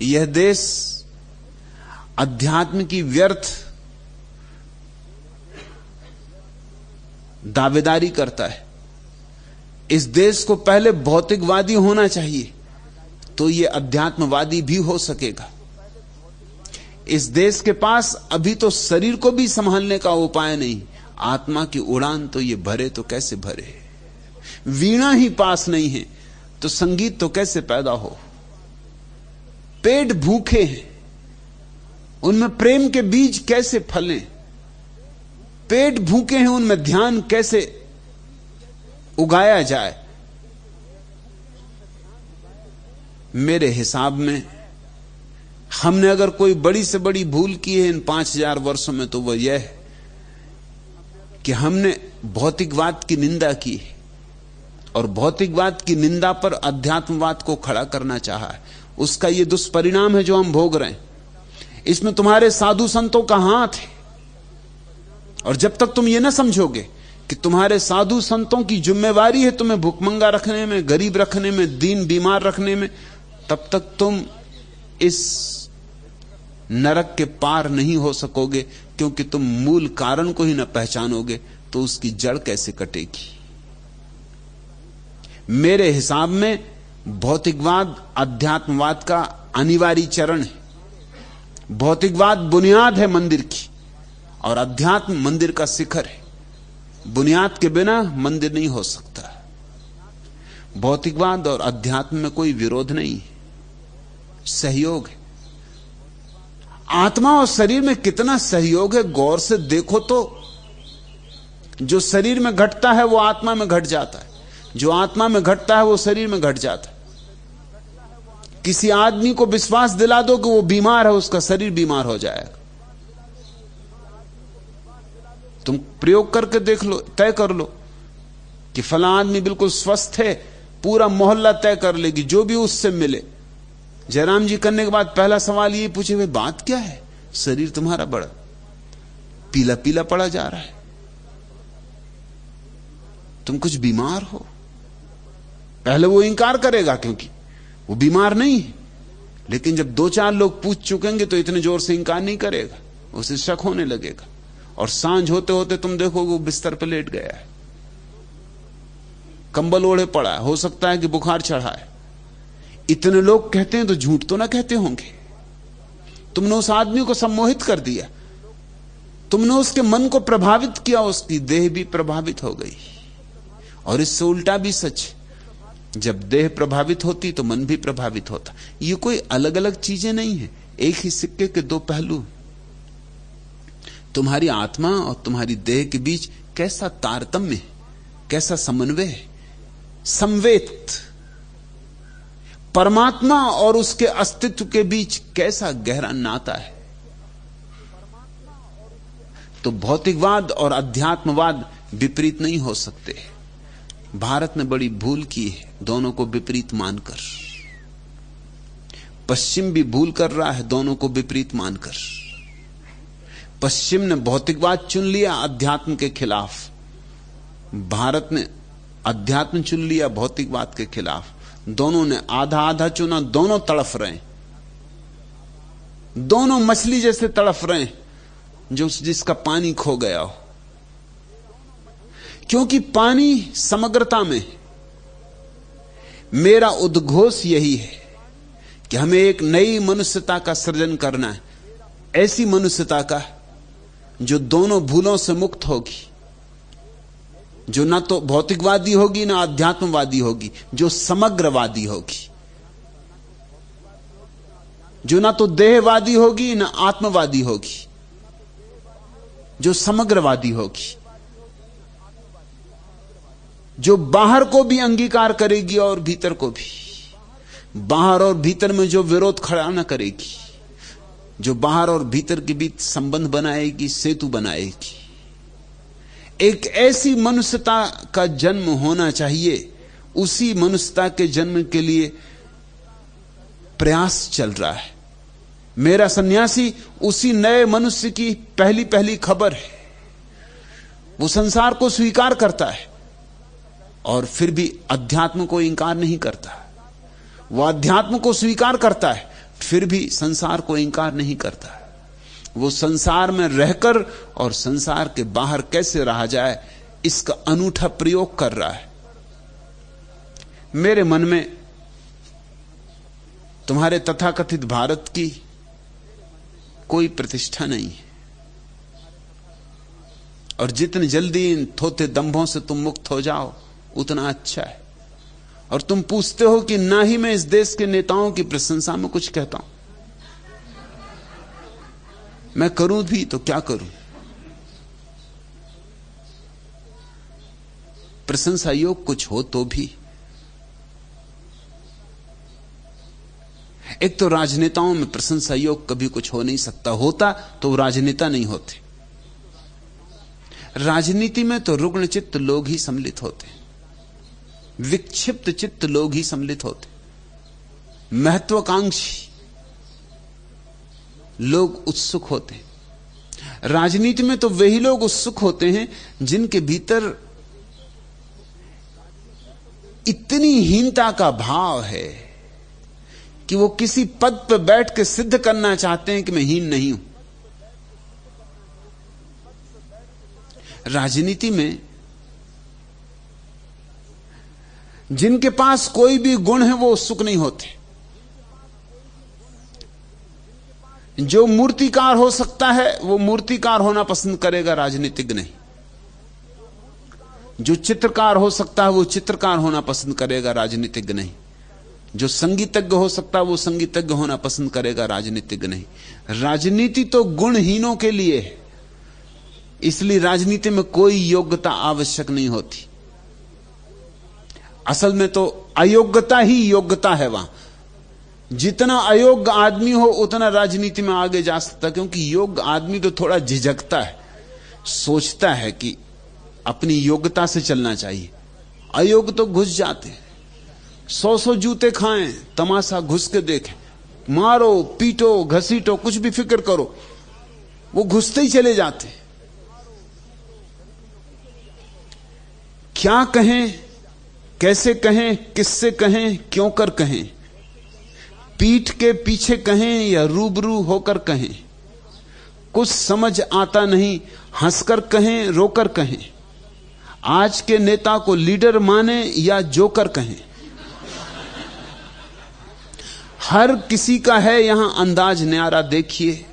यह देश अध्यात्म की व्यर्थ दावेदारी करता है। इस देश को पहले भौतिकवादी होना चाहिए तो यह अध्यात्मवादी भी हो सकेगा। इस देश के पास अभी तो शरीर को भी संभालने का उपाय नहीं, आत्मा की उड़ान तो ये भरे तो कैसे भरे। वीणा ही पास नहीं है तो संगीत तो कैसे पैदा हो। पेट भूखे हैं, उनमें प्रेम के बीज कैसे फलें। पेट भूखे हैं, उनमें ध्यान कैसे उगाया जाए। मेरे हिसाब में हमने अगर कोई बड़ी से बड़ी भूल की है इन 5000 वर्षों में तो वह यह है कि हमने भौतिकवाद की निंदा की है और भौतिकवाद की निंदा पर अध्यात्मवाद को खड़ा करना चाहा है। उसका यह दुष्परिणाम है जो हम भोग रहे हैं। इसमें तुम्हारे साधु संतों का हाथ है, और जब तक तुम यह ना समझोगे कि तुम्हारे साधु संतों की जिम्मेवारी है तुम्हें भूखमंगा रखने में, गरीब रखने में, दीन बीमार रखने में, तब तक तुम इस नरक के पार नहीं हो सकोगे, क्योंकि तुम मूल कारण को ही न पहचानोगे तो उसकी जड़ कैसे कटेगी। मेरे हिसाब में भौतिकवाद अध्यात्मवाद का अनिवार्य चरण है। भौतिकवाद बुनियाद है मंदिर की और अध्यात्म मंदिर का शिखर है। बुनियाद के बिना मंदिर नहीं हो सकता। भौतिकवाद और अध्यात्म में कोई विरोध नहीं है, सहयोग है। आत्मा और शरीर में कितना सहयोग है गौर से देखो तो। जो शरीर में घटता है वो आत्मा में घट जाता है, जो आत्मा में घटता है वो शरीर में घट जाता है। किसी आदमी को विश्वास दिला दो कि वो बीमार है, उसका शरीर बीमार हो जाएगा। तुम प्रयोग करके देख लो, तय कर लो कि फला आदमी बिल्कुल स्वस्थ है, पूरा मोहल्ला तय कर लेगी जो भी उससे मिले। जयराम जी करने के बाद पहला सवाल ये पूछे, वे बात क्या है, शरीर तुम्हारा बड़ा पीला पीला पड़ा जा रहा है, तुम कुछ बीमार हो। पहले वो इंकार करेगा क्योंकि वो बीमार नहीं है, लेकिन जब 2-4 लोग पूछ चुकेंगे तो इतने जोर से इंकार नहीं करेगा, उसे शक होने लगेगा। और सांझ होते होते तुम देखोगे वो बिस्तर पर लेट गया है, कंबल ओढ़े पड़ा है, हो सकता है कि बुखार चढ़ा है। इतने लोग कहते हैं तो झूठ तो ना कहते होंगे। तुमने उस आदमी को सम्मोहित कर दिया, तुमने उसके मन को प्रभावित किया, उसकी देह भी प्रभावित हो गई। और इससे उल्टा भी सच, जब देह प्रभावित होती तो मन भी प्रभावित होता। ये कोई अलग अलग चीजें नहीं है, एक ही सिक्के के 2 पहलू। तुम्हारी आत्मा और तुम्हारी देह के बीच कैसा तारतम्य है, कैसा समन्वय है, समवेत। परमात्मा और उसके अस्तित्व के बीच कैसा गहरा नाता है। तो भौतिकवाद और अध्यात्मवाद विपरीत नहीं हो सकते। भारत ने बड़ी भूल की है दोनों को विपरीत मानकर। पश्चिम भी भूल कर रहा है दोनों को विपरीत मानकर। पश्चिम ने भौतिकवाद चुन लिया अध्यात्म के खिलाफ, भारत ने अध्यात्म चुन लिया भौतिकवाद के खिलाफ। दोनों ने आधा आधा चुना, दोनों तड़फ रहे हैं, दोनों मछली जैसे तड़फ रहे हैं जो जिसका पानी खो गया हो। क्योंकि पानी समग्रता में है। मेरा उद्घोष यही है कि हमें एक नई मनुष्यता का सृजन करना है, ऐसी मनुष्यता का जो दोनों भूलों से मुक्त होगी, जो ना तो भौतिकवादी होगी ना अध्यात्मवादी होगी, जो समग्रवादी होगी, जो ना तो देहवादी होगी ना आत्मवादी होगी, जो समग्रवादी होगी, जो बाहर को भी अंगीकार करेगी और भीतर को भी, बाहर और भीतर में जो विरोध खड़ा न करेगी, जो बाहर और भीतर के बीच संबंध बनाएगी, सेतु बनाएगी। एक ऐसी मनुष्यता का जन्म होना चाहिए। उसी मनुष्यता के जन्म के लिए प्रयास चल रहा है। मेरा सन्यासी उसी नए मनुष्य की पहली पहली खबर है। वो संसार को स्वीकार करता है और फिर भी अध्यात्म को इंकार नहीं करता। वो अध्यात्म को स्वीकार करता है, फिर भी संसार को इंकार नहीं करता। वो संसार में रहकर और संसार के बाहर कैसे रहा जाए, इसका अनूठा प्रयोग कर रहा है। मेरे मन में तुम्हारे तथाकथित भारत की कोई प्रतिष्ठा नहीं है, और जितनी जल्दी इन थोथे दंभों से तुम मुक्त हो जाओ उतना अच्छा है। और तुम पूछते हो कि ना ही मैं इस देश के नेताओं की प्रशंसा में कुछ कहता हूं, मैं करूं भी तो क्या करूं। प्रशंसा योग कुछ हो तो भी। एक तो राजनेताओं में प्रशंसा योग कभी कुछ हो नहीं सकता, होता तो राजनेता नहीं होते। राजनीति में तो रुग्ण चित्त लोग ही सम्मिलित होते, विक्षिप्त चित्त लोग ही सम्मिलित होते, महत्वाकांक्षी लोग उत्सुक होते। राजनीति में तो वही लोग उत्सुक होते हैं जिनके भीतर इतनी हीनता का भाव है कि वो किसी पद पर बैठ के सिद्ध करना चाहते हैं कि मैं हीन नहीं हूं। राजनीति में जिनके पास कोई भी गुण है वो उत्सुक नहीं होते। जो मूर्तिकार हो सकता है वो मूर्तिकार होना पसंद करेगा, राजनीतिज्ञ नहीं। जो चित्रकार हो सकता है वो चित्रकार होना पसंद करेगा, राजनीतिज्ञ नहीं। जो संगीतज्ञ हो सकता है वो संगीतज्ञ होना पसंद करेगा, राजनीतिज्ञ नहीं। राजनीति तो गुणहीनों के लिए है, इसलिए राजनीति में कोई योग्यता आवश्यक नहीं होती। असल में तो अयोग्यता ही योग्यता है। वहां जितना अयोग्य आदमी हो उतना राजनीति में आगे जा सकता, क्योंकि योग्य आदमी तो थोड़ा झिझकता है, सोचता है कि अपनी योग्यता से चलना चाहिए। अयोग्य तो घुस जाते, 100 जूते खाएं, तमाशा घुस के देखें, मारो पीटो घसीटो कुछ भी फिक्र करो, वो घुसते ही चले जाते। क्या कहें, कैसे कहें, किससे कहें, क्यों कर कहें, पीठ के पीछे कहें या रूबरू होकर कहें, कुछ समझ आता नहीं, हंसकर कहें रोकर कहें, आज के नेता को लीडर माने या जोकर कहें। हर किसी का है यहां अंदाज न्यारा। देखिए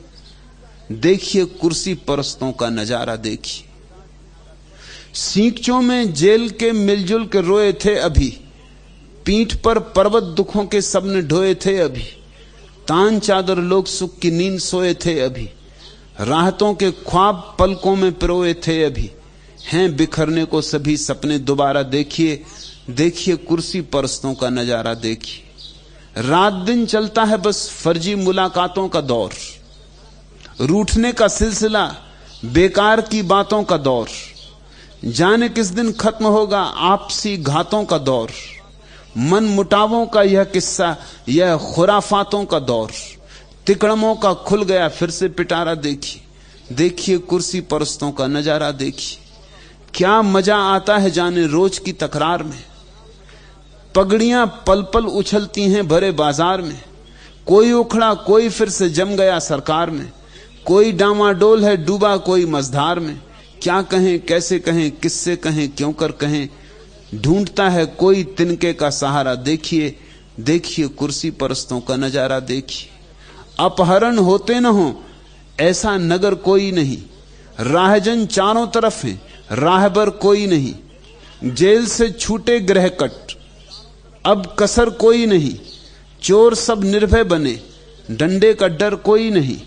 देखिए कुर्सी परस्तों का नजारा देखिए। सींचों में जेल के मिलजुल के रोए थे अभी, पीठ पर पर्वत दुखों के सबने ढोए थे अभी, तान चादर लोग सुख की नींद सोए थे अभी, राहतों के ख्वाब पलकों में पिरोए थे अभी, हैं बिखरने को सभी सपने दोबारा। देखिए देखिए कुर्सी परस्तों का नजारा देखिए। रात दिन चलता है बस फर्जी मुलाकातों का दौर, रूठने का सिलसिला, बेकार की बातों का दौर, जाने किस दिन खत्म होगा आपसी घातों का दौर, मन मुटावों का यह किस्सा, यह खुराफातों का दौर, तिकड़मों का खुल गया फिर से पिटारा। देखिए देखिए कुर्सी परस्तों का नजारा देखिए। क्या मजा आता है जाने रोज की तकरार में, पगड़ियां पल पल उछलती हैं भरे बाजार में, कोई उखड़ा कोई फिर से जम गया सरकार में, कोई डामाडोल है डूबा कोई मझधार में। क्या कहें, कैसे कहें, किससे कहें, क्यों कर कहें, ढूंढता है कोई तिनके का सहारा। देखिए देखिए कुर्सी परस्तों का नजारा देखिए। अपहरण होते न हो ऐसा नगर कोई नहीं, राहजन चारों तरफ हैं, राहबर कोई नहीं, जेल से छूटे ग्रह कट, अब कसर कोई नहीं, चोर सब निर्भय बने, डंडे का डर कोई नहीं,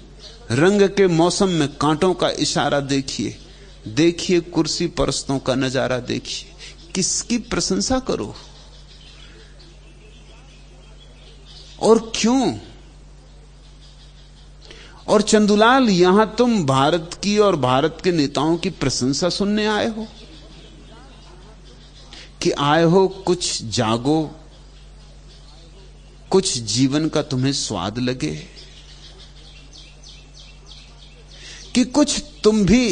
रंग के मौसम में कांटों का इशारा। देखिए देखिए कुर्सी परस्तों का नजारा देखिए। किसकी प्रशंसा करो और क्यों? और चंदुलाल, यहां तुम भारत की और भारत के नेताओं की प्रशंसा सुनने आए हो कि आए हो कुछ जागो, कुछ जीवन का तुम्हें स्वाद लगे, कि कुछ तुम भी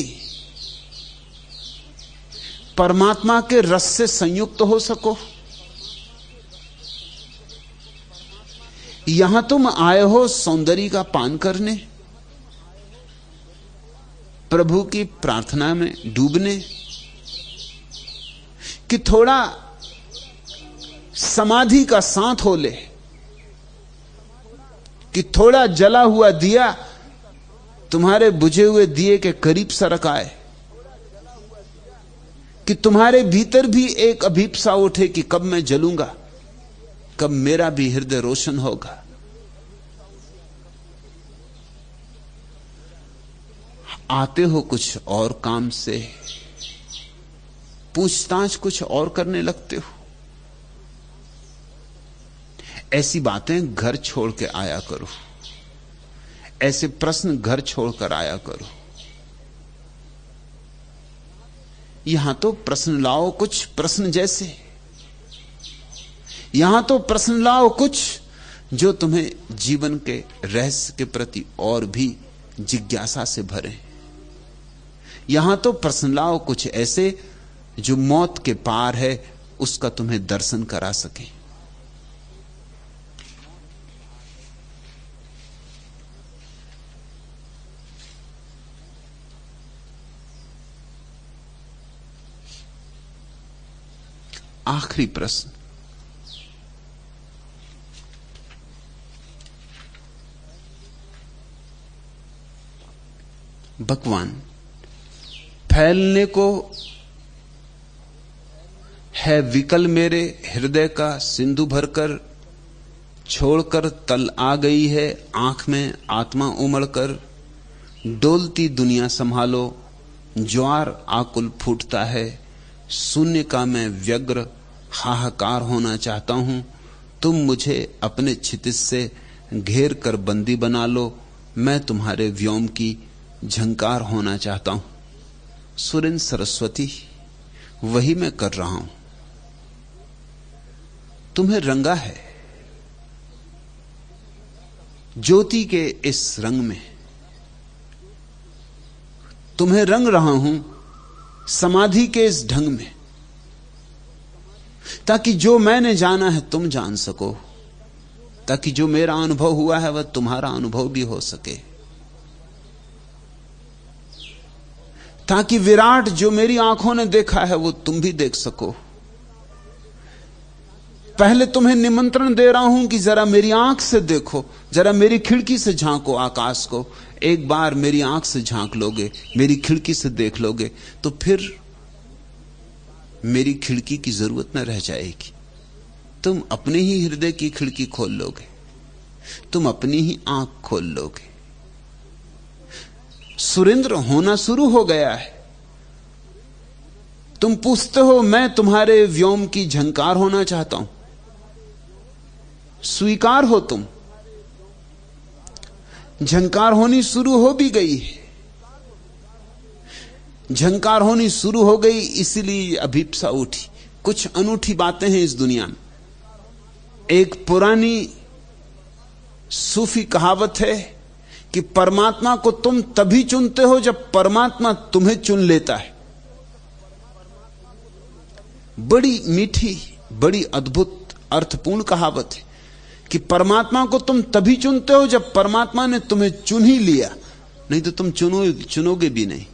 परमात्मा के रस से संयुक्त हो सको। यहां तुम आए हो सौंदर्य का पान करने, प्रभु की प्रार्थना में डूबने, कि थोड़ा समाधि का साथ हो ले, कि थोड़ा जला हुआ दिया तुम्हारे बुझे हुए दिए के करीब सरक आए, कि तुम्हारे भीतर भी एक अभीप्सा उठे कि कब मैं जलूंगा, कब मेरा भी हृदय रोशन होगा। आते हो कुछ और काम से, पूछताछ कुछ और करने लगते हो। ऐसी बातें घर छोड़ के आया करो, ऐसे प्रश्न घर छोड़कर आया करो। यहां तो प्रश्न लाओ कुछ प्रश्न जैसे, यहां तो प्रश्न लाओ कुछ जो तुम्हें जीवन के रहस्य के प्रति और भी जिज्ञासा से भरे। यहां तो प्रश्न लाओ कुछ ऐसे जो मौत के पार है, उसका तुम्हें दर्शन करा सके। आखिरी प्रश्न, भगवान फैलने को है विकल मेरे हृदय का सिंधु भरकर, छोड़कर तल आ गई है आंख में आत्मा उमड़कर, डोलती दुनिया संभालो ज्वार आकुल फूटता है, शून्य का मैं व्यग्र हाहाकार होना चाहता हूं, तुम मुझे अपने क्षितिज से घेर कर बंदी बना लो, मैं तुम्हारे व्योम की झंकार होना चाहता हूं। सुरेंद्र सरस्वती, वही मैं कर रहा हूं। तुम्हें रंगा है ज्योति के इस रंग में, तुम्हें रंग रहा हूं समाधि के इस ढंग में, ताकि जो मैंने जाना है तुम जान सको, ताकि जो मेरा अनुभव हुआ है वह तुम्हारा अनुभव भी हो सके, ताकि विराट जो मेरी आंखों ने देखा है वो तुम भी देख सको। पहले तुम्हें निमंत्रण दे रहा हूं कि जरा मेरी आंख से देखो, जरा मेरी खिड़की से झांको आकाश को। एक बार मेरी आंख से झांक लोगे, मेरी खिड़की से देख लोगे, तो फिर मेरी खिड़की की जरूरत न रह जाएगी। तुम अपने ही हृदय की खिड़की खोल लोगे, तुम अपनी ही आंख खोल लोगे। सुरेंद्र होना शुरू हो गया है। तुम पूछते हो मैं तुम्हारे व्योम की झंकार होना चाहता हूं, स्वीकार हो तुम। झंकार होनी शुरू हो भी गई है, झंकार होनी शुरू हो गई, इसलिए अभीप्सा उठी। कुछ अनूठी बातें हैं इस दुनिया में। एक पुरानी सूफी कहावत है कि परमात्मा को तुम तभी चुनते हो जब परमात्मा तुम्हें चुन लेता है। बड़ी मीठी, बड़ी अद्भुत, अर्थपूर्ण कहावत है कि परमात्मा को तुम तभी चुनते हो जब परमात्मा ने तुम्हें चुन ही लिया, नहीं तो तुम चुनोगे भी नहीं।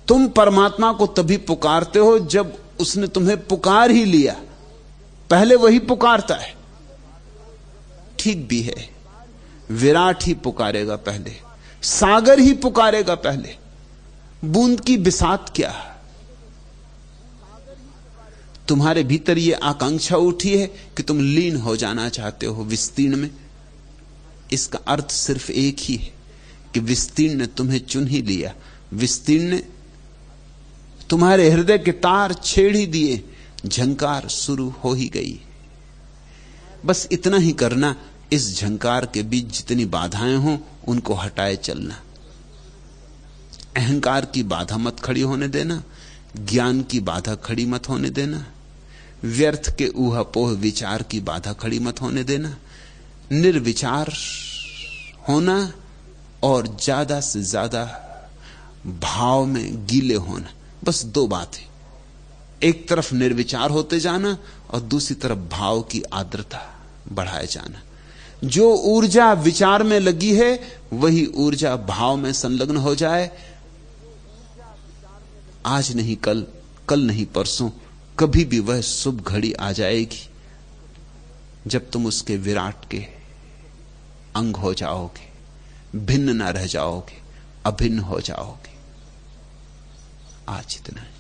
तुम परमात्मा को तभी पुकारते हो जब उसने तुम्हें पुकार ही लिया। पहले वही पुकारता है। ठीक भी है, विराट ही पुकारेगा पहले, सागर ही पुकारेगा पहले। बूंद की बिसात क्या, तुम्हारे भीतर यह आकांक्षा उठी है कि तुम लीन हो जाना चाहते हो विस्तीर्ण में। इसका अर्थ सिर्फ एक ही है कि विस्तीर्ण ने तुम्हें चुन ही लिया, विस्तीर्ण ने तुम्हारे हृदय के तार छेड़ ही दिए, झंकार शुरू हो ही गई। बस इतना ही करना, इस झंकार के बीच जितनी बाधाएं हों उनको हटाए चलना। अहंकार की बाधा मत खड़ी होने देना, ज्ञान की बाधा खड़ी मत होने देना, व्यर्थ के ऊहापोह विचार की बाधा खड़ी मत होने देना। निर्विचार होना और ज्यादा से ज्यादा भाव में गीले होना, बस दो बातें, एक तरफ निर्विचार होते जाना और दूसरी तरफ भाव की आर्द्रता बढ़ाए जाना। जो ऊर्जा विचार में लगी है वही ऊर्जा भाव में संलग्न हो जाए। आज नहीं कल, कल नहीं परसों, कभी भी वह शुभ घड़ी आ जाएगी जब तुम उसके विराट के अंग हो जाओगे, भिन्न ना रह जाओगे, अभिन्न हो जाओगे। आज इतना है।